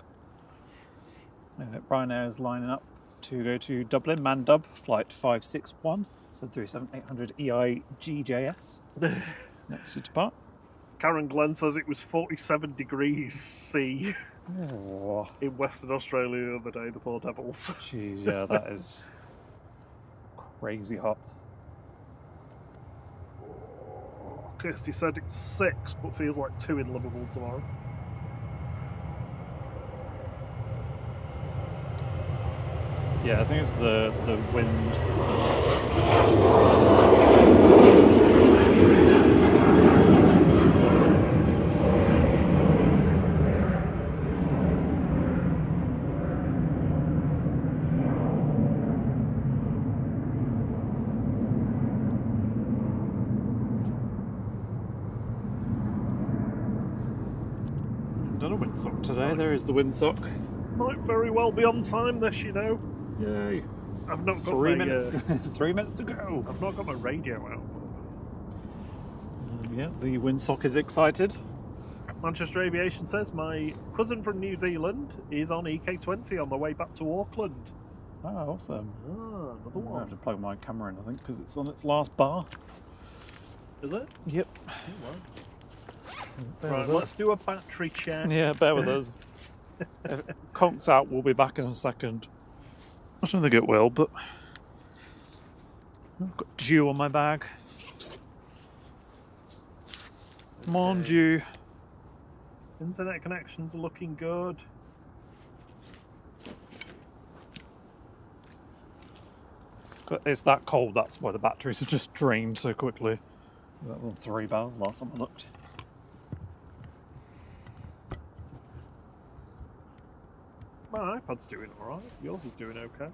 [SPEAKER 1] Ryanair's lining up to go to Dublin, Mandub, flight 561, so 37800 EIGJS. Next to depart.
[SPEAKER 2] Karen Glenn says it was 47 degrees C
[SPEAKER 1] Oh,
[SPEAKER 2] in Western Australia the other day, the poor devils.
[SPEAKER 1] jeez, yeah, that is crazy hot.
[SPEAKER 2] Kirsty said it's 6, but feels like 2 in Liverpool tomorrow.
[SPEAKER 1] Yeah, I think it's the wind. Done a windsock today. There is the windsock.
[SPEAKER 2] Might very well be on time this, you know.
[SPEAKER 1] Yay!
[SPEAKER 2] I've not got
[SPEAKER 1] 3
[SPEAKER 2] my,
[SPEAKER 1] minutes. 3 minutes to go.
[SPEAKER 2] I've not got my radio out.
[SPEAKER 1] Yeah, the windsock is excited.
[SPEAKER 2] Manchester Aviation says my cousin from New Zealand is on EK20 on the way back to Auckland.
[SPEAKER 1] Oh, awesome.
[SPEAKER 2] Ah, another
[SPEAKER 1] I
[SPEAKER 2] one.
[SPEAKER 1] have to plug my camera in, I think, because it's on its last bar.
[SPEAKER 2] Is it?
[SPEAKER 1] Yep.
[SPEAKER 2] Oh, wow.
[SPEAKER 1] Bear
[SPEAKER 2] Right,
[SPEAKER 1] with
[SPEAKER 2] let's
[SPEAKER 1] us.
[SPEAKER 2] do a battery check.
[SPEAKER 1] Yeah, bear with us. If it conks out, we'll be back in a second. I don't think it will, but I've got dew on my bag. Come on, dew.
[SPEAKER 2] Internet connections are looking good.
[SPEAKER 1] It's that cold, that's why the batteries are just drained so quickly. That was on 3 bars last time I looked.
[SPEAKER 2] My iPad's doing alright. Yours is doing okay.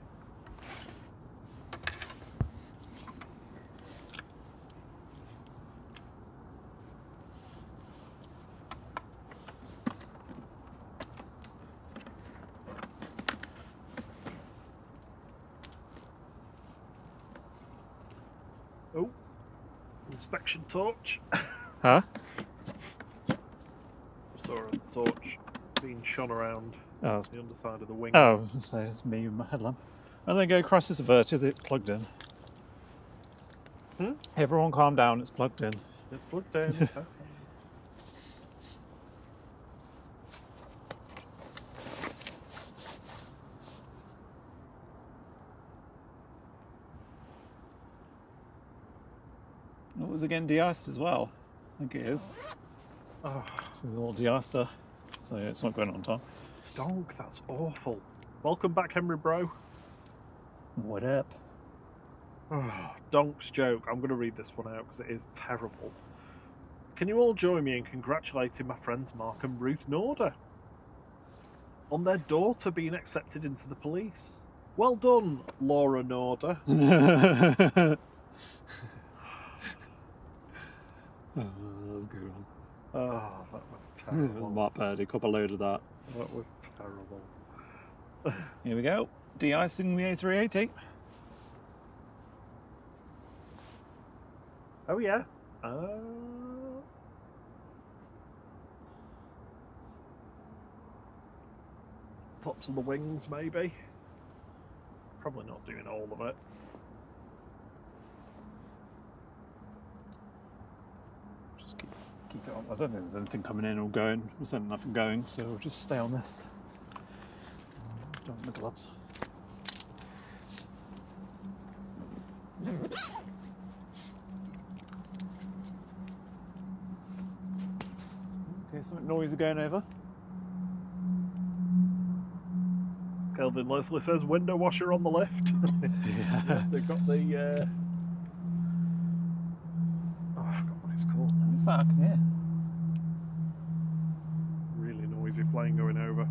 [SPEAKER 2] Oh, inspection torch.
[SPEAKER 1] Huh?
[SPEAKER 2] Saw a torch being shone around
[SPEAKER 1] Oh, it's,
[SPEAKER 2] the underside of the wing.
[SPEAKER 1] oh, so it's me with my headlamp. And then go crisis averted, it's plugged in.
[SPEAKER 2] Hmm?
[SPEAKER 1] Everyone calm down, it's plugged in.
[SPEAKER 2] It's plugged in. It's okay.
[SPEAKER 1] It was again de-iced as well. I think it is.
[SPEAKER 2] Oh,
[SPEAKER 1] It's a little de-icer, so yeah, it's not going on time.
[SPEAKER 2] donk, that's awful. Welcome back, Henry Bro.
[SPEAKER 1] What up?
[SPEAKER 2] Oh, Donk's joke. I'm going to read this one out because it is terrible. Can you all join me in congratulating my friends Mark and Ruth Norder on their daughter being accepted into the police? Well done, Laura Norder.
[SPEAKER 1] Oh, that was a good one.
[SPEAKER 2] Oh, that was terrible.
[SPEAKER 1] Mark Purdy, cop a load of that.
[SPEAKER 2] That was terrible.
[SPEAKER 1] Here we go. De-icing the A380.
[SPEAKER 2] Oh, yeah. Tops of the wings, maybe. Probably not doing all of it.
[SPEAKER 1] Just keep keep it on. I don't think there's anything coming in or going. There's nothing going, so we'll just stay on this. Don't want the gloves. Okay, something noisy going over.
[SPEAKER 2] Kelvin Leslie says window washer on the left. Yeah, they've got the. Oh, I forgot what it's called.
[SPEAKER 1] What's that I can hear?
[SPEAKER 2] Really noisy plane going over.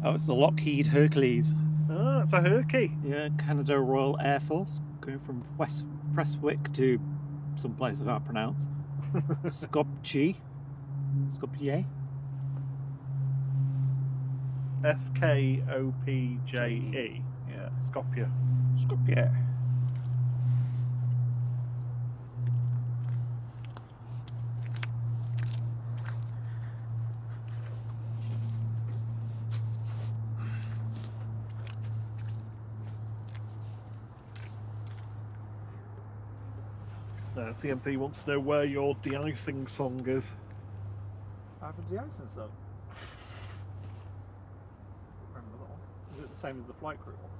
[SPEAKER 1] Oh, it's the Lockheed Hercules.
[SPEAKER 2] Ah, it's a Herky.
[SPEAKER 1] Yeah, Canada Royal Air Force, going from West Prestwick to some place I can't pronounce. Skopje. Skopje?
[SPEAKER 2] Skopje.
[SPEAKER 1] Yeah.
[SPEAKER 2] Skopje.
[SPEAKER 1] Skopje.
[SPEAKER 2] CMT wants to know where your de-icing song is.
[SPEAKER 1] I have a de-icing song. Remember that one? Is it the same as the flight crew one?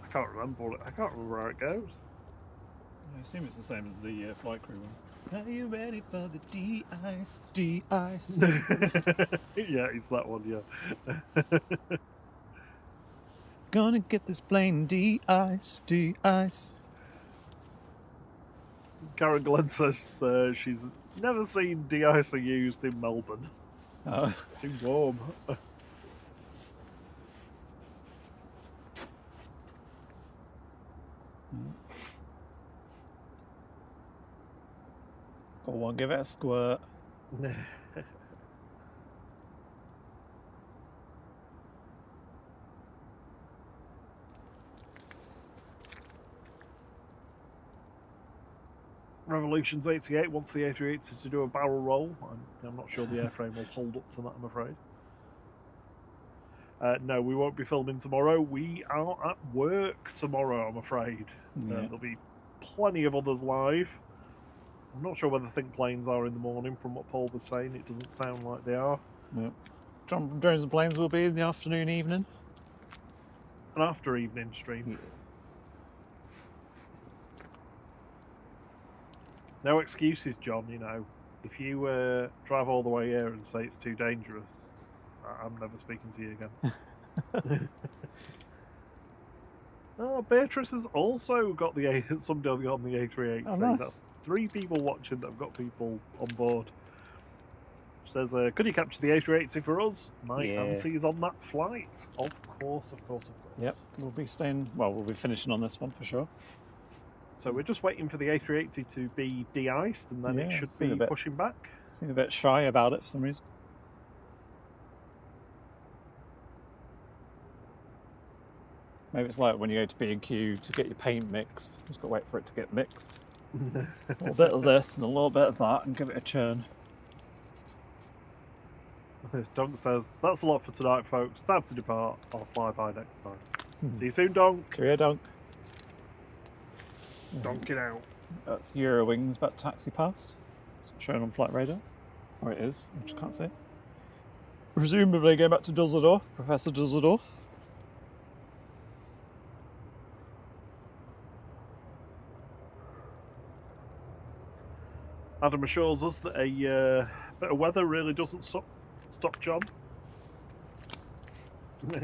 [SPEAKER 2] I can't remember it. I can't remember how it goes.
[SPEAKER 1] I assume it's the same as the flight crew one. Are you ready for the de-ice? De-ice.
[SPEAKER 2] Yeah, it's that one, yeah.
[SPEAKER 1] Gonna get this plane de-ice, de-ice.
[SPEAKER 2] Karen Glenn says she's never seen de-icer used in Melbourne.
[SPEAKER 1] Oh.
[SPEAKER 2] Too warm.
[SPEAKER 1] Go on, give it a squirt.
[SPEAKER 2] Revolutions 88 wants the A380 to do a barrel roll. I'm not sure the airframe will hold up to that, I'm afraid. No, we won't be filming tomorrow. We are at work tomorrow, I'm afraid.
[SPEAKER 1] Yeah.
[SPEAKER 2] There'll be plenty of others live. I'm not sure whether Think Planes are in the morning, from what Paul was saying. It doesn't sound like they are.
[SPEAKER 1] Yep. Drones and Planes will be in the afternoon, evening.
[SPEAKER 2] An after evening stream.
[SPEAKER 1] Yeah.
[SPEAKER 2] No excuses, John, you know. If you drive all the way here and say it's too dangerous, I'm never speaking to you again. Oh, Beatrice has also got somebody on the A380.
[SPEAKER 1] Oh, nice.
[SPEAKER 2] That's 3 people watching that have got people on board. She says, could you capture the A380 for us? My auntie is on that flight. Of course, of course, of course.
[SPEAKER 1] Yep, we'll be staying, well, we'll be finishing on this one for sure.
[SPEAKER 2] So we're just waiting for the A380 to be de-iced, and then it should be pushing back.
[SPEAKER 1] Seem a bit shy about it for some reason. Maybe it's like when you go to B&Q to get your paint mixed. You just got to wait for it to get mixed. A little bit of this and a little bit of that and give it a churn.
[SPEAKER 2] Donk says, that's a lot for tonight, folks. Time to depart. I'll fly by next time. See you soon, Donk.
[SPEAKER 1] Cheerio, Donk.
[SPEAKER 2] Donking out.
[SPEAKER 1] That's Eurowings about to taxi past. It's shown on flight radar. Or it is, I just can't see it. Presumably going back to Dusseldorf, Professor Dusseldorf.
[SPEAKER 2] Adam assures us that a bit of weather really doesn't stop John.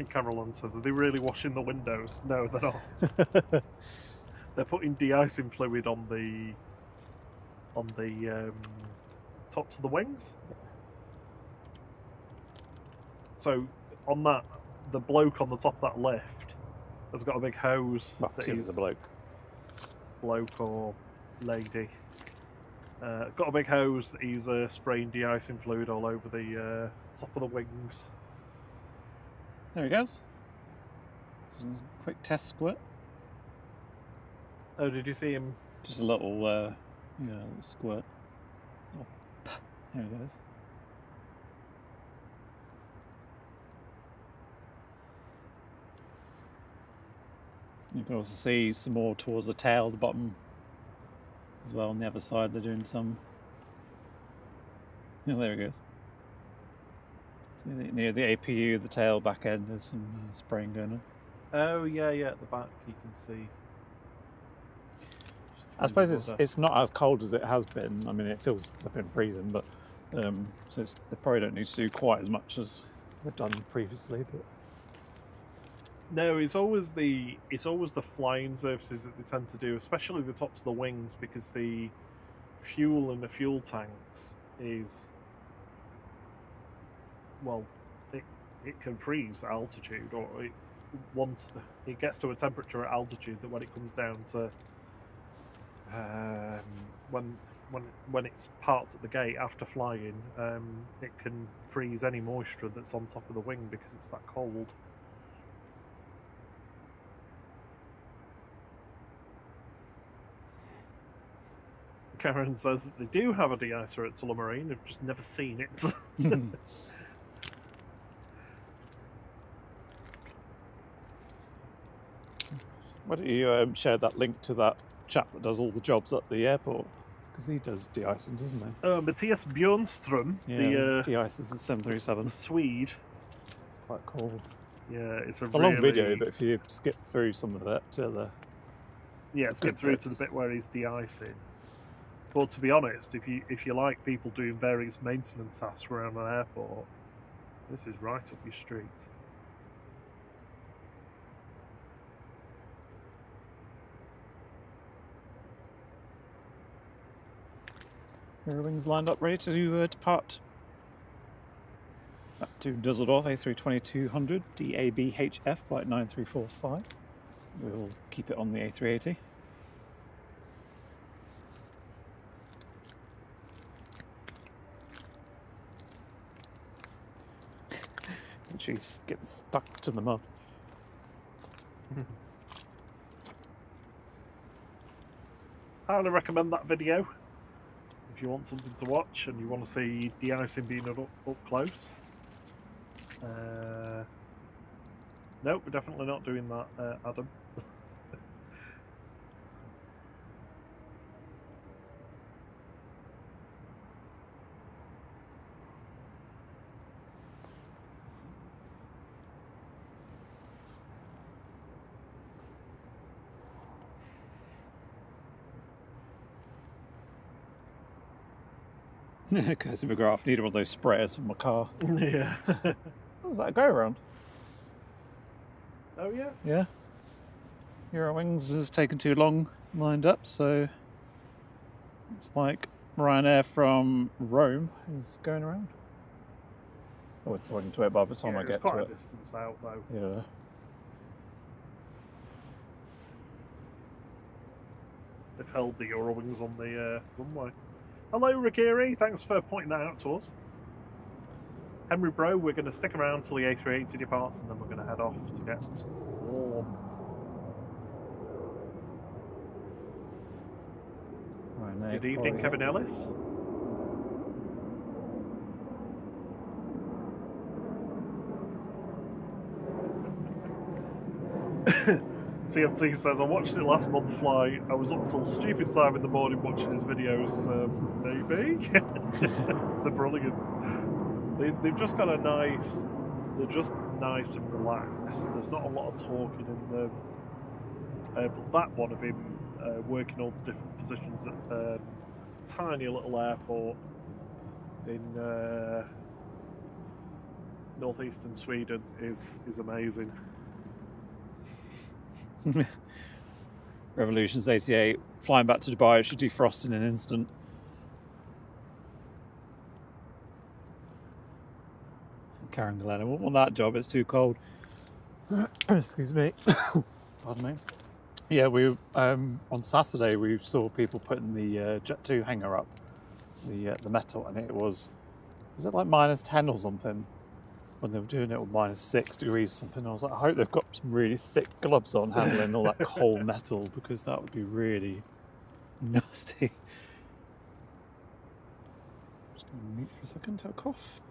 [SPEAKER 2] Caroline says, are they really washing the windows? No, they're not. They're putting de-icing fluid on the tops of the wings. So on that, the bloke on the top of that left has got a big hose.
[SPEAKER 1] Well,
[SPEAKER 2] that
[SPEAKER 1] it was a bloke.
[SPEAKER 2] Bloke or lady. Got a big hose that he's spraying de-icing fluid all over the top of the wings.
[SPEAKER 1] There he goes. Quick test squirt.
[SPEAKER 2] Oh, did you see him?
[SPEAKER 1] Just a little, little squirt. Oh, there it goes. You can also see some more towards the tail, the bottom as well. On the other side, they're doing some Yeah, there he goes. So near the APU, the tail back end, there's some spraying going on.
[SPEAKER 2] Oh yeah, at the back you can see.
[SPEAKER 1] I suppose it's not as cold as it has been. I mean, it feels flipping freezing, but so they probably don't need to do quite as much as they've done previously. But
[SPEAKER 2] no, it's always the flying surfaces that they tend to do, especially the tops of the wings, because the fuel in the fuel tanks is, well, it can freeze at altitude, or once it gets to a temperature at altitude that when it comes down to when it's parked at the gate after flying, it can freeze any moisture that's on top of the wing because it's that cold. Karen says that they do have a de-icer at Tullamarine, they've just never seen it.
[SPEAKER 1] why don't you share that link to that chap that does all the jobs at the airport? Because he does de-icing, doesn't he?
[SPEAKER 2] Matthias Bjornström,
[SPEAKER 1] yeah, de-ices the 737.
[SPEAKER 2] The Swede.
[SPEAKER 1] It's quite cool.
[SPEAKER 2] Yeah, it's
[SPEAKER 1] a long video, but if you skip through some of it to the
[SPEAKER 2] skip through to the bit where he's de-icing. But to be honest, if you like people doing various maintenance tasks around an airport, this is right up your street.
[SPEAKER 1] Wings lined up ready to depart. Back to Dusseldorf, A320-200, DABHF, flight 9345. We'll keep it on the A380. And she gets stuck to the mud.
[SPEAKER 2] I highly recommend that video. If you want something to watch and you want to see de-icing being up close. Nope, we're definitely not doing that, Adam.
[SPEAKER 1] Kirsty McGrath needed one of those sprayers from my car.
[SPEAKER 2] Yeah.
[SPEAKER 1] What was that, a go-around?
[SPEAKER 2] Oh, yeah?
[SPEAKER 1] Yeah. Eurowings has taken too long lined up, so it's like Ryanair from Rome is going around. Oh, it's talking to it by the time I get to it.
[SPEAKER 2] It's quite a distance out, though.
[SPEAKER 1] Yeah.
[SPEAKER 2] They've held the Eurowings on the runway. Hello, Rikiri. Thanks for pointing that out to us. Henry Bro, we're going to stick around till the A380 departs and then we're going to head off to get warm. Good evening, Kevin Ellis. CMT says, I watched it last month fly. I was up till stupid time in the morning watching his videos. Maybe? They're brilliant. They've just got a nice... They're just nice and relaxed. There's not a lot of talking in them. But that one of him working all the different positions at a tiny little airport in northeastern Sweden is amazing.
[SPEAKER 1] Revolutions 88, flying back to Dubai, it should defrost in an instant. Karen Glenn, I won't want that job, it's too cold. Excuse me. Pardon me. Yeah, we on Saturday we saw people putting the Jet 2 hanger up, the metal, and it was it like -10 or something when they were doing it, or -6 degrees or something. I was like, I hope they've got some really thick gloves on handling all that cold metal, because that would be really nasty. Just going to mute for a second to a cough.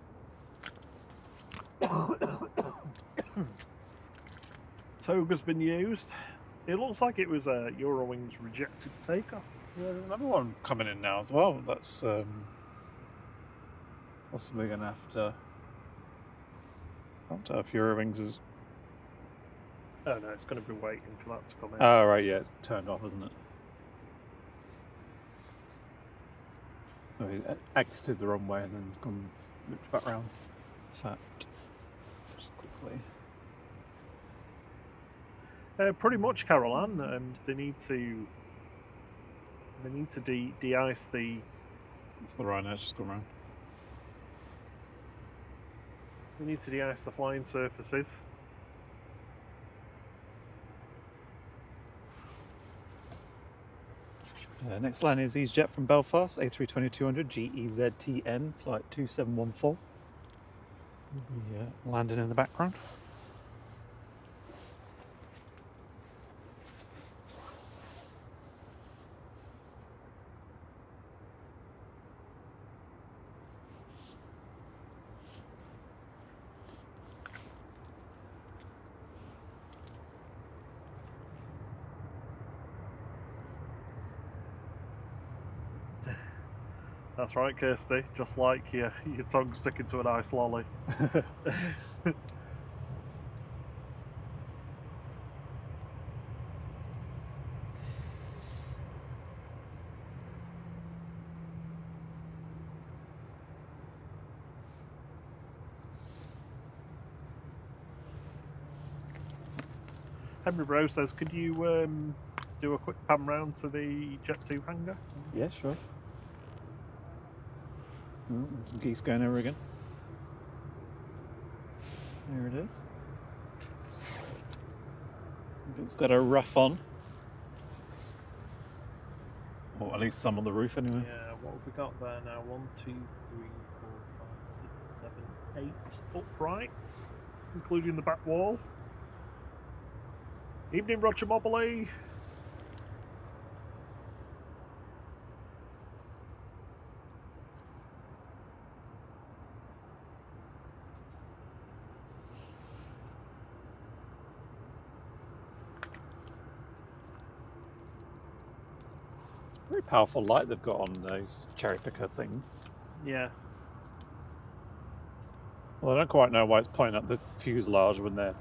[SPEAKER 2] Toga's been used. It looks like it was a Eurowings rejected takeoff.
[SPEAKER 1] Yeah, there's another one coming in now as well. That's Possibly going to have to. I don't know if Eurowings is.
[SPEAKER 2] Oh no, it's going to be waiting for that to come in.
[SPEAKER 1] Oh, right, yeah, it's turned off, isn't it? So he exited the runway and then he's gone looped back round. Fat. Just quickly.
[SPEAKER 2] Pretty much, Caroline. They need to de-ice the.
[SPEAKER 1] It's the Ryanair, it's just gone round.
[SPEAKER 2] They need to de-ice the flying surfaces.
[SPEAKER 1] Next line is EasyJet from Belfast, A320-200 GEZTN, flight 2714. We'll be landing in the background.
[SPEAKER 2] That's right, Kirsty. Just like your tongue sticking to an ice lolly. Henry Bro says, could you do a quick pan round to the Jet 2 hangar?
[SPEAKER 1] Yeah, sure. Oh, there's some geese going over again. There it is. It's got a rough on. Or at least some on the roof anyway.
[SPEAKER 2] Yeah, what have we got there now? 1, 2, 3, 4, 5, 6, 7, 8 uprights, including the back wall. Evening, Roger Mobley.
[SPEAKER 1] Very powerful light they've got on those cherry picker things.
[SPEAKER 2] Yeah.
[SPEAKER 1] Well, I don't quite know why it's pointing at the fuselage when they're,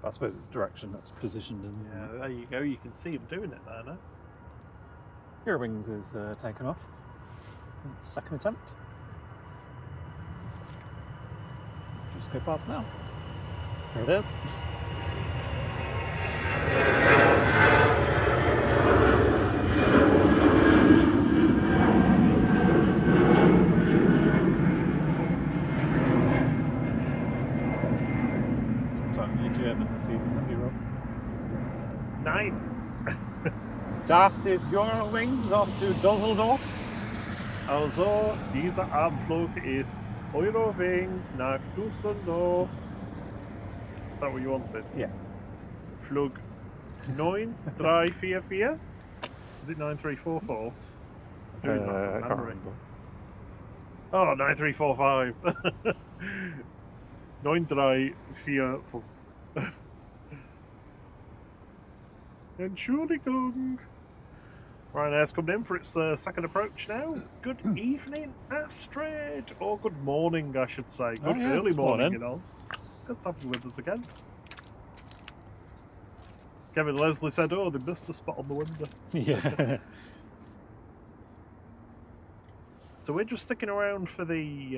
[SPEAKER 1] I suppose, the direction that's positioned in.
[SPEAKER 2] Yeah, there you go. You can see him doing it there now.
[SPEAKER 1] Eurowings is taken off. Second attempt. Just go past now. There it is. German this evening, that'd be wrong.
[SPEAKER 2] 9.
[SPEAKER 1] Das ist Eurowings off to Düsseldorf.
[SPEAKER 2] Also, dieser Abflug ist Eurowings nach Düsseldorf. Is that what you wanted?
[SPEAKER 1] Yeah.
[SPEAKER 2] Flug 9344? Is it 9344?
[SPEAKER 1] I can't remember.
[SPEAKER 2] Oh, 9345. 9344. Entschuldigung. Ryanair's coming in for its second approach now. Good evening, Astrid. Or good morning, I should say. Good early morning, in us. Good to have you with us again. Kevin Leslie said, oh, they missed a spot on the window.
[SPEAKER 1] Yeah.
[SPEAKER 2] So we're just sticking around for the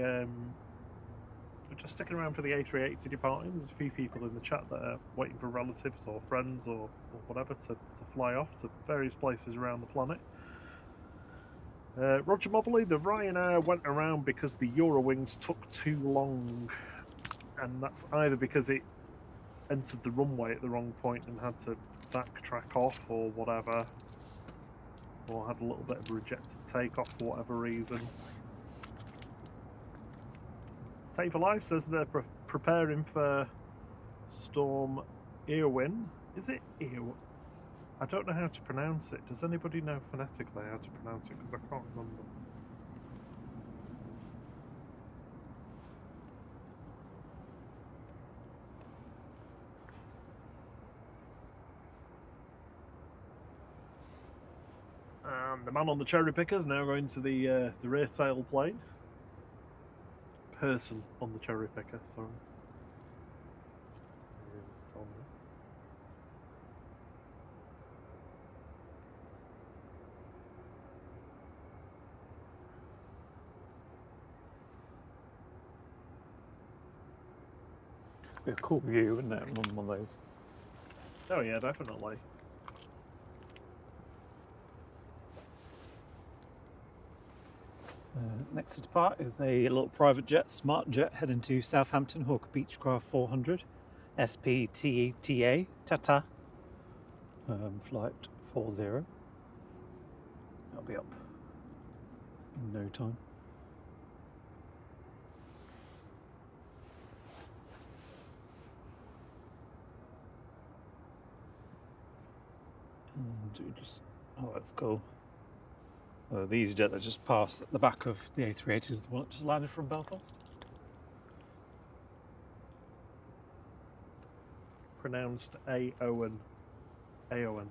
[SPEAKER 2] A380 departing. There's a few people in the chat that are waiting for relatives or friends or whatever to fly off to various places around the planet. Roger Mobley, the Ryanair went around because the Eurowings took too long, and that's either because it entered the runway at the wrong point and had to backtrack off or whatever, or had a little bit of a rejected takeoff for whatever reason. Take for Life says they're preparing for Storm Eowyn. Is it Eowyn? I don't know how to pronounce it. Does anybody know phonetically how to pronounce it? Because I can't remember. And the man on the cherry picker is now going to the rear tail plane. person on the cherry picker, sorry. It's on
[SPEAKER 1] Be a cool view, wouldn't it, on one of those?
[SPEAKER 2] there. Oh yeah, definitely.
[SPEAKER 1] Next to depart is a little private jet, smart jet, heading to Southampton, Hawker Beechcraft 400, SPTETA, Tata, flight 40. That'll be up in no time. And you just, oh, that's cool. The EasyJet that just passed at the back of the A380 is the one that just landed from Belfast.
[SPEAKER 2] Pronounced A-O-N. A-O-N.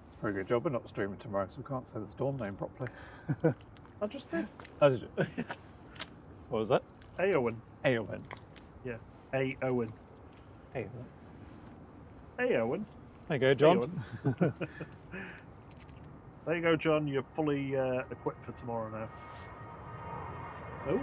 [SPEAKER 1] It's a pretty good job we're not streaming tomorrow, so we can't say the storm name properly.
[SPEAKER 2] I just did.
[SPEAKER 1] How did you? What was that?
[SPEAKER 2] A-O-N.
[SPEAKER 1] AON.
[SPEAKER 2] Yeah. A-O-N.
[SPEAKER 1] AON.
[SPEAKER 2] A-O-N.
[SPEAKER 1] There you go, John.
[SPEAKER 2] A-O-N. There you go, John. You're fully equipped for tomorrow now. Oh.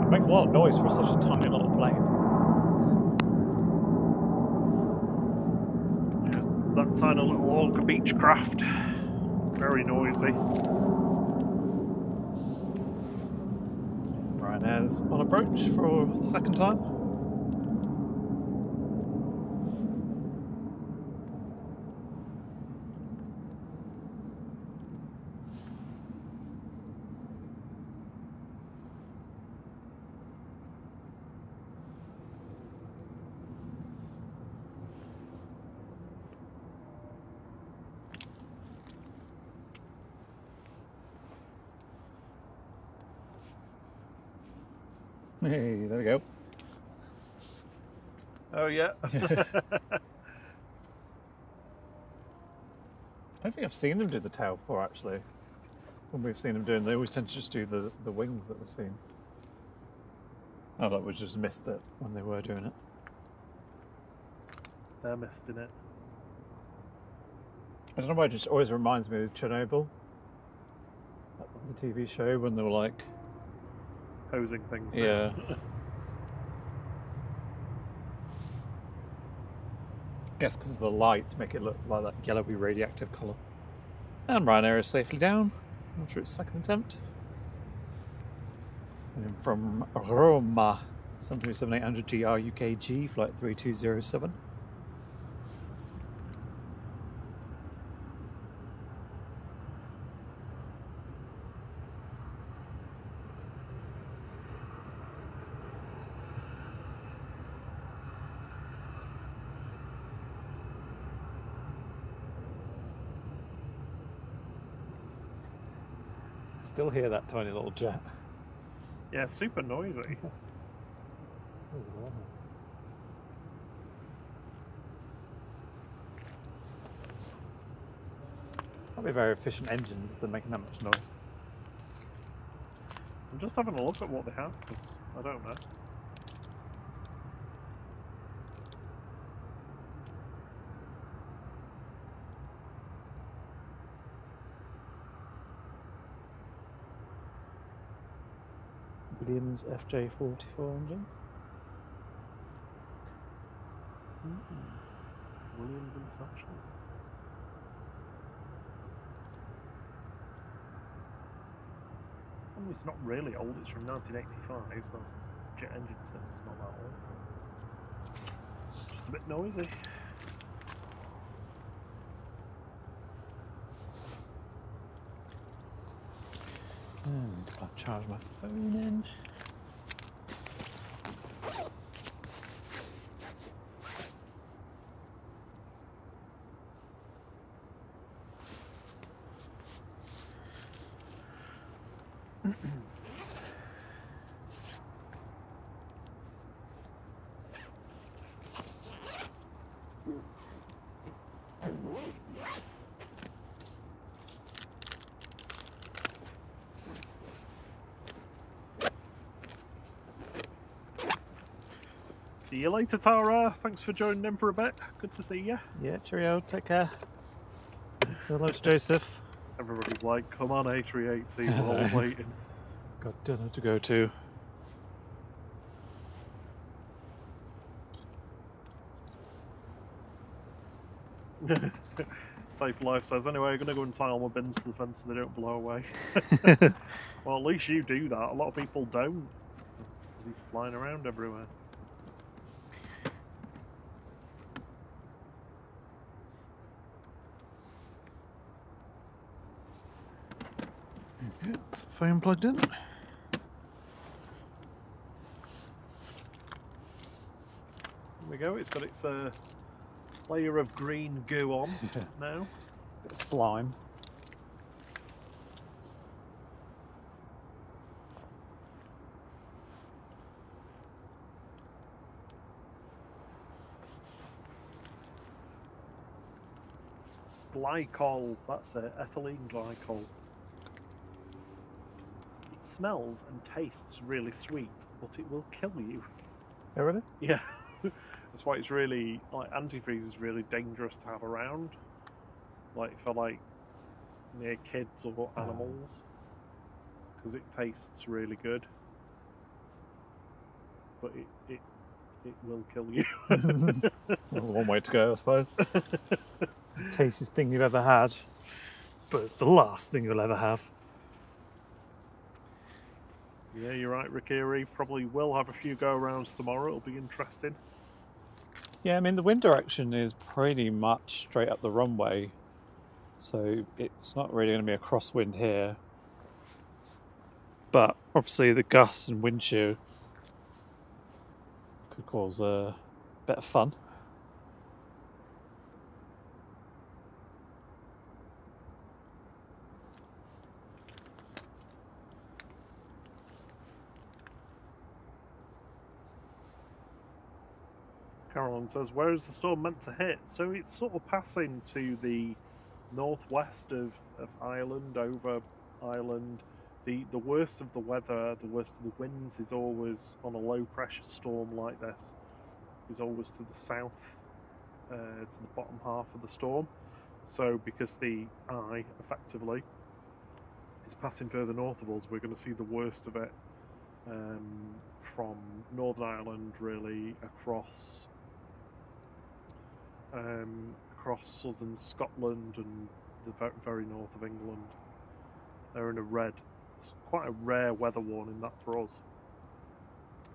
[SPEAKER 1] Makes a lot of noise for such a tiny little plane.
[SPEAKER 2] Yeah, that tiny little Hawker Beechcraft. Very noisy.
[SPEAKER 1] Ryanair's on approach for the second time. Hey, there we go.
[SPEAKER 2] Oh yeah.
[SPEAKER 1] I don't think I've seen them do the tail before, actually. When we've seen them doing, they always tend to just do the wings that we've seen. Oh, that was just missed it when they were doing it.
[SPEAKER 2] They're missed in it.
[SPEAKER 1] I don't know why, it just always reminds me of Chernobyl. The TV show when they were like...
[SPEAKER 2] Posing things.
[SPEAKER 1] Yeah. Guess because the lights make it look like that yellowy radioactive colour. And Ryanair is safely down after its second attempt. And from Roma, 737-800 GR UKG, flight 3207. Still hear that tiny little jet.
[SPEAKER 2] Yeah, super noisy.
[SPEAKER 1] That'd be very efficient engines if they're making that much noise.
[SPEAKER 2] I'm just having a look at what they have, because I don't know.
[SPEAKER 1] Williams FJ44 engine.
[SPEAKER 2] Williams International. Oh, it's not really old, it's from 1985, so that's jet engine terms, it's not that old. Just a bit noisy.
[SPEAKER 1] I'll charge my phone in.
[SPEAKER 2] See you later, Tara. Thanks for joining in for a bit. Good to see you.
[SPEAKER 1] Yeah, cheerio, take care. Say hello to Joseph.
[SPEAKER 2] Everybody's like, come on, A380, we're all waiting.
[SPEAKER 1] Got dinner to go to.
[SPEAKER 2] Safe Life says, anyway, I'm going to go and tie all my bins to the fence so they don't blow away. Well, at least you do that. A lot of people don't. He's flying around everywhere.
[SPEAKER 1] Yeah, it's the phone plugged in.
[SPEAKER 2] There we go, it's got its layer of green goo on now.
[SPEAKER 1] Bit of slime.
[SPEAKER 2] Glycol, that's it, ethylene glycol. It smells and tastes really sweet, but it will kill you.
[SPEAKER 1] Oh, really?
[SPEAKER 2] Yeah. That's why it's really, like, antifreeze is really dangerous to have around. Like, for, like, near kids or animals. Because it tastes really good. But it will kill you.
[SPEAKER 1] That's one way to go, I suppose. Tastiest thing you've ever had, but it's the last thing you'll ever have.
[SPEAKER 2] Yeah, you're right, Rikiri. Probably will have a few go-arounds tomorrow. It'll be interesting.
[SPEAKER 1] Yeah, I mean, the wind direction is pretty much straight up the runway, so it's not really going to be a crosswind here. But obviously the gusts and wind shear could cause a bit of fun.
[SPEAKER 2] Carolyn says, where is the storm meant to hit? So it's sort of passing to the northwest of Ireland, over Ireland. The worst of the weather, the worst of the winds is always on a low pressure storm like this, is always to the south, to the bottom half of the storm. So because the eye, effectively, is passing further north of us, we're going to see the worst of it from Northern Ireland, really, across southern Scotland and the very north of England. They're in a red. It's quite a rare weather warning, that, for us.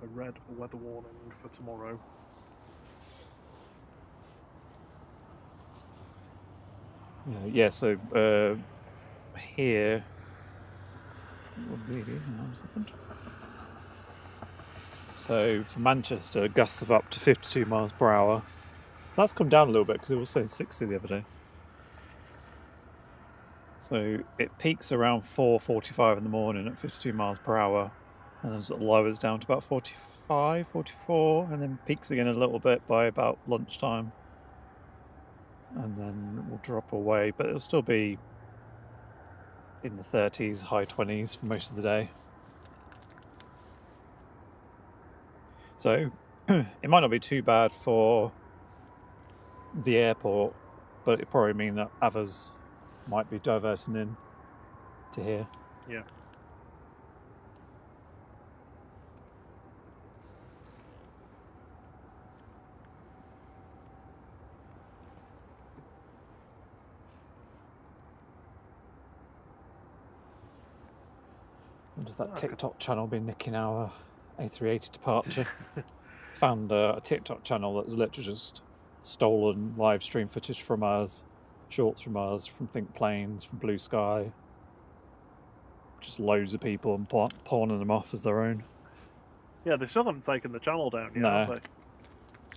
[SPEAKER 2] A red weather warning for tomorrow.
[SPEAKER 1] Yeah, so here will be, hang on a second. So for Manchester, gusts of up to 52 miles per hour. So that's come down a little bit because it was saying 60 the other day. So it peaks around 4:45 in the morning at 52 miles per hour, and then sort of lowers down to about 45, 44, and then peaks again a little bit by about lunchtime, and then will drop away, but it'll still be in the 30s, high 20s for most of the day. So it might not be too bad for the airport, but it probably mean that others might be diverting in to here.
[SPEAKER 2] Yeah.
[SPEAKER 1] Does that TikTok channel be nicking our A380 departure? Found a TikTok channel that's literally just stolen live stream footage from us, shorts from us, from Think Planes, from Blue Sky. just loads of people and pawning them off as their own.
[SPEAKER 2] Yeah, they still haven't taken the channel down yet,
[SPEAKER 1] No.
[SPEAKER 2] have they?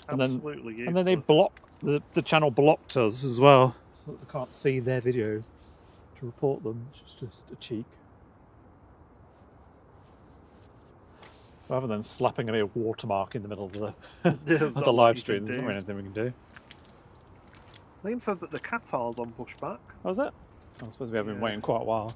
[SPEAKER 1] And then-
[SPEAKER 2] Absolutely useless.
[SPEAKER 1] And then they block the channel blocked us as well, so that we can't see their videos to report them, which is just a cheek. Rather than slapping a watermark in the middle of the
[SPEAKER 2] There's
[SPEAKER 1] of
[SPEAKER 2] not
[SPEAKER 1] the
[SPEAKER 2] much
[SPEAKER 1] live
[SPEAKER 2] you
[SPEAKER 1] stream,
[SPEAKER 2] can
[SPEAKER 1] there's not
[SPEAKER 2] do.
[SPEAKER 1] really anything we can do.
[SPEAKER 2] Liam said that the Qatar's on pushback.
[SPEAKER 1] How was that? I suppose we have been
[SPEAKER 2] Yeah.
[SPEAKER 1] waiting quite a while.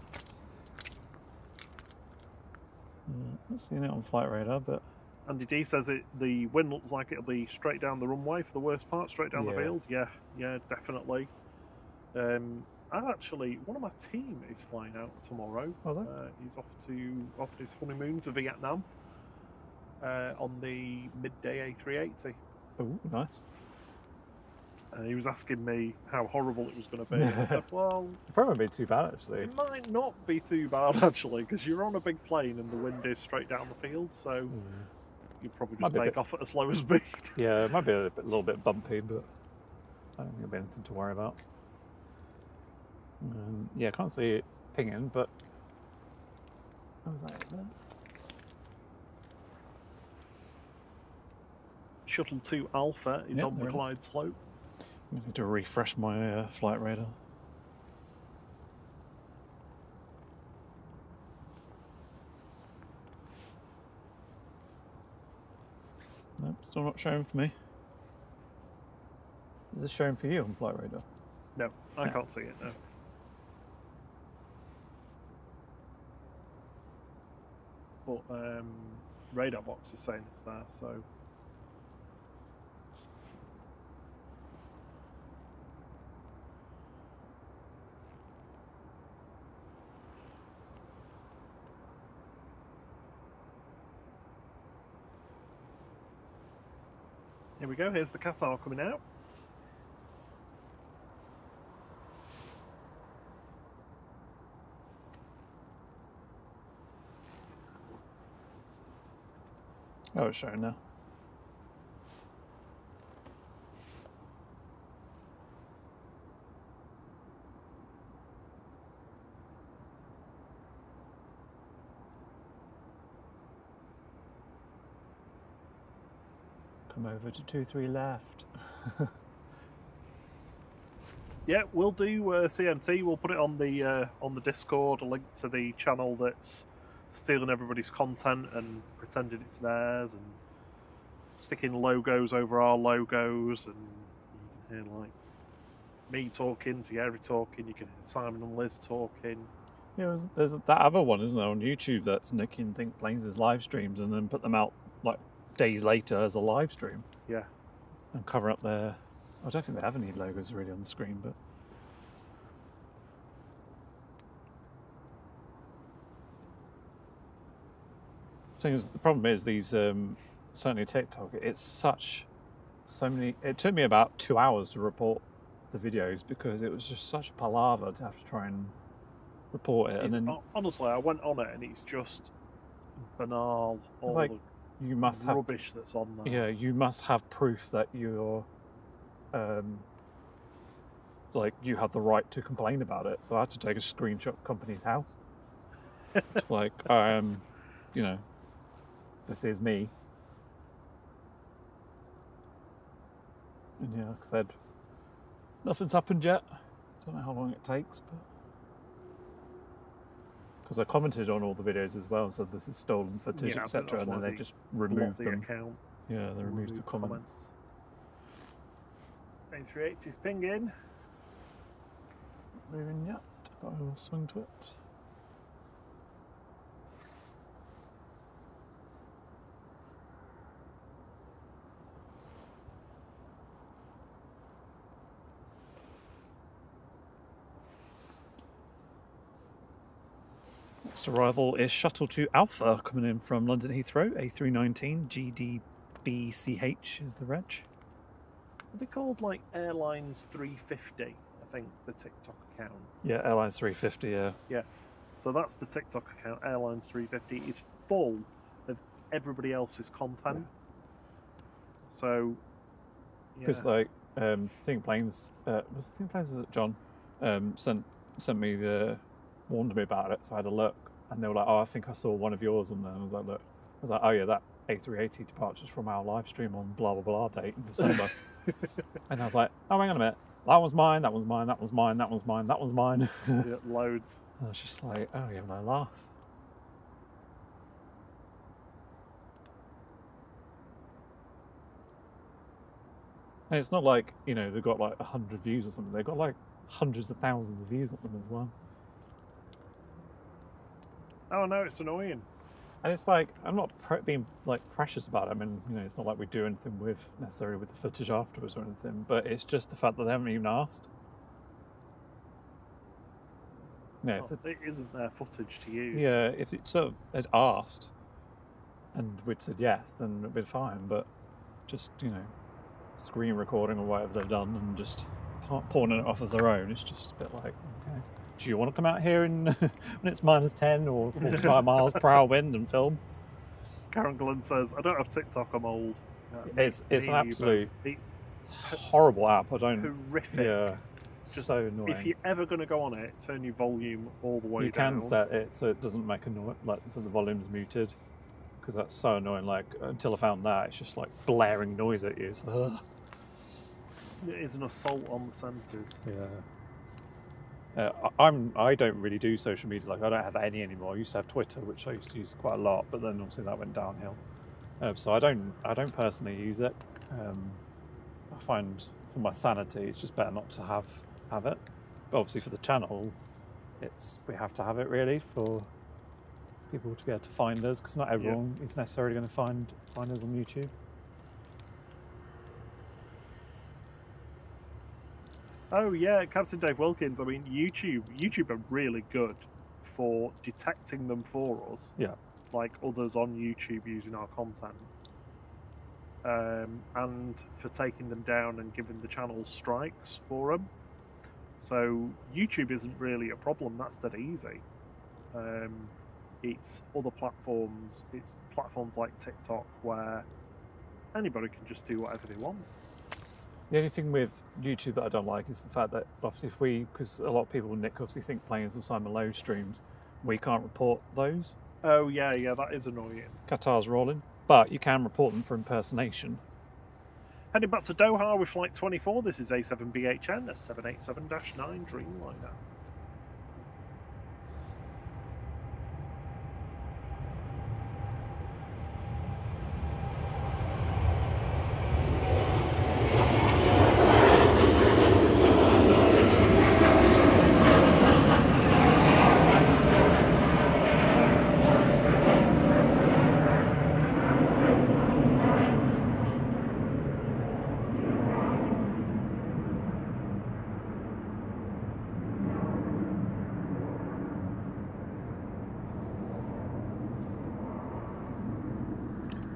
[SPEAKER 1] Not seeing it on flight radar, but
[SPEAKER 2] Andy D says the wind looks like it'll be straight down the runway for the worst part, straight down the
[SPEAKER 1] Yeah.
[SPEAKER 2] field. Yeah, definitely. I've actually, one of my team is flying out tomorrow.
[SPEAKER 1] are they?
[SPEAKER 2] He's off his honeymoon to Vietnam on the midday A380.
[SPEAKER 1] Oh, nice.
[SPEAKER 2] And he was asking me how horrible it was going to be. I said, well,
[SPEAKER 1] It probably won't be too bad actually.
[SPEAKER 2] it might not be too bad actually, because you're on a big plane and the wind is straight down the field, so you'd probably
[SPEAKER 1] Might
[SPEAKER 2] just
[SPEAKER 1] be a
[SPEAKER 2] take
[SPEAKER 1] bit-
[SPEAKER 2] off at a slower speed.
[SPEAKER 1] Yeah, it might be a little bit bumpy, but I don't think it'll be anything to worry about. Yeah, I can't see it pinging, but what was that? There?
[SPEAKER 2] Shuttle 2 Alpha is
[SPEAKER 1] Yeah,
[SPEAKER 2] on
[SPEAKER 1] there it is.
[SPEAKER 2] McLeod Slope.
[SPEAKER 1] I need to refresh my flight radar. Nope, still not showing for me. Is this showing for you on flight radar?
[SPEAKER 2] No, I
[SPEAKER 1] No.
[SPEAKER 2] can't see it, no. But radar box is saying it's there, so here we go, here's the Qatar coming out.
[SPEAKER 1] Oh, it's showing now. Come over to 23 left.
[SPEAKER 2] Yeah, we'll do CMT. We'll put it on the Discord, a link to the channel that's stealing everybody's content and pretending it's theirs, and sticking logos over our logos, and you can hear like me talking, Thierry talking. You can hear Simon and Liz talking.
[SPEAKER 1] Yeah, there's that other one, isn't there, on YouTube that's nicking Think Planes' live streams and then put them out like days later as a live stream.
[SPEAKER 2] Yeah.
[SPEAKER 1] And cover up their. I don't think they have any logos really on the screen, but. The problem is these certainly TikTok. It's so many. It took me about 2 hours to report the videos because it was just such a palaver to have to try and report it, and then
[SPEAKER 2] Honestly, I went on it and it's just banal. All
[SPEAKER 1] like,
[SPEAKER 2] the
[SPEAKER 1] you must have
[SPEAKER 2] rubbish that's on there.
[SPEAKER 1] Yeah, you must have proof that you're, like, you have the right to complain about it. So I had to take a screenshot of company's house. Like, you know, this is me. And yeah, like I said, nothing's happened yet. Don't know how long it takes, but because I commented on all the videos as well and said this is stolen footage,
[SPEAKER 2] Yeah, I think
[SPEAKER 1] etc.,
[SPEAKER 2] that's
[SPEAKER 1] and then
[SPEAKER 2] why
[SPEAKER 1] they
[SPEAKER 2] they
[SPEAKER 1] just removed
[SPEAKER 2] the
[SPEAKER 1] them.
[SPEAKER 2] account.
[SPEAKER 1] Yeah, they removed the
[SPEAKER 2] Remove
[SPEAKER 1] comments.
[SPEAKER 2] A380 is pinging.
[SPEAKER 1] Moving yet, but I will swing to it. Next arrival is Shuttle 2 Alpha coming in from London Heathrow, A319 GDBCH is the reg.
[SPEAKER 2] Are they called like Airlines 350? I think the TikTok account.
[SPEAKER 1] Yeah, Airlines 350, yeah.
[SPEAKER 2] So that's the TikTok account. Airlines 350 is full of everybody else's content. So yeah.
[SPEAKER 1] Because like Think Planes, was it Think Planes, was it John? Sent me warned me about it, so I had a look, and they were like, "Oh, I think I saw one of yours on there." And I was like, "Look," I was like, "Oh yeah, that A380 departures from our live stream on blah blah blah date in December." And I was like, "Oh, hang on a minute, that was mine, that was mine, that was mine, that was mine, that was mine."
[SPEAKER 2] Yeah, loads.
[SPEAKER 1] And I was just like, "Oh, you have no laugh." And it's not like, you know, they've got like 100 views or something. They've got like hundreds of thousands of views on them as well.
[SPEAKER 2] Oh no, it's annoying.
[SPEAKER 1] And it's like, I'm not being like precious about it. I mean, you know, it's not like we do anything with necessarily with the footage afterwards or anything, but it's just the fact that they haven't even asked. No,
[SPEAKER 2] Well, it isn't their footage to use.
[SPEAKER 1] yeah, if it sort of had asked and we'd said yes, then it'd been fine. But just, you know, screen recording or whatever they've done and just pawning it off as their own, it's just a bit like, okay, do you want to come out here in when it's -10 or 45 miles per hour wind and film?
[SPEAKER 2] Karen Glenn says, I don't have TikTok, I'm old.
[SPEAKER 1] It's an absolute,
[SPEAKER 2] it's
[SPEAKER 1] a horrible app. I don't.
[SPEAKER 2] horrific.
[SPEAKER 1] Yeah,
[SPEAKER 2] Just
[SPEAKER 1] so annoying.
[SPEAKER 2] If you're ever going to go on it, turn your volume all the way
[SPEAKER 1] You
[SPEAKER 2] down.
[SPEAKER 1] can set it so it doesn't make a noise, like so the volume's muted, because that's so annoying. Like until I found that, it's just like blaring noise at you. So,
[SPEAKER 2] It is an assault on the senses.
[SPEAKER 1] yeah. I don't really do social media. Like I don't have any anymore. I used to have Twitter, which I used to use quite a lot, but then obviously that went downhill. So I don't personally use it. I find for my sanity, it's just better not to have it. But obviously for the channel, we have to have it really for people to be able to find us, because not everyone is necessarily going to find us on YouTube.
[SPEAKER 2] Oh yeah, Captain Dave Wilkins. I mean, YouTube are really good for detecting them for us.
[SPEAKER 1] Yeah.
[SPEAKER 2] Like others on YouTube using our content. And for taking them down and giving the channels strikes for them. So YouTube isn't really a problem. That's dead easy. It's other platforms. It's platforms like TikTok where anybody can just do whatever they want.
[SPEAKER 1] The only thing with YouTube that I don't like is the fact that obviously because a lot of people, Nick, obviously think Planes or Simon Lowe streams, we can't report those.
[SPEAKER 2] Oh yeah, that is annoying.
[SPEAKER 1] Qatar's rolling, but you can report them for impersonation.
[SPEAKER 2] Heading back to Doha with Flight 24, this is A7BHN, a 787-9 Dreamliner.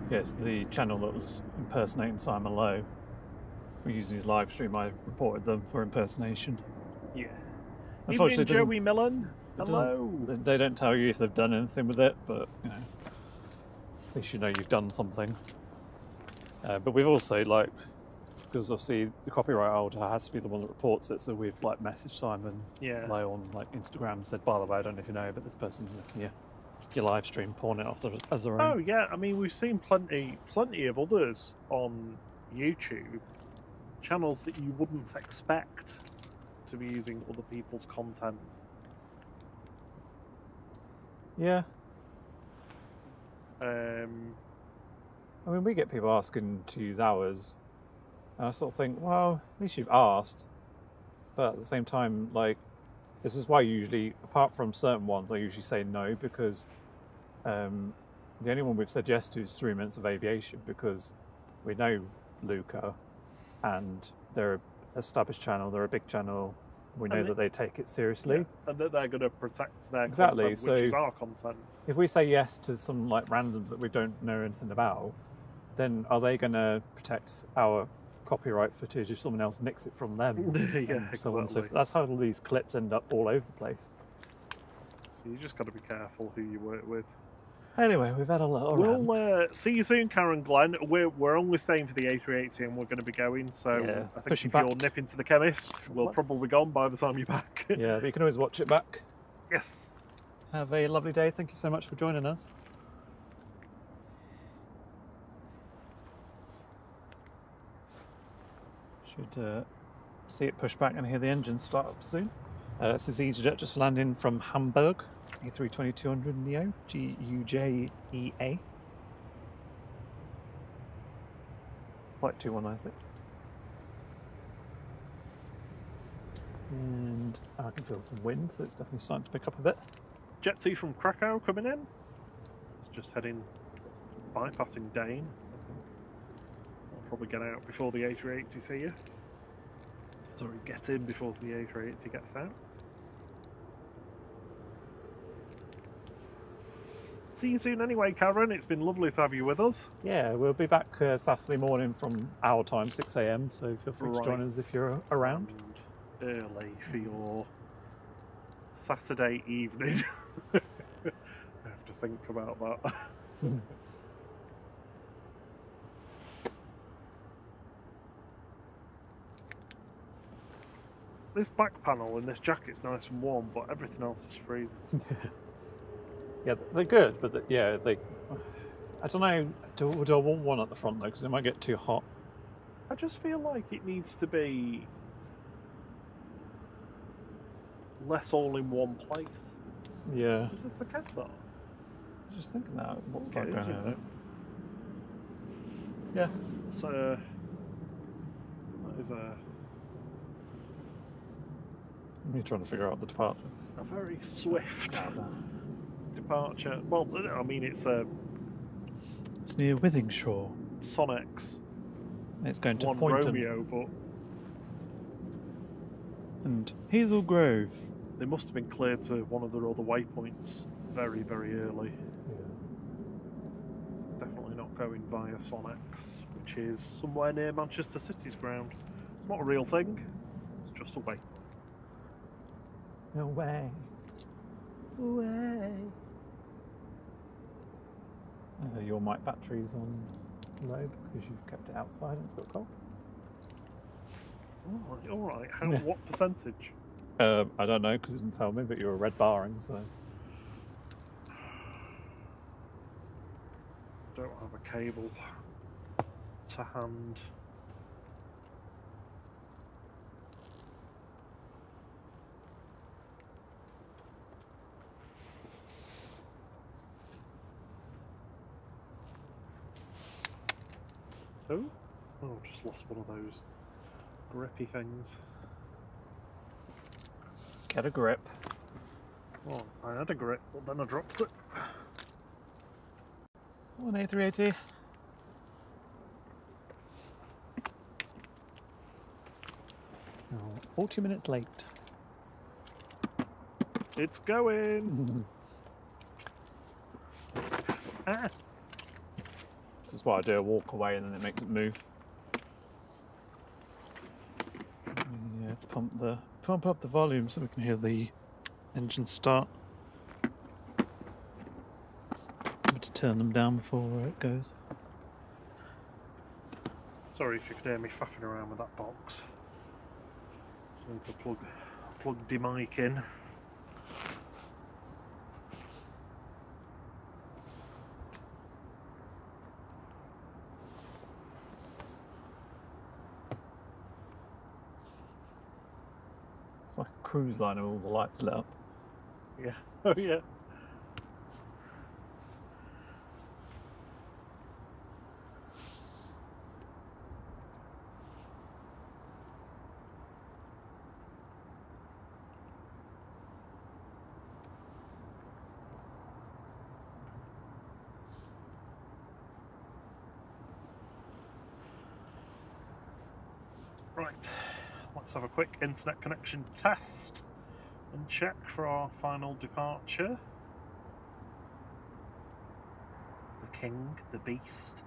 [SPEAKER 1] Yes, the channel that was impersonating Simon Lowe, we're using his live stream. I reported them for impersonation.
[SPEAKER 2] Yeah.
[SPEAKER 1] Unfortunately,
[SPEAKER 2] Evening, Joey Millen. Hello.
[SPEAKER 1] They don't tell you if they've done anything with it, but you know, at least you know you've done something. But we've also because obviously the copyright holder has to be the one that reports it, so we've messaged Simon Lowe on Instagram and said, by the way, I don't know if you know, but this person's looking your live stream, pawning it off as their own.
[SPEAKER 2] Oh yeah, I mean we've seen plenty of others on YouTube, channels that you wouldn't expect to be using other people's content.
[SPEAKER 1] Yeah.
[SPEAKER 2] I
[SPEAKER 1] mean, we get people asking to use ours, and I sort of think, well, at least you've asked. But at the same time, this is why usually, apart from certain ones, I usually say no, because the only one we've said yes to is 3 Minutes of Aviation, because we know Luca, and they're an established channel, they're a big channel, we know that they take it seriously.
[SPEAKER 2] Yeah, and that they're going to protect their
[SPEAKER 1] exactly.
[SPEAKER 2] content,
[SPEAKER 1] So
[SPEAKER 2] which is our content.
[SPEAKER 1] If we say yes to some randoms that we don't know anything about, then are they going to protect our copyright footage if someone else nicks it from them?
[SPEAKER 2] Yeah,
[SPEAKER 1] so on. So
[SPEAKER 2] exactly.
[SPEAKER 1] that's how all these clips end up all over the place.
[SPEAKER 2] So you just got to be careful who you work with.
[SPEAKER 1] Anyway, we've had a little rant.
[SPEAKER 2] We'll see you soon, Karen Glenn. We're only staying for the A380 and we're going to be going, so
[SPEAKER 1] Yeah,
[SPEAKER 2] I think
[SPEAKER 1] push
[SPEAKER 2] if
[SPEAKER 1] back.
[SPEAKER 2] you're nipping to the chemist, we'll probably be gone by the time you're back.
[SPEAKER 1] Yeah, but you can always watch it back.
[SPEAKER 2] Yes.
[SPEAKER 1] Have a lovely day. Thank you so much for joining us. Should see it push back and hear the engine start up soon. This is EasyJet just landing from Hamburg, A320-200 Neo, GUJEA. Flight 2196. And I can feel some wind, so it's definitely starting to pick up a bit.
[SPEAKER 2] Jet 2 from Krakow coming in. It's just heading, bypassing Dane. I'll probably get out before the A380 see you. Sorry, get in before the A380 gets out. See you soon anyway, Karen. It's been lovely to have you with us.
[SPEAKER 1] Yeah, we'll be back Saturday morning from our time, 6 AM, so feel free to join us if you're around.
[SPEAKER 2] And early for your Saturday evening. I have to think about that. This back panel in this jacket's nice and warm, but everything else is freezing.
[SPEAKER 1] Yeah, they're good, but they. I don't know. Do I want one at the front though? Because it might get too hot.
[SPEAKER 2] I just feel like it needs to be less all in one place.
[SPEAKER 1] Yeah.
[SPEAKER 2] Is it the Qatar?
[SPEAKER 1] I was just thinking that. What's that
[SPEAKER 2] Okay,
[SPEAKER 1] going
[SPEAKER 2] you
[SPEAKER 1] on?
[SPEAKER 2] know.
[SPEAKER 1] Yeah.
[SPEAKER 2] So that is a
[SPEAKER 1] I'm trying to figure out the departure.
[SPEAKER 2] very swift departure. Well, I mean, it's a
[SPEAKER 1] It's near Withingshaw.
[SPEAKER 2] Sonex
[SPEAKER 1] It's going to
[SPEAKER 2] one
[SPEAKER 1] Poynton
[SPEAKER 2] Romeo, but
[SPEAKER 1] and Hazel Grove.
[SPEAKER 2] they must have been cleared to one of their other waypoints very, very early. It's definitely not going via Sonex, which is somewhere near Manchester City's ground. It's not a real thing, it's just a waypoint.
[SPEAKER 1] No way.
[SPEAKER 3] Way.
[SPEAKER 1] Your mic battery's on low because you've kept it outside and it's got cold.
[SPEAKER 2] Alright. How?
[SPEAKER 1] Yeah.
[SPEAKER 2] What percentage?
[SPEAKER 1] I don't know because it didn't tell me, but you're a red barring, so.
[SPEAKER 2] Don't have a cable to hand. Oh, just lost one of those grippy things.
[SPEAKER 1] Get a grip.
[SPEAKER 2] Oh, I had a grip, but then I dropped it.
[SPEAKER 1] One A380. Oh, 40 minutes late.
[SPEAKER 2] It's going! Ah!
[SPEAKER 1] This is why I do a walk away and then it makes it move. Yeah, pump up the volume so we can hear the engine start. Got to turn them down before it goes.
[SPEAKER 2] Sorry if you could hear me faffing around with that box. Just need to plug the mic in.
[SPEAKER 1] It's like a cruise liner with all the lights lit up.
[SPEAKER 2] Yeah. Oh yeah. Right, let's have a quick internet connection test and check for our final departure. The King, the Beast.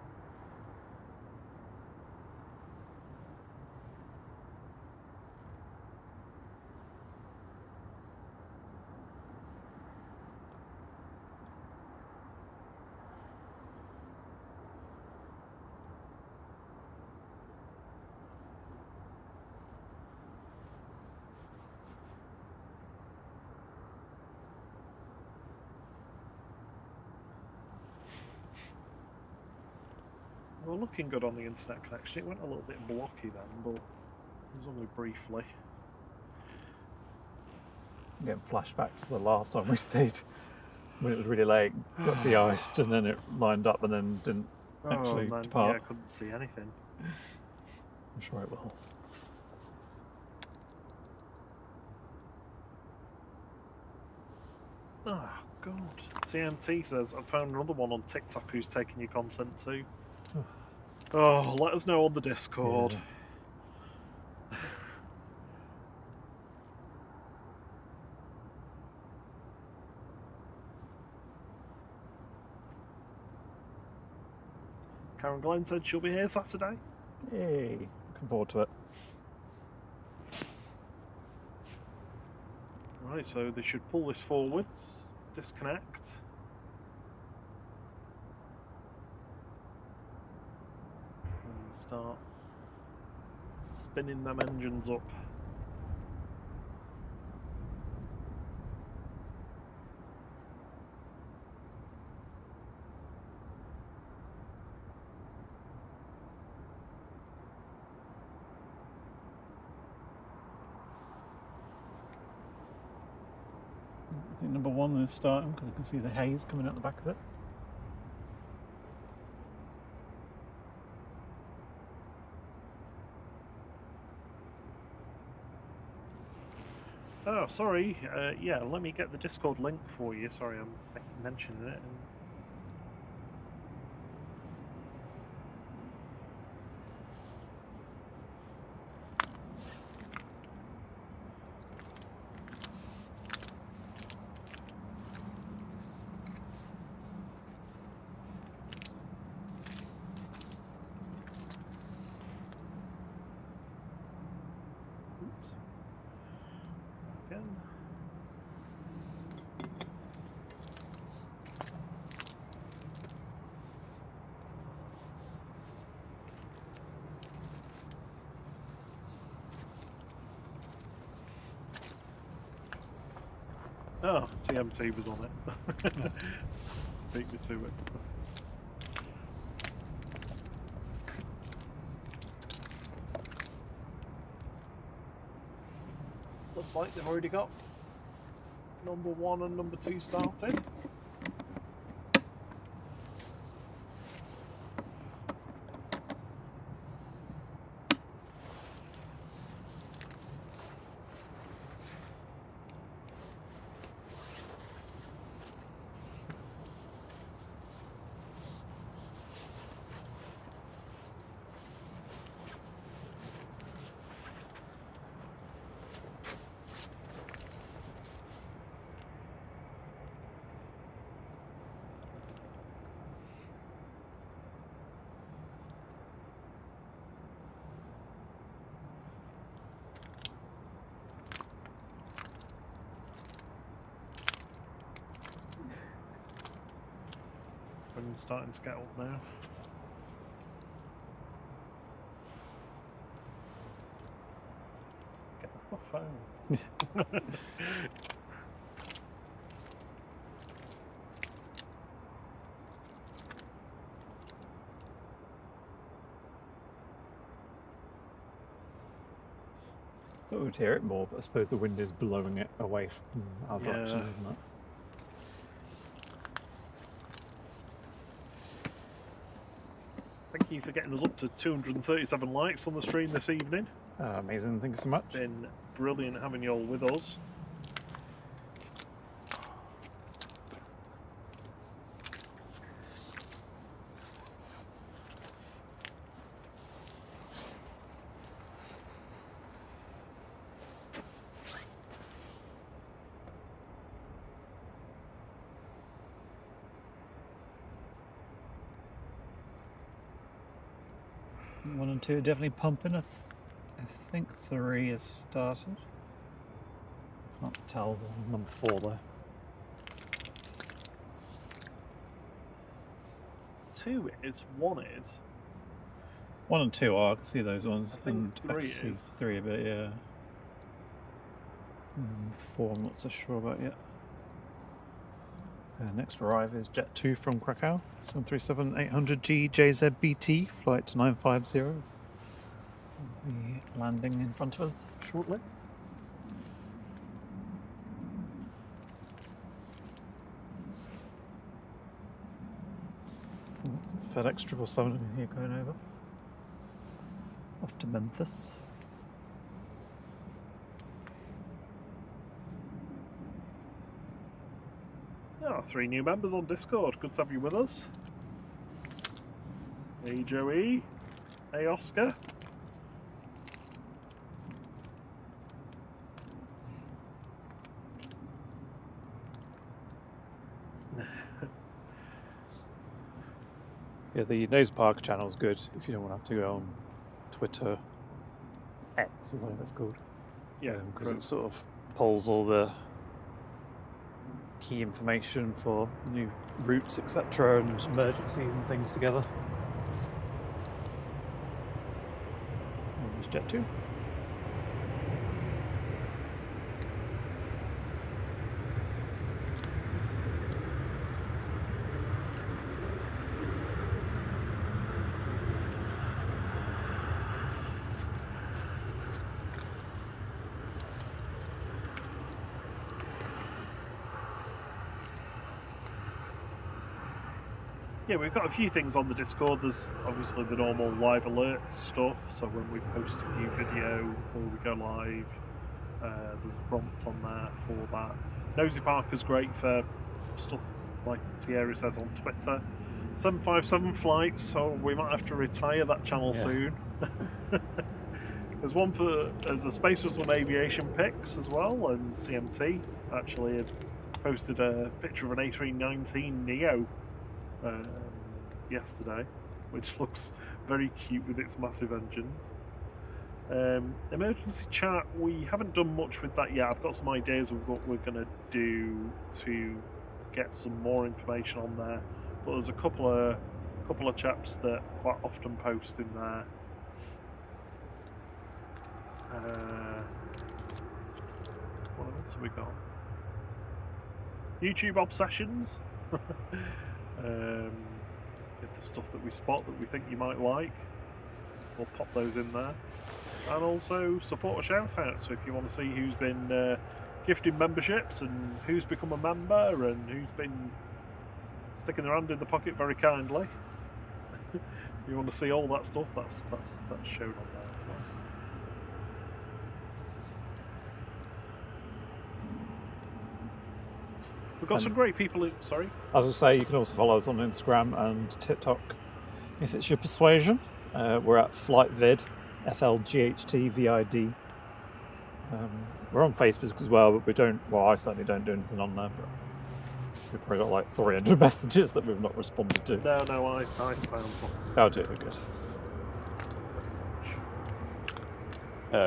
[SPEAKER 2] We're looking good on the internet connection. It went a little bit blocky then, but it was only briefly.
[SPEAKER 1] I'm getting flashbacks to the last time we stayed when it was really late, got de-iced, and then it lined up and then didn't actually
[SPEAKER 2] and then,
[SPEAKER 1] depart.
[SPEAKER 2] Yeah, I couldn't see anything.
[SPEAKER 1] I'm sure it will.
[SPEAKER 2] Oh, God. TMT says, I found another one on TikTok who's taking your content too. Oh, let us know on the Discord.
[SPEAKER 1] Yeah.
[SPEAKER 2] Karen Glenn said she'll be here Saturday.
[SPEAKER 1] Yay, looking forward to it.
[SPEAKER 2] Right, so they should pull this forwards, disconnect. And start spinning them engines up.
[SPEAKER 1] I think number one is starting because I can see the haze coming out the back of it.
[SPEAKER 2] Oh, sorry. Yeah, let me get the Discord link for you. Sorry, I'm mentioning it. Oops. Again. Oh, TMT was on it. Beat me to it. Looks like they've already got number one and number two started. I'm starting to get up now. Get off my phone.
[SPEAKER 1] Thought we'd hear it more, but I suppose the wind is blowing it away from our direction,
[SPEAKER 2] Yeah.
[SPEAKER 1] isn't it?
[SPEAKER 2] Thank you for getting us up to 237 likes on the stream this evening.
[SPEAKER 1] Amazing, thank you so much.
[SPEAKER 2] Been brilliant having you all with us.
[SPEAKER 1] One and two are definitely pumping. I think three has started. Can't tell the number four though.
[SPEAKER 2] 2 is, 1 is.
[SPEAKER 1] One and two are, I can see those ones.
[SPEAKER 2] I think
[SPEAKER 1] and I
[SPEAKER 2] three
[SPEAKER 1] can see
[SPEAKER 2] is.
[SPEAKER 1] three a bit, yeah. Four I'm not so sure about yet. Next arrive is Jet 2 from Krakow, 737-800G JZBT, flight 950. Will be landing in front of us shortly. It's a FedEx 777 in here going over. Off to Memphis.
[SPEAKER 2] Oh, 3 new members on Discord. Good to have you with us. Hey Joey. Hey Oscar.
[SPEAKER 1] Yeah, the Nose Park channel is good if you don't want to have to go on Twitter, X or whatever it's called.
[SPEAKER 2] Yeah,
[SPEAKER 1] because it sort of pulls all the key information for new routes, etc., and emergencies and things together. And there's Jet 2.
[SPEAKER 2] Yeah, we've got a few things on the Discord. There's obviously the normal live alerts stuff, so when we post a new video or we go live, there's a prompt on there for that. Nosy Parker's great for stuff like Thierry says on Twitter. 757 flights, so we might have to retire that channel soon. There's a Space Shuttle and Aviation pics as well, and CMT actually had posted a picture of an A319 Neo yesterday, which looks very cute with its massive engines. Emergency chat, we haven't done much with that yet. I've got some ideas of what we're going to do to get some more information on there, but there's a couple of chaps that quite often post in there. What else have we got? YouTube obsessions. If the stuff that we spot that we think you might like, we'll pop those in there. And also support a shout out, so if you want to see who's been gifting memberships and who's become a member and who's been sticking their hand in the pocket very kindly, if you want to see all that stuff, that's shown on there as well. We've got some great people in. Sorry?
[SPEAKER 1] As I say, you can also follow us on Instagram and TikTok if it's your persuasion. We're at FlightVid, FLGHTVID. We're on Facebook as well, but we don't, well, I certainly don't do anything on there, but we've probably got like 300 messages that we've not responded to.
[SPEAKER 2] No, I found some.
[SPEAKER 1] Oh dear, good.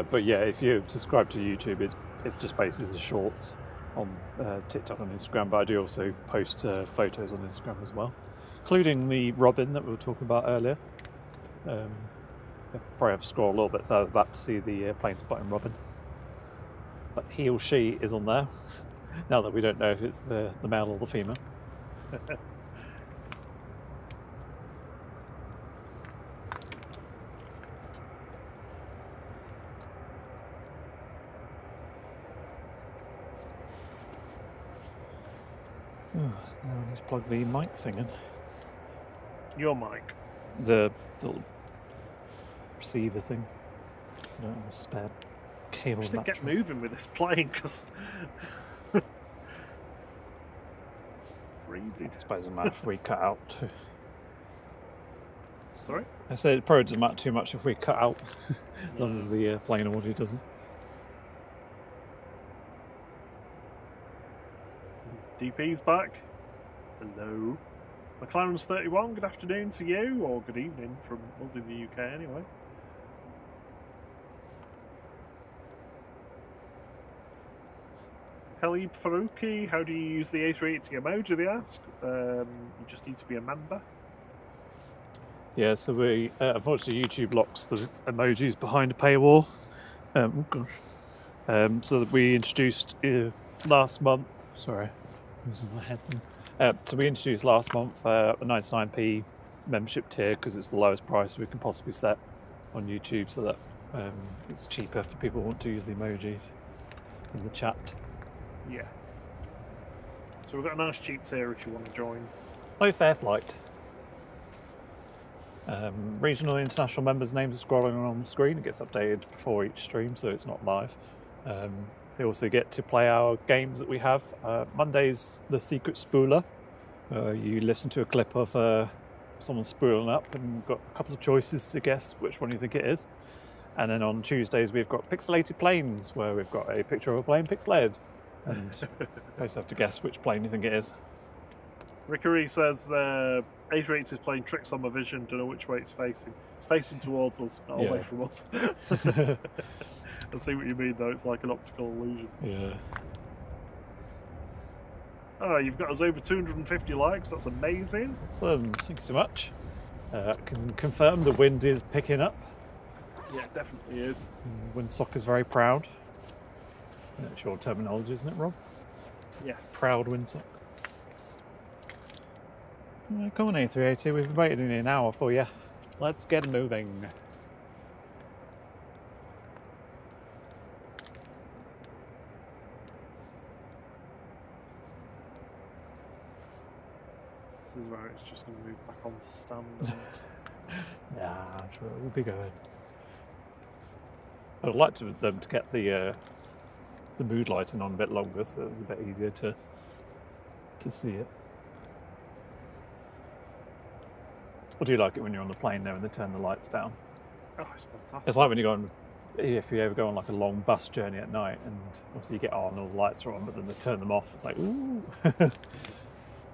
[SPEAKER 1] But yeah, if you subscribe to YouTube, it's just basically the shorts on TikTok and Instagram, but I do also post photos on Instagram as well, including the Robin that we were talking about earlier. Probably have to scroll a little bit further back to see the plane spotting Robin, but he or she is on there now that we don't know if it's the male or the female. Now I need to plug the mic thing in.
[SPEAKER 2] Your mic?
[SPEAKER 1] The little receiver thing. I don't have a spare cable.
[SPEAKER 2] Just get moving with this plane, because freezing.
[SPEAKER 1] I suppose it doesn't matter if we cut out too.
[SPEAKER 2] Sorry?
[SPEAKER 1] I said it probably doesn't matter too much if we cut out, as long as the plane audio doesn't.
[SPEAKER 2] DP's back. Hello. McLaren's 31, good afternoon to you, or good evening from us in the UK anyway. Khalib Farouki, how do you use the A380 emoji, they ask? You just need to be a member.
[SPEAKER 1] Yeah, so we unfortunately YouTube locks the emojis behind a paywall. So that we introduced last month. Sorry, Losing my head then. So we introduced last month a 99p membership tier because it's the lowest price we can possibly set on YouTube, so that it's cheaper for people who want to use the emojis in the chat.
[SPEAKER 2] Yeah. So we've got a nice cheap tier if you want to join.
[SPEAKER 1] Low fare flight. Regional and international members' names are scrolling on the screen. It gets updated before each stream, so it's not live. They also get to play our games that we have. Monday's the Secret Spooler. You listen to a clip of someone spooling up and you've got a couple of choices to guess which one you think it is. And then on Tuesdays we've got Pixelated Planes, where we've got a picture of a plane pixelated. And you guys have to guess which plane you think it is.
[SPEAKER 2] Rickery says, A380 is playing tricks on my vision, don't know which way it's facing. It's facing towards us, not away from us. I see what you mean though, it's like an optical illusion.
[SPEAKER 1] Yeah.
[SPEAKER 2] Oh, you've got us over 250 likes, that's amazing.
[SPEAKER 1] Awesome, thank you so much. I can confirm the wind is picking up.
[SPEAKER 2] Yeah, it definitely is.
[SPEAKER 1] Windsock is very proud. That's your terminology, isn't it, Rob?
[SPEAKER 2] Yes.
[SPEAKER 1] Proud windsock. Come on, A380, we've waited nearly an hour for you. Let's get moving.
[SPEAKER 2] This is where it's just going to move back onto stand.
[SPEAKER 1] Yeah, I'm sure it will be good. I'd like them to get the mood lighting on a bit longer, so it was a bit easier to see it. Or do you like it when you're on the plane there and they turn the lights down?
[SPEAKER 2] Oh, it's fantastic.
[SPEAKER 1] It's like when you go on, if you ever go on like a long bus journey at night, and obviously you get on and all the lights are on, but then they turn them off. It's like, ooh.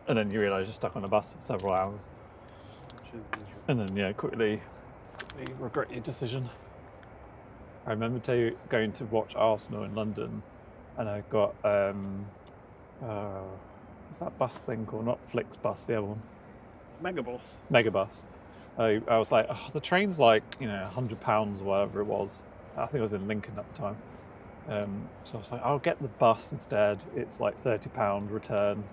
[SPEAKER 1] And then you realise you're stuck on a bus for several hours. And then, yeah, quickly regret your decision. I remember going to watch Arsenal in London, and I got, what's that bus thing called? Not Flixbus, the other one. Megabus. I was like, oh, the train's like, £100 or whatever it was. I think I was in Lincoln at the time. So I was like, I'll get the bus instead. It's like £30 return.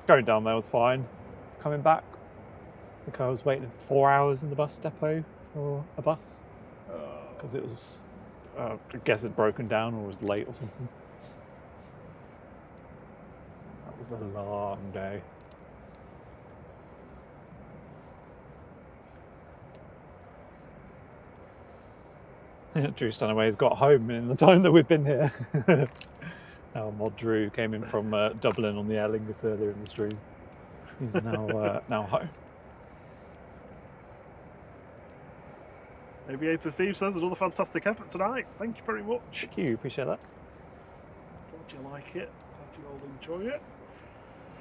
[SPEAKER 1] Going down there was fine. Coming back, I think I was waiting 4 hours in the bus depot for a bus. Because it was, I guess it'd broken down or was late or something. That was a long day. Drew Stanaway's got home in the time that we've been here. Our mod Drew came in from Dublin on the Aer Lingus earlier in the stream. He's now home.
[SPEAKER 2] Aviator Steve says, another fantastic effort tonight. Thank you very much.
[SPEAKER 1] Thank you, appreciate that.
[SPEAKER 2] Glad you like it. Glad you all enjoy it.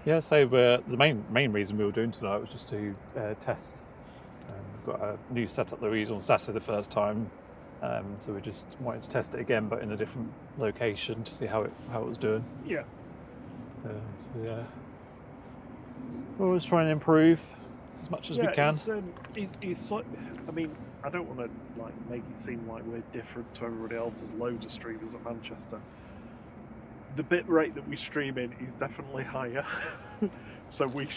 [SPEAKER 1] Yeah, so the main reason we were doing tonight was just to test. We've got a new setup that we used on Saturday the first time, so we just wanted to test it again, but in a different location to see how it was doing.
[SPEAKER 2] Yeah.
[SPEAKER 1] So yeah, we're always trying to improve as much as we can.
[SPEAKER 2] It's like, I mean, I don't want to make it seem like we're different to everybody else. There's loads of streamers at Manchester. The bit rate that we stream in is definitely higher, so we have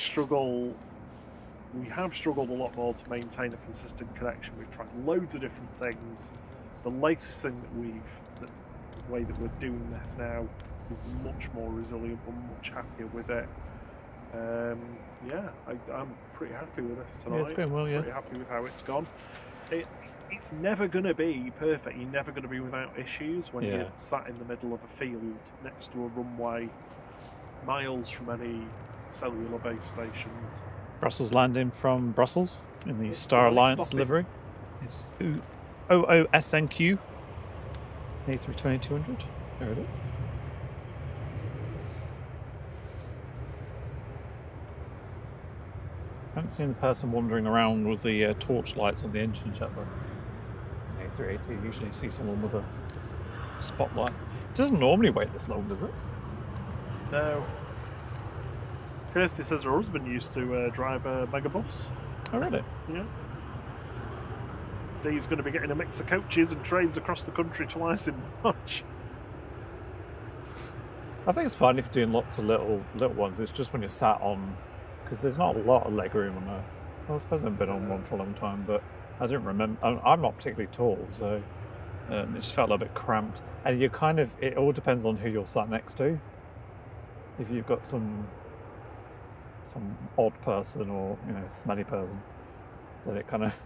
[SPEAKER 2] struggled a lot more to maintain a consistent connection. We've tried loads of different things. The latest thing the way that we're doing this now is much more resilient. We're much happier with it. Yeah, I'm pretty happy with this tonight.
[SPEAKER 1] Yeah, it's going well, yeah.
[SPEAKER 2] Pretty happy with how it's gone. It's never going to be perfect. You're never going to be without issues when you're sat in the middle of a field next to a runway, miles from any cellular base stations.
[SPEAKER 1] Brussels landing from Brussels in the Star Alliance livery. It's OOSNQ A320-200. There it is. I haven't seen the person wandering around with the torch lights on the engine yet, though. A380, you usually see someone with a spotlight. It doesn't normally wait this long, does it?
[SPEAKER 2] No. Kirsty says her husband used to drive a megabus.
[SPEAKER 1] Oh, really?
[SPEAKER 2] Yeah. He's going to be getting a mix of coaches and trains across the country twice in March.
[SPEAKER 1] I think it's fine if you're doing lots of little ones. It's just when you're sat on, because there's not a lot of leg room on a. Well, I suppose I haven't been on one for a long time, but I don't remember. I'm not particularly tall, so it just felt a little bit cramped. And you kind of, it all depends on who you're sat next to. If you've got some odd person or smelly person, then it kind of,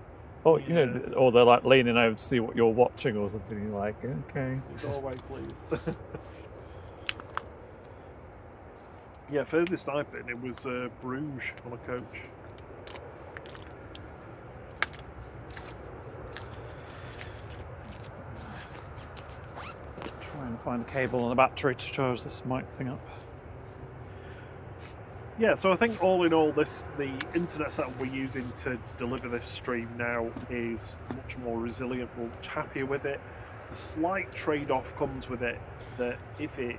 [SPEAKER 1] or or they're like leaning over to see what you're watching or something. You're like, okay,
[SPEAKER 2] go away, please. Yeah, furthest I've been, it was Bruges on a coach.
[SPEAKER 1] Trying to find a cable and a battery to charge this mic thing up.
[SPEAKER 2] Yeah, so I think all in all, the internet setup we're using to deliver this stream now is much more resilient. We're much happier with it. The slight trade-off comes with it that if it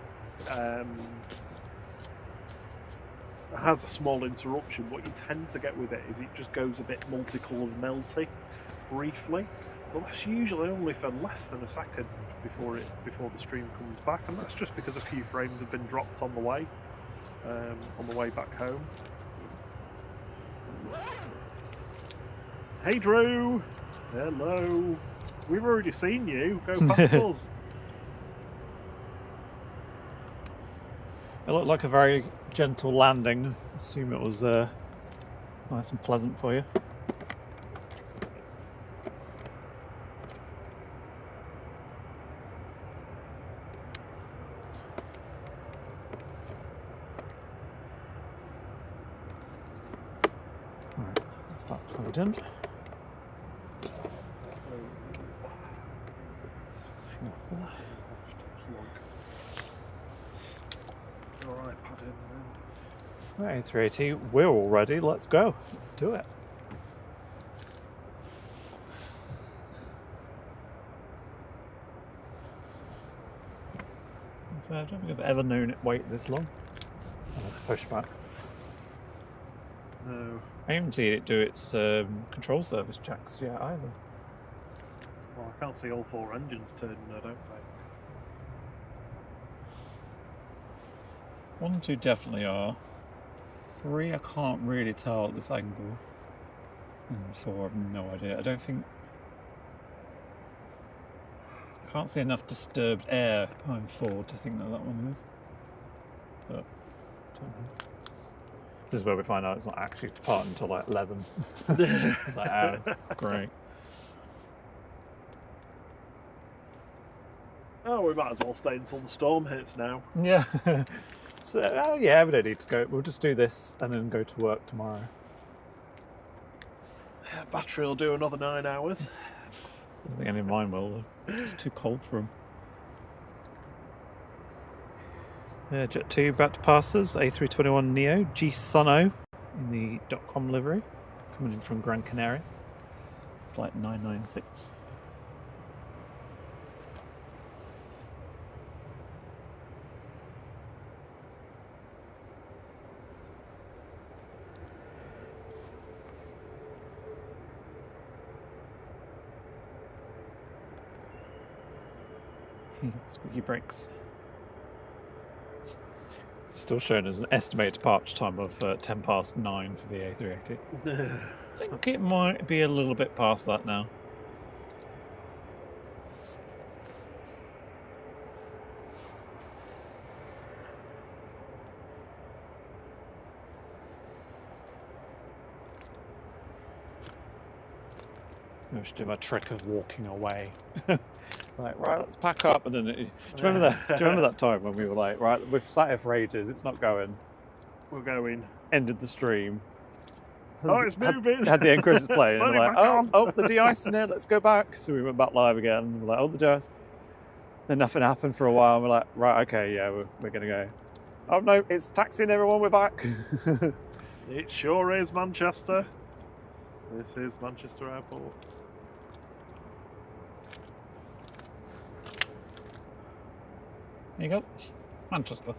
[SPEAKER 2] has a small interruption, what you tend to get with it is it just goes a bit multicoloured melty briefly. Well, that's usually only for less than a second before the stream comes back, and that's just because a few frames have been dropped on the way back home. Hey Drew! Hello! We've already seen you. Go past us.
[SPEAKER 1] It looked like a very gentle landing. I assume it was nice and pleasant for you. Alright, that's that plugged in. Hang off there.
[SPEAKER 2] Alright, pad in then.
[SPEAKER 1] Right, 380, we're all ready, let's go. Let's do it. So I don't think I've ever known it wait this long. Pushback.
[SPEAKER 2] No.
[SPEAKER 1] I haven't seen it do its control service checks yet either.
[SPEAKER 2] Well, I can't see all four engines turning, I don't think.
[SPEAKER 1] 1 and 2 definitely are. 3 I can't really tell at this angle. And 4 I've no idea. I don't think... I can't see enough disturbed air behind 4 to think that one is. But... This is where we find out it's not actually departing until like 11. It's like, oh, great.
[SPEAKER 2] Oh, we might as well stay until the storm hits now.
[SPEAKER 1] Yeah. So, oh yeah, we don't need to go. We'll just do this and then go to work tomorrow.
[SPEAKER 2] Battery will do another 9 hours.
[SPEAKER 1] I don't think any of mine will. It's too cold for them. Jet 2 about to pass us. A321neo G Sono in the .com livery, coming in from Gran Canaria. Flight 996. Squeaky brakes. Still shown as an estimated departure time of 10 past 9 for the A380. I think it might be a little bit past that now. I should do my trick of walking away. Like, right, let's pack up, and then do you remember that time when we were like, right, we've sat here for ages, it's not going.
[SPEAKER 2] We're going.
[SPEAKER 1] Ended the stream.
[SPEAKER 2] Oh, it's moving.
[SPEAKER 1] Had the end credits play, and
[SPEAKER 2] It's
[SPEAKER 1] we're like,
[SPEAKER 2] only back
[SPEAKER 1] oh, the de-icing it, let's go back. So we went back live again, and we're like, oh, the de-ice. Then nothing happened for a while, and we're like, right, okay, yeah, we're gonna go. Oh no, it's taxiing everyone, we're back.
[SPEAKER 2] It sure is Manchester. This is Manchester Airport.
[SPEAKER 1] There you go, Manchester.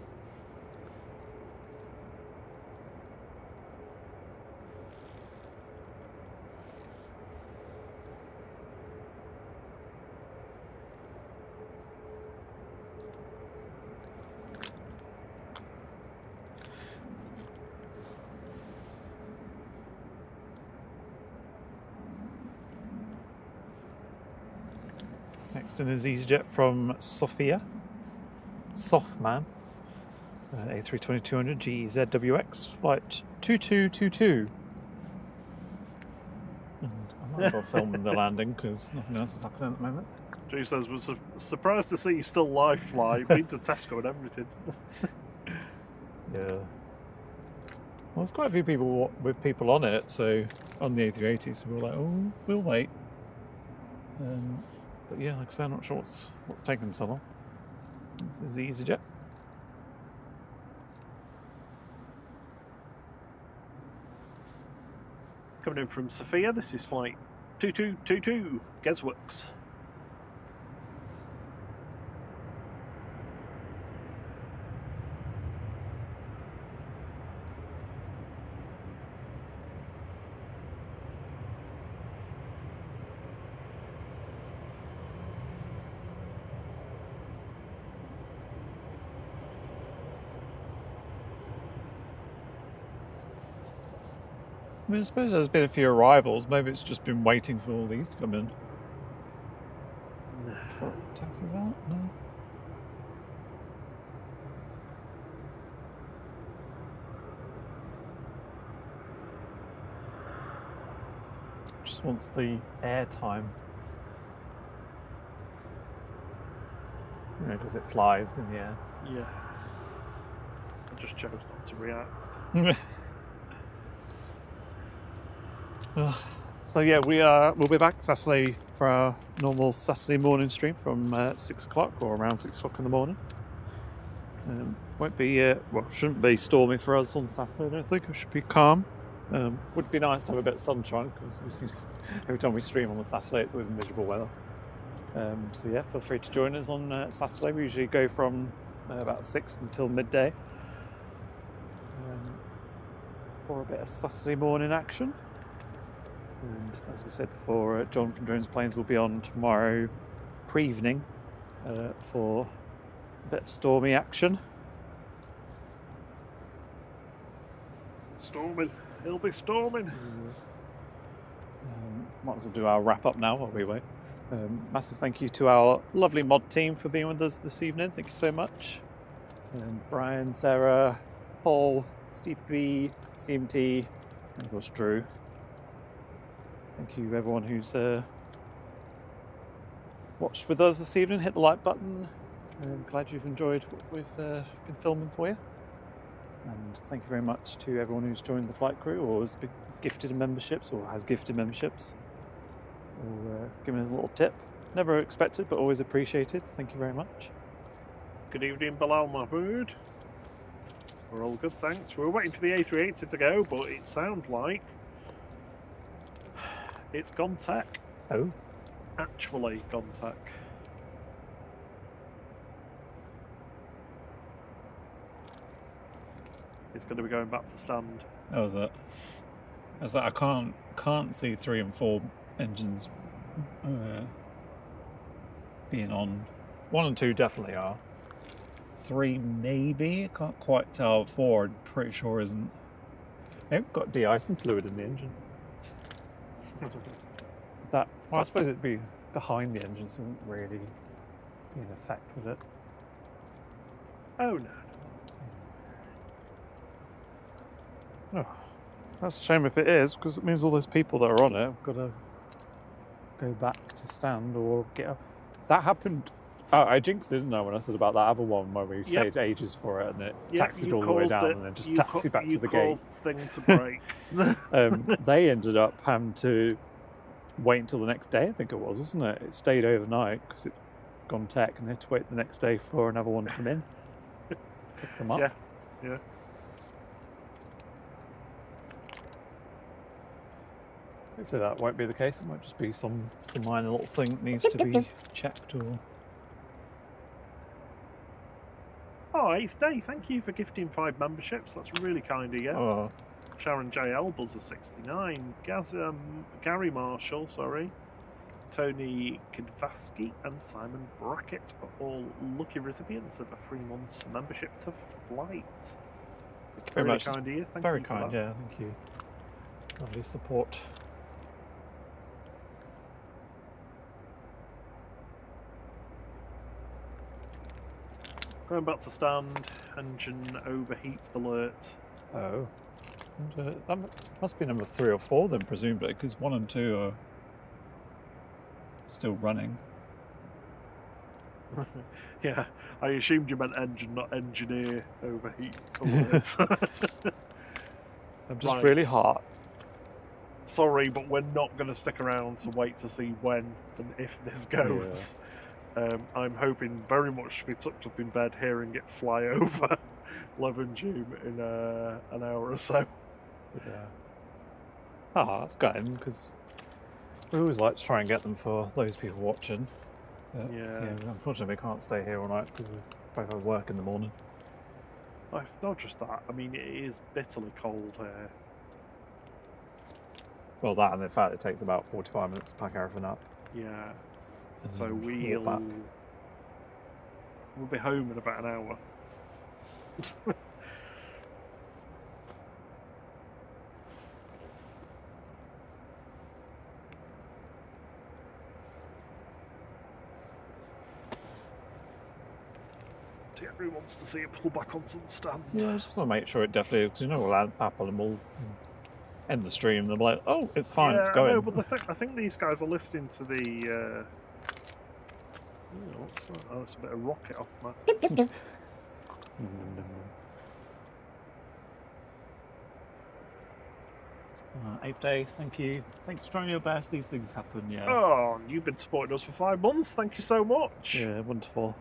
[SPEAKER 1] Next in is EasyJet from Sofia. Softman. A320-200 GZWX flight 2222. And I might as well film the landing because nothing else is happening at the moment.
[SPEAKER 2] Drew says, was surprised to see you still live fly. Been to Tesco and everything.
[SPEAKER 1] Yeah. Well, there's quite a few people with people on it, so on the A380, so we were like, oh, we'll wait. But yeah, like I said, I'm not sure what's taking so long. This is the EasyJet.
[SPEAKER 2] Coming in from Sofia, this is flight 2222, Gesworks.
[SPEAKER 1] I mean, I suppose there's been a few arrivals. Maybe it's just been waiting for all these to come in. Before it taxis out? No. Just wants the air time. You know, because it flies in the air.
[SPEAKER 2] Yeah. I just chose not to react.
[SPEAKER 1] So yeah, we'll be back Saturday for our normal Saturday morning stream from 6 o'clock or around 6 o'clock in the morning. Won't be shouldn't be stormy for us on Saturday. I don't think it should be calm. Would be nice to have a bit of sunshine because every time we stream on the Saturday it's always miserable weather. So yeah, feel free to join us on Saturday. We usually go from about 6 until midday for a bit of Saturday morning action. And as we said before, John from Drones Planes will be on tomorrow pre-evening for a bit of stormy action.
[SPEAKER 2] Storming. It'll be storming.
[SPEAKER 1] Yes. Might as well do our wrap up now while we wait. Massive thank you to our lovely mod team for being with us this evening. Thank you so much. Brian, Sarah, Paul, Steve B, CMT, and of course Drew. Thank you everyone who's watched with us this evening. Hit the like button. I'm glad you've enjoyed what we've been filming for you. And thank you very much to everyone who's joined the flight crew or has been gifted memberships or has gifted memberships. Or given us a little tip. Never expected but always appreciated. Thank you very much.
[SPEAKER 2] Good evening, Bilal Mahmood. We're all good, thanks. We're waiting for the A380 to go, but it sounds like it's gone tech.
[SPEAKER 1] Oh.
[SPEAKER 2] Actually gone tech. It's going to be going back to stand.
[SPEAKER 1] How was that? I was like, I can't see 3 and 4 engines being on. 1 and 2 definitely are. 3 maybe. I can't quite tell. 4 I'm pretty sure isn't. They've got de-icing fluid in the engine. Well, I suppose it'd be behind the engine, so it wouldn't really be an effect with it.
[SPEAKER 2] Oh no.
[SPEAKER 1] Oh, that's a shame if it is, because it means all those people that are on it have got to go back to stand or get up. That happened. Oh, I jinxed it, didn't I, when I said about that other one where we stayed ages for it and it taxied all the way down and then just taxied back to the gate.
[SPEAKER 2] Thing to break.
[SPEAKER 1] They ended up having to wait until the next day, I think it was, wasn't it? It stayed overnight because it gone tech and they had to wait the next day for another one to come in. Pick them up.
[SPEAKER 2] Yeah.
[SPEAKER 1] Hopefully that won't be the case. It might just be some minor little thing that needs to be checked or...
[SPEAKER 2] Oh, 8th Day, thank you for gifting 5 memberships. That's really kind of you.
[SPEAKER 1] Oh.
[SPEAKER 2] Sharon JL, Buzzer 69, Gary Marshall, Tony Kidvaski and Simon Brackett are all lucky recipients of a 3 months membership to Flite.
[SPEAKER 1] Thank you very much.
[SPEAKER 2] Kind of you.
[SPEAKER 1] Very kind, yeah, thank you. Lovely support.
[SPEAKER 2] Going back to stand, engine overheats alert.
[SPEAKER 1] Oh. And, that must be number 3 or 4 then, presumably, because 1 and 2 are still running.
[SPEAKER 2] Yeah, I assumed you meant engine, not engineer overheat alert.
[SPEAKER 1] I'm just
[SPEAKER 2] Right.
[SPEAKER 1] really hot.
[SPEAKER 2] Sorry, but we're not going to stick around to wait to see when and if this goes. I'm hoping very much to be tucked up in bed hearing it fly over Levenshulme in an hour or so.
[SPEAKER 1] Yeah. Ah, that's gutting, because we always like to try and get them for those people watching. But,
[SPEAKER 2] Yeah.
[SPEAKER 1] Unfortunately, we can't stay here all night because we both have work in the morning.
[SPEAKER 2] Well, it's not just that. I mean, it is bitterly cold here.
[SPEAKER 1] Well, that and the fact it takes about 45 minutes to pack everything up.
[SPEAKER 2] Yeah.
[SPEAKER 1] And
[SPEAKER 2] So
[SPEAKER 1] then
[SPEAKER 2] we'll
[SPEAKER 1] walk back.
[SPEAKER 2] be home in about an hour. Everyone wants to see it pull back onto the stand.
[SPEAKER 1] Yeah, I just want to make sure it definitely is. 'Cause you know, we'll Apple and we'll end the stream. They'll be like, "Oh, it's fine,
[SPEAKER 2] Yeah,
[SPEAKER 1] it's going."
[SPEAKER 2] I know, but I think these guys are listening to the. What's that? Oh, it's a bit of rocket off my.
[SPEAKER 1] Eighth day, thank you. Thanks for trying your best. These things happen, yeah.
[SPEAKER 2] Oh, you've been supporting us for 5 months. Thank you so much.
[SPEAKER 1] Yeah, wonderful.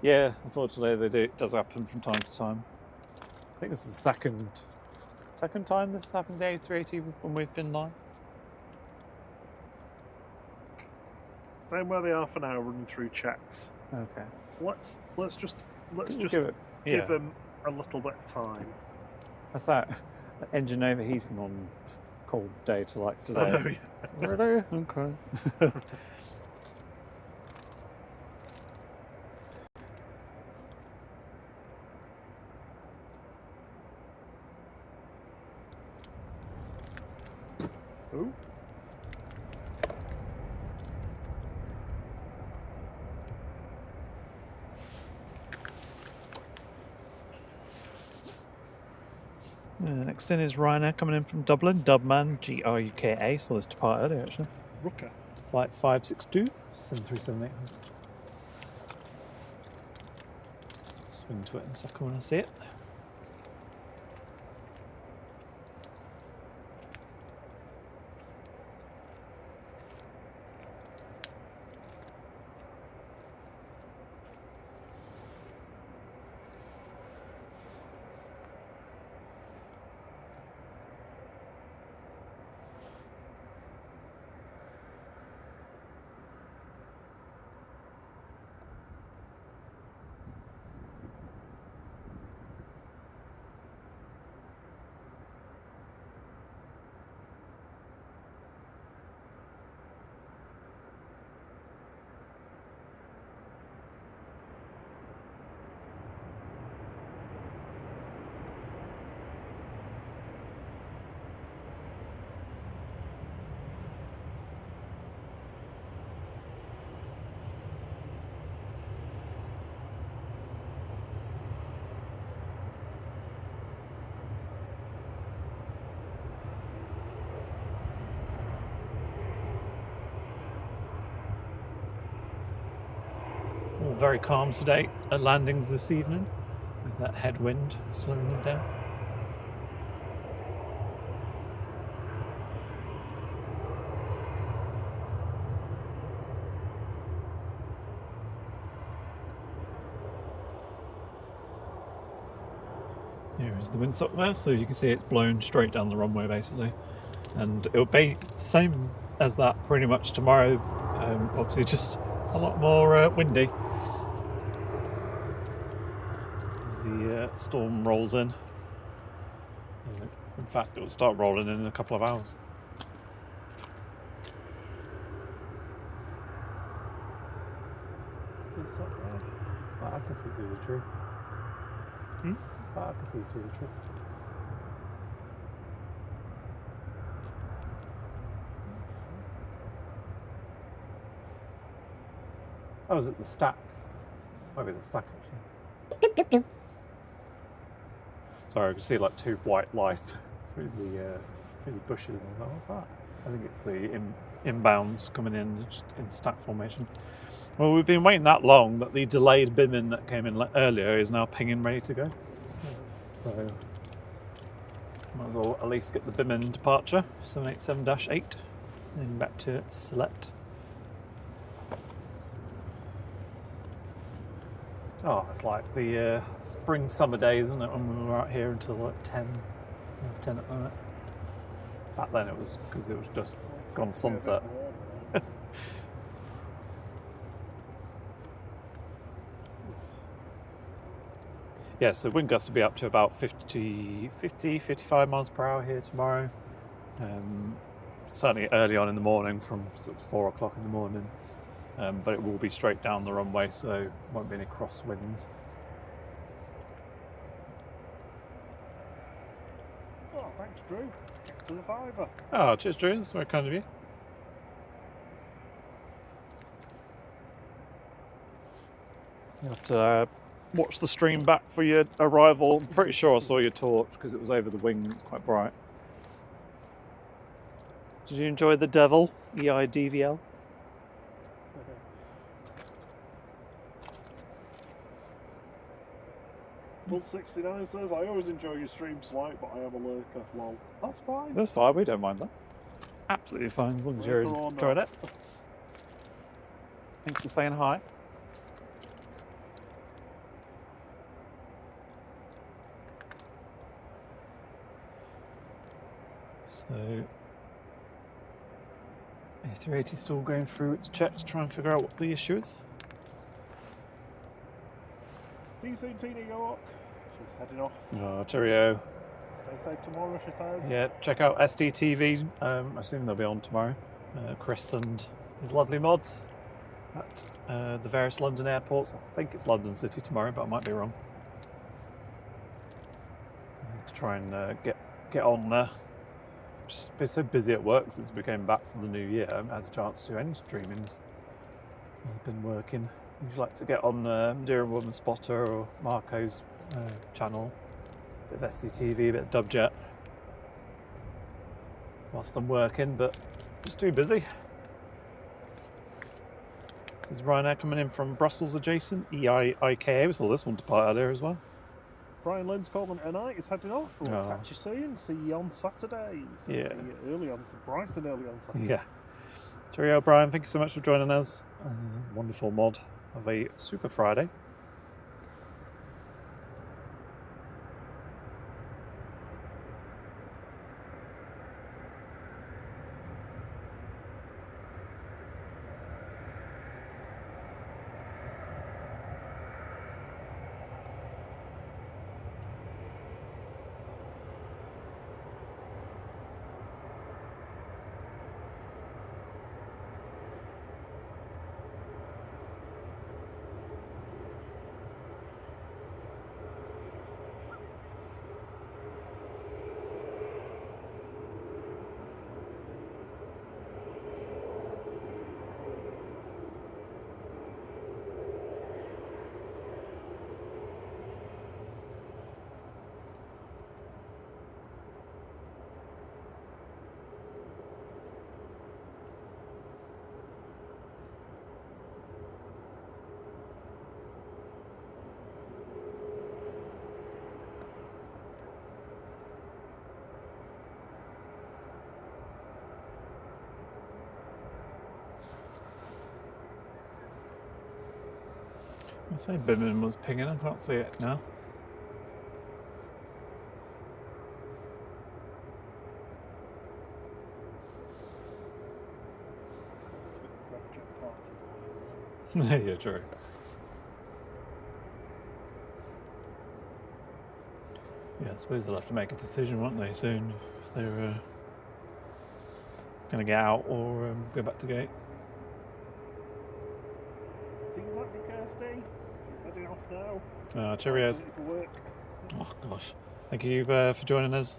[SPEAKER 1] Yeah, unfortunately, it does happen from time to time. I think this is the second time this has happened to A380 when we've been live.
[SPEAKER 2] Staying where they are for now, running through checks.
[SPEAKER 1] Okay.
[SPEAKER 2] So let's just
[SPEAKER 1] give
[SPEAKER 2] them a little bit of time.
[SPEAKER 1] What's that? Engine overheating on a cold day to like today.
[SPEAKER 2] Oh, no, yeah.
[SPEAKER 1] Really? Okay.
[SPEAKER 2] Ooh.
[SPEAKER 1] Next in is Ryanair coming in from Dublin. Dubman, GRUKA, so this departed earlier actually.
[SPEAKER 2] Rooker.
[SPEAKER 1] Flight 562, 737-800. Swing to it in a second when I see it. All very calm today at landings this evening, with that headwind slowing them down. Here is the windsock there, so you can see it's blown straight down the runway basically. And it'll be the same as that pretty much tomorrow, obviously just a lot more windy as the storm rolls in. In fact, it will start rolling in a couple of hours. It's that I can see through the trees. It's that I can see through the trees. I was at the stack. Might be the stack actually. Sorry, I can see like two white lights through the bushes. I was like, what's that? I think it's the inbounds coming in just in stack formation. Well, we've been waiting that long that the delayed BIM that came in earlier is now pinging ready to go. So might as well at least get the BIM departure 787-8 and back to select. Oh, it's like the spring summer days, isn't it, when we were out here until like 10 at night. Back then it was because it was just gone sunset. Yeah, so wind gusts will be up to about 55 miles per hour here tomorrow. Certainly early on in the morning from sort of 4 o'clock in the morning. But it will be straight down the runway, so won't be any crosswinds.
[SPEAKER 2] Oh, thanks, Drew. To the fiver.
[SPEAKER 1] Oh, cheers, Drew. That's very kind of you. You'll have to watch the stream back for your arrival. I'm pretty sure I saw your torch because it was over the wing. It's quite bright. Did you enjoy the Devil, EIDVL?
[SPEAKER 2] Bull 69 says, I always enjoy your streams, like, but I am a lurker. Lol. That's fine.
[SPEAKER 1] That's fine, we don't mind that. Absolutely fine, as long as you're enjoying it. Thanks for saying hi. So, A380 still going through its check to try and figure out what the issue is.
[SPEAKER 2] See you soon, Tina York. She's heading off.
[SPEAKER 1] Oh, cheerio.
[SPEAKER 2] Stay safe tomorrow, she says.
[SPEAKER 1] Yeah, check out SDTV. I assume they'll be on tomorrow. Chris and his lovely mods at the various London airports. I think it's London City tomorrow, but I might be wrong. To try and get on there. Just been so busy at work since we came back from the new year. I haven't had a chance to do any streamings. I've been working. Usually like to get on Madeira Woman Spotter or Marco's channel. Bit of SCTV, a bit of Dubjet. Whilst I'm working, but just too busy. This is Ryanair coming in from Brussels adjacent, EIKA. We saw this one depart earlier as well.
[SPEAKER 2] Brian Lynn's calling it a night. He's heading off. We'll catch you soon. See you on Saturday. So
[SPEAKER 1] yeah.
[SPEAKER 2] See you early on, bright and early on Saturday.
[SPEAKER 1] Yeah. Cheerio, Brian. Thank you so much for joining us. Wonderful mod of a Super Friday. I say Bimmin was pinging, I can't see it now. Yeah, true. Yeah, I suppose they'll have to make a decision, won't they, soon, if they're going to get out or go back to gate.
[SPEAKER 2] Seems like Kirsty. He's heading off now.
[SPEAKER 1] Cheerio.
[SPEAKER 2] For work.
[SPEAKER 1] Oh, gosh. Thank you for joining us.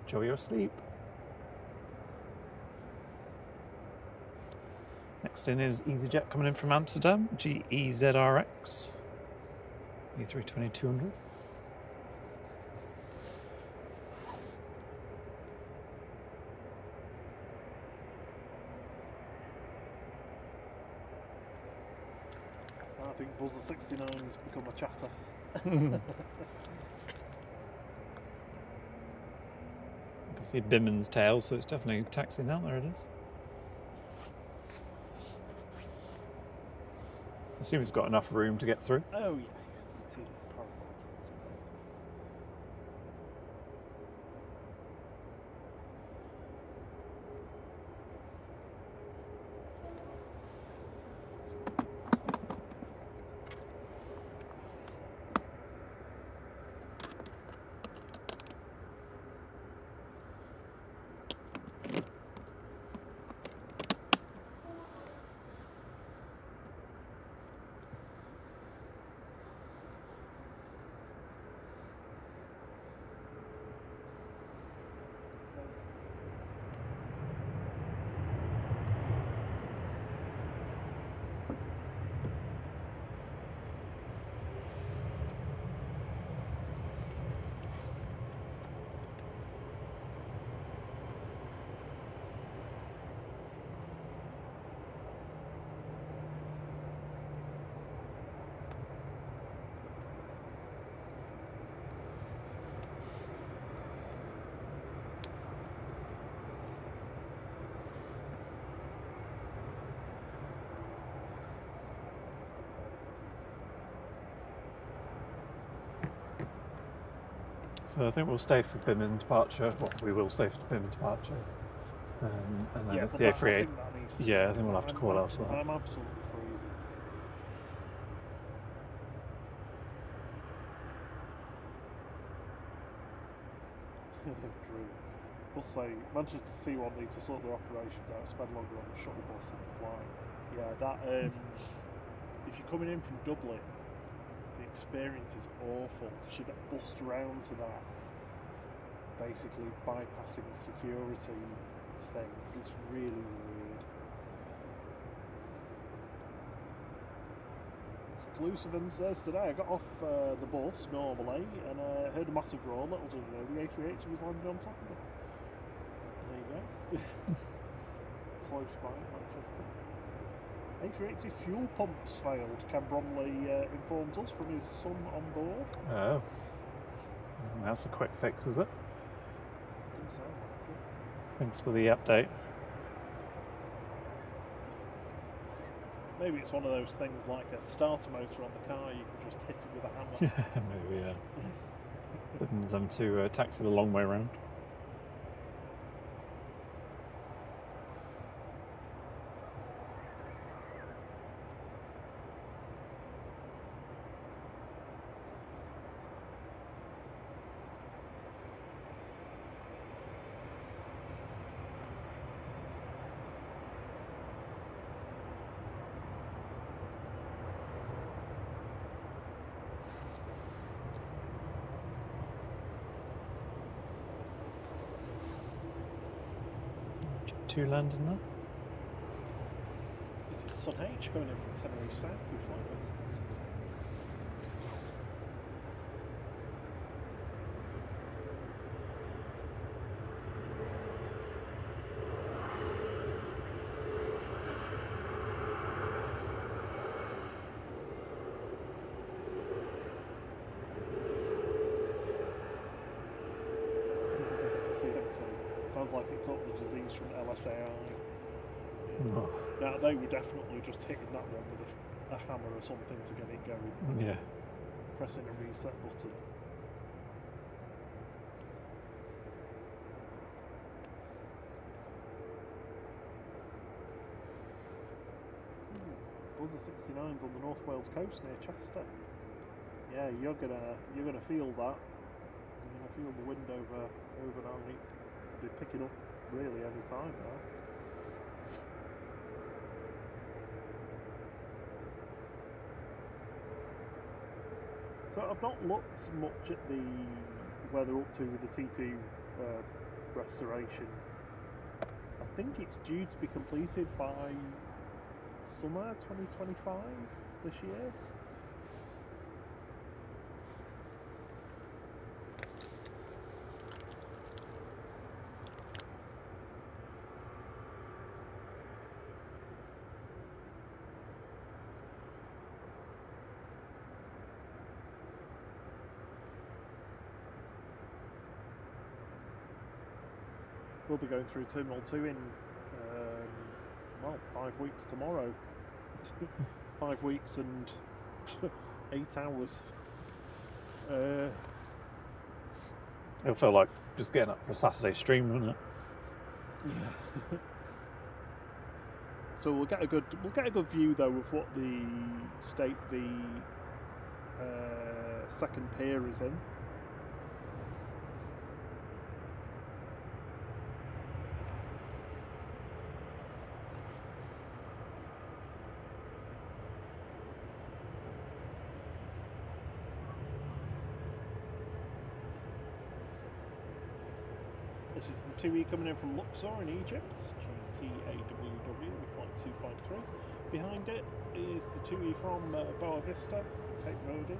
[SPEAKER 1] Enjoy your sleep. Next in is EasyJet coming in from Amsterdam, GEZRX, A320-200.
[SPEAKER 2] I think Buzzer 69 has become a chatter.
[SPEAKER 1] You can see Bimmen's tail, so it's definitely taxiing out. There it is. I assume it's got enough room to get through.
[SPEAKER 2] Oh yeah, there's two parallel tails.
[SPEAKER 1] So I think we'll stay for Bimmen departure. Well, we will stay for Bimmen departure. And then
[SPEAKER 2] Yeah,
[SPEAKER 1] if
[SPEAKER 2] but
[SPEAKER 1] the
[SPEAKER 2] that- I
[SPEAKER 1] A38,
[SPEAKER 2] think that needs to
[SPEAKER 1] yeah, I
[SPEAKER 2] be,
[SPEAKER 1] think we'll have to call after that.
[SPEAKER 2] I'm absolutely freezing. Drew. We'll say Manchester C1 need to sort their operations out, spend longer on the shuttle bus and fly. Yeah, that if you're coming in from Dublin, the experience is awful. You should get bussed around to that, basically bypassing the security thing. It's really weird. It's Glusevin says today I got off the bus normally and heard a massive roar. Little did I know the A380 was landing on top of it. There you go. Close by Manchester. A380 fuel pumps failed. Ken Bromley informs us from his son on board.
[SPEAKER 1] Oh, that's a quick fix, is it?
[SPEAKER 2] Didn't sound like it.
[SPEAKER 1] Thanks for the update.
[SPEAKER 2] Maybe it's one of those things like a starter motor on the car, you can just hit it with a hammer.
[SPEAKER 1] Maybe, yeah. Bimmen's having to taxi the long way around. Two landing there.
[SPEAKER 2] This is Sun H going in from Tenerife South with flight 1768. CM2. Sounds like it caught the disease from LSAI.
[SPEAKER 1] Oh,
[SPEAKER 2] Now they were definitely just hitting that one with a hammer or something to get it going.
[SPEAKER 1] yeah.
[SPEAKER 2] Pressing a reset button. Buzzer 69's on the North Wales coast near Chester. Yeah, you're gonna feel that. You're gonna feel the wind overnight. It'll be picking up really any time now. So I've not looked much at where they're up to with the T2 restoration. I think it's due to be completed by summer 2025 this year. We'll be going through Terminal 2 in, well, 5 weeks tomorrow. 5 weeks and 8 hours.
[SPEAKER 1] It'll feel like just getting up for a Saturday stream, wouldn't it?
[SPEAKER 2] Yeah. So we'll get a good view though of what the state the second pier is in. This is the 2E coming in from Luxor in Egypt, GTAWW with flight 253. Behind it is the 2E from Boa Vista, Cape Verde.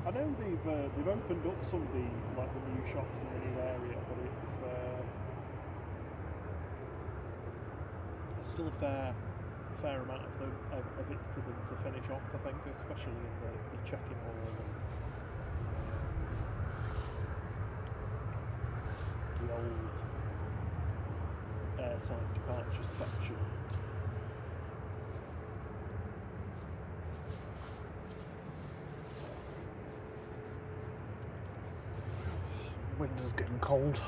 [SPEAKER 2] I know they've opened up some of the new shops in the new area, but it's still a fair amount of it for them to finish off, I think, especially in the check-in hall and the old airside departures section.
[SPEAKER 1] Wind is getting cold.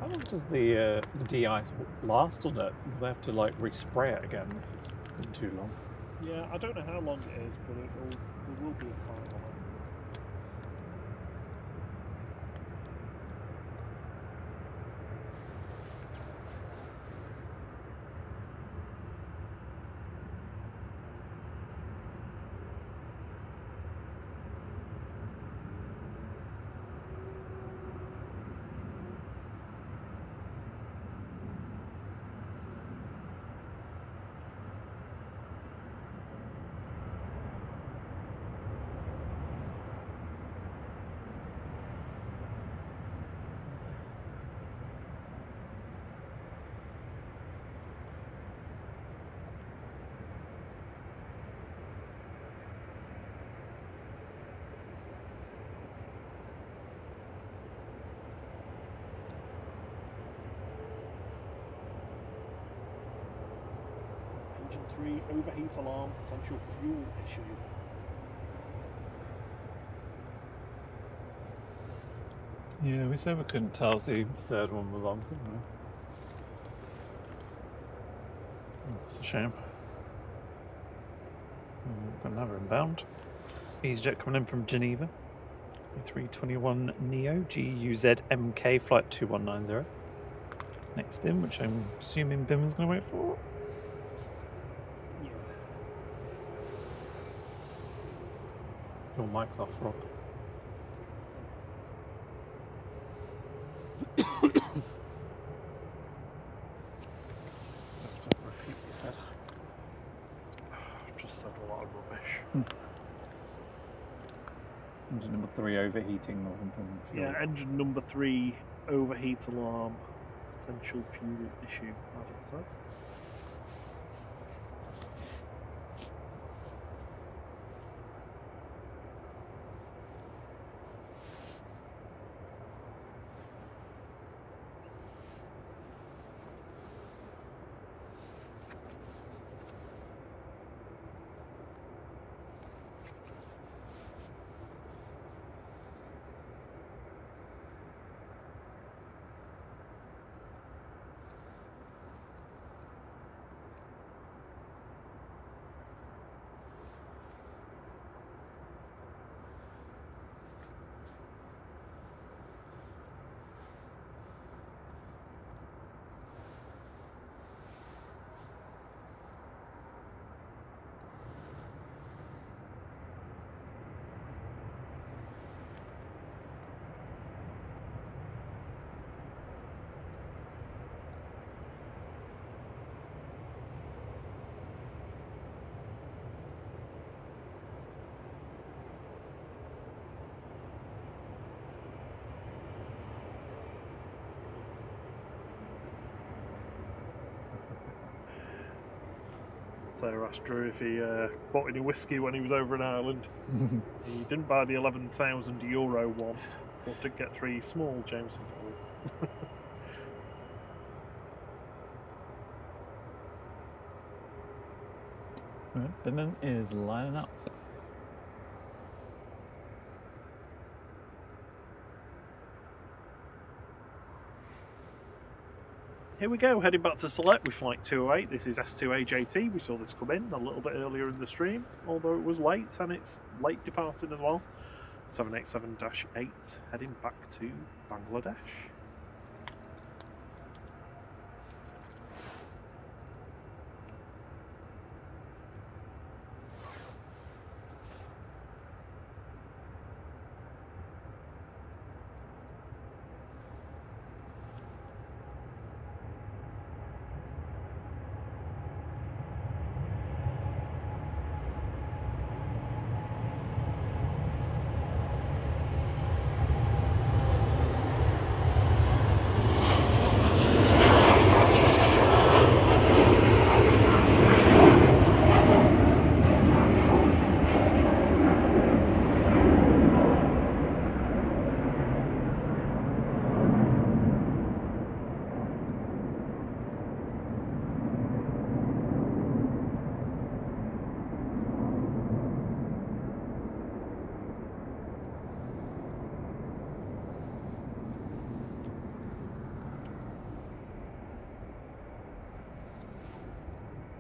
[SPEAKER 1] How long does the de-ice last on it? Will they have to like respray it again if it's been too long?
[SPEAKER 2] Yeah, I don't know how long it is, but there will be a time on it. Engine 3 overheat alarm, potential fuel issue.
[SPEAKER 1] Yeah, we said we couldn't tell if the third one was on, couldn't we? That's a shame. Got another inbound. EasyJet coming in from Geneva. 321 Neo, GUZMK, flight 2190. Next in, which I'm assuming Bim's going to wait for.
[SPEAKER 2] Yeah.
[SPEAKER 1] Your mic's off, Rob.
[SPEAKER 2] Repeat what you said. I've just said a lot of rubbish.
[SPEAKER 1] Engine number 3 overheating or something. Fuel.
[SPEAKER 2] Yeah, engine number 3 overheat alarm, potential fuel issue, that's what it says. there asked Drew if he bought any whiskey when he was over in Ireland. He didn't buy the €11,000 one, but did get 3 small Jameson bottles.
[SPEAKER 1] Right, Binman is lining up.
[SPEAKER 2] Here we go, heading back to Select with Flight 208. This is S2AJT. We saw this come in a little bit earlier in the stream, although it was late, and it's late departing as well. 787-8, heading back to Bangladesh.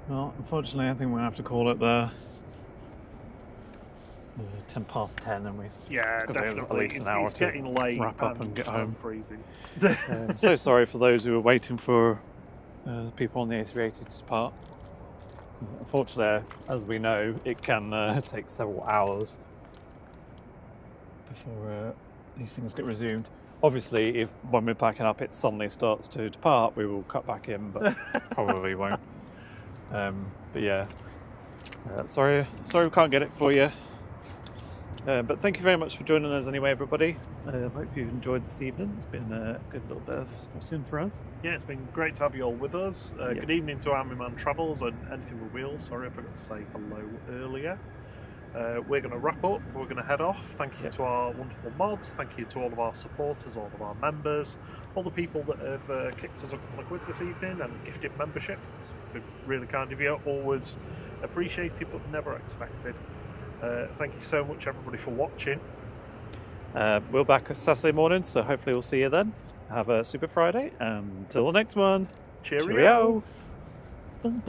[SPEAKER 1] Well, unfortunately, I think we're going to have to call it there. It's 10 past 10, and
[SPEAKER 2] Yeah,
[SPEAKER 1] it's going to take us at least an hour
[SPEAKER 2] it's
[SPEAKER 1] to
[SPEAKER 2] getting late
[SPEAKER 1] wrap up and get home.
[SPEAKER 2] Freezing.
[SPEAKER 1] I'm so sorry for those who are waiting for the people on the A380 to depart. Unfortunately, as we know, it can take several hours before these things get resumed. Obviously, if when we're packing up it suddenly starts to depart, we will cut back in, but probably won't. But yeah, sorry we can't get it for you. But thank you very much for joining us anyway, everybody. Hope you've enjoyed this evening. It's been a good little bit of spotting for us.
[SPEAKER 2] Yeah, it's been great to have you all with us.
[SPEAKER 1] Yeah.
[SPEAKER 2] Good evening to Army Man Travels and Anything with Wheels. Sorry, I forgot to say hello earlier. We're going to wrap up. We're going to head off. Thank you to our wonderful mods. Thank you to all of our supporters, all of our members, all the people that have kicked us a couple of quid this evening and gifted memberships. It's been really kind of you. Always appreciated, but never expected. Thank you so much, everybody, for watching.
[SPEAKER 1] We're back Saturday morning, so hopefully we'll see you then. Have a super Friday, and until the next one.
[SPEAKER 2] Cheerio.
[SPEAKER 1] Cheerio.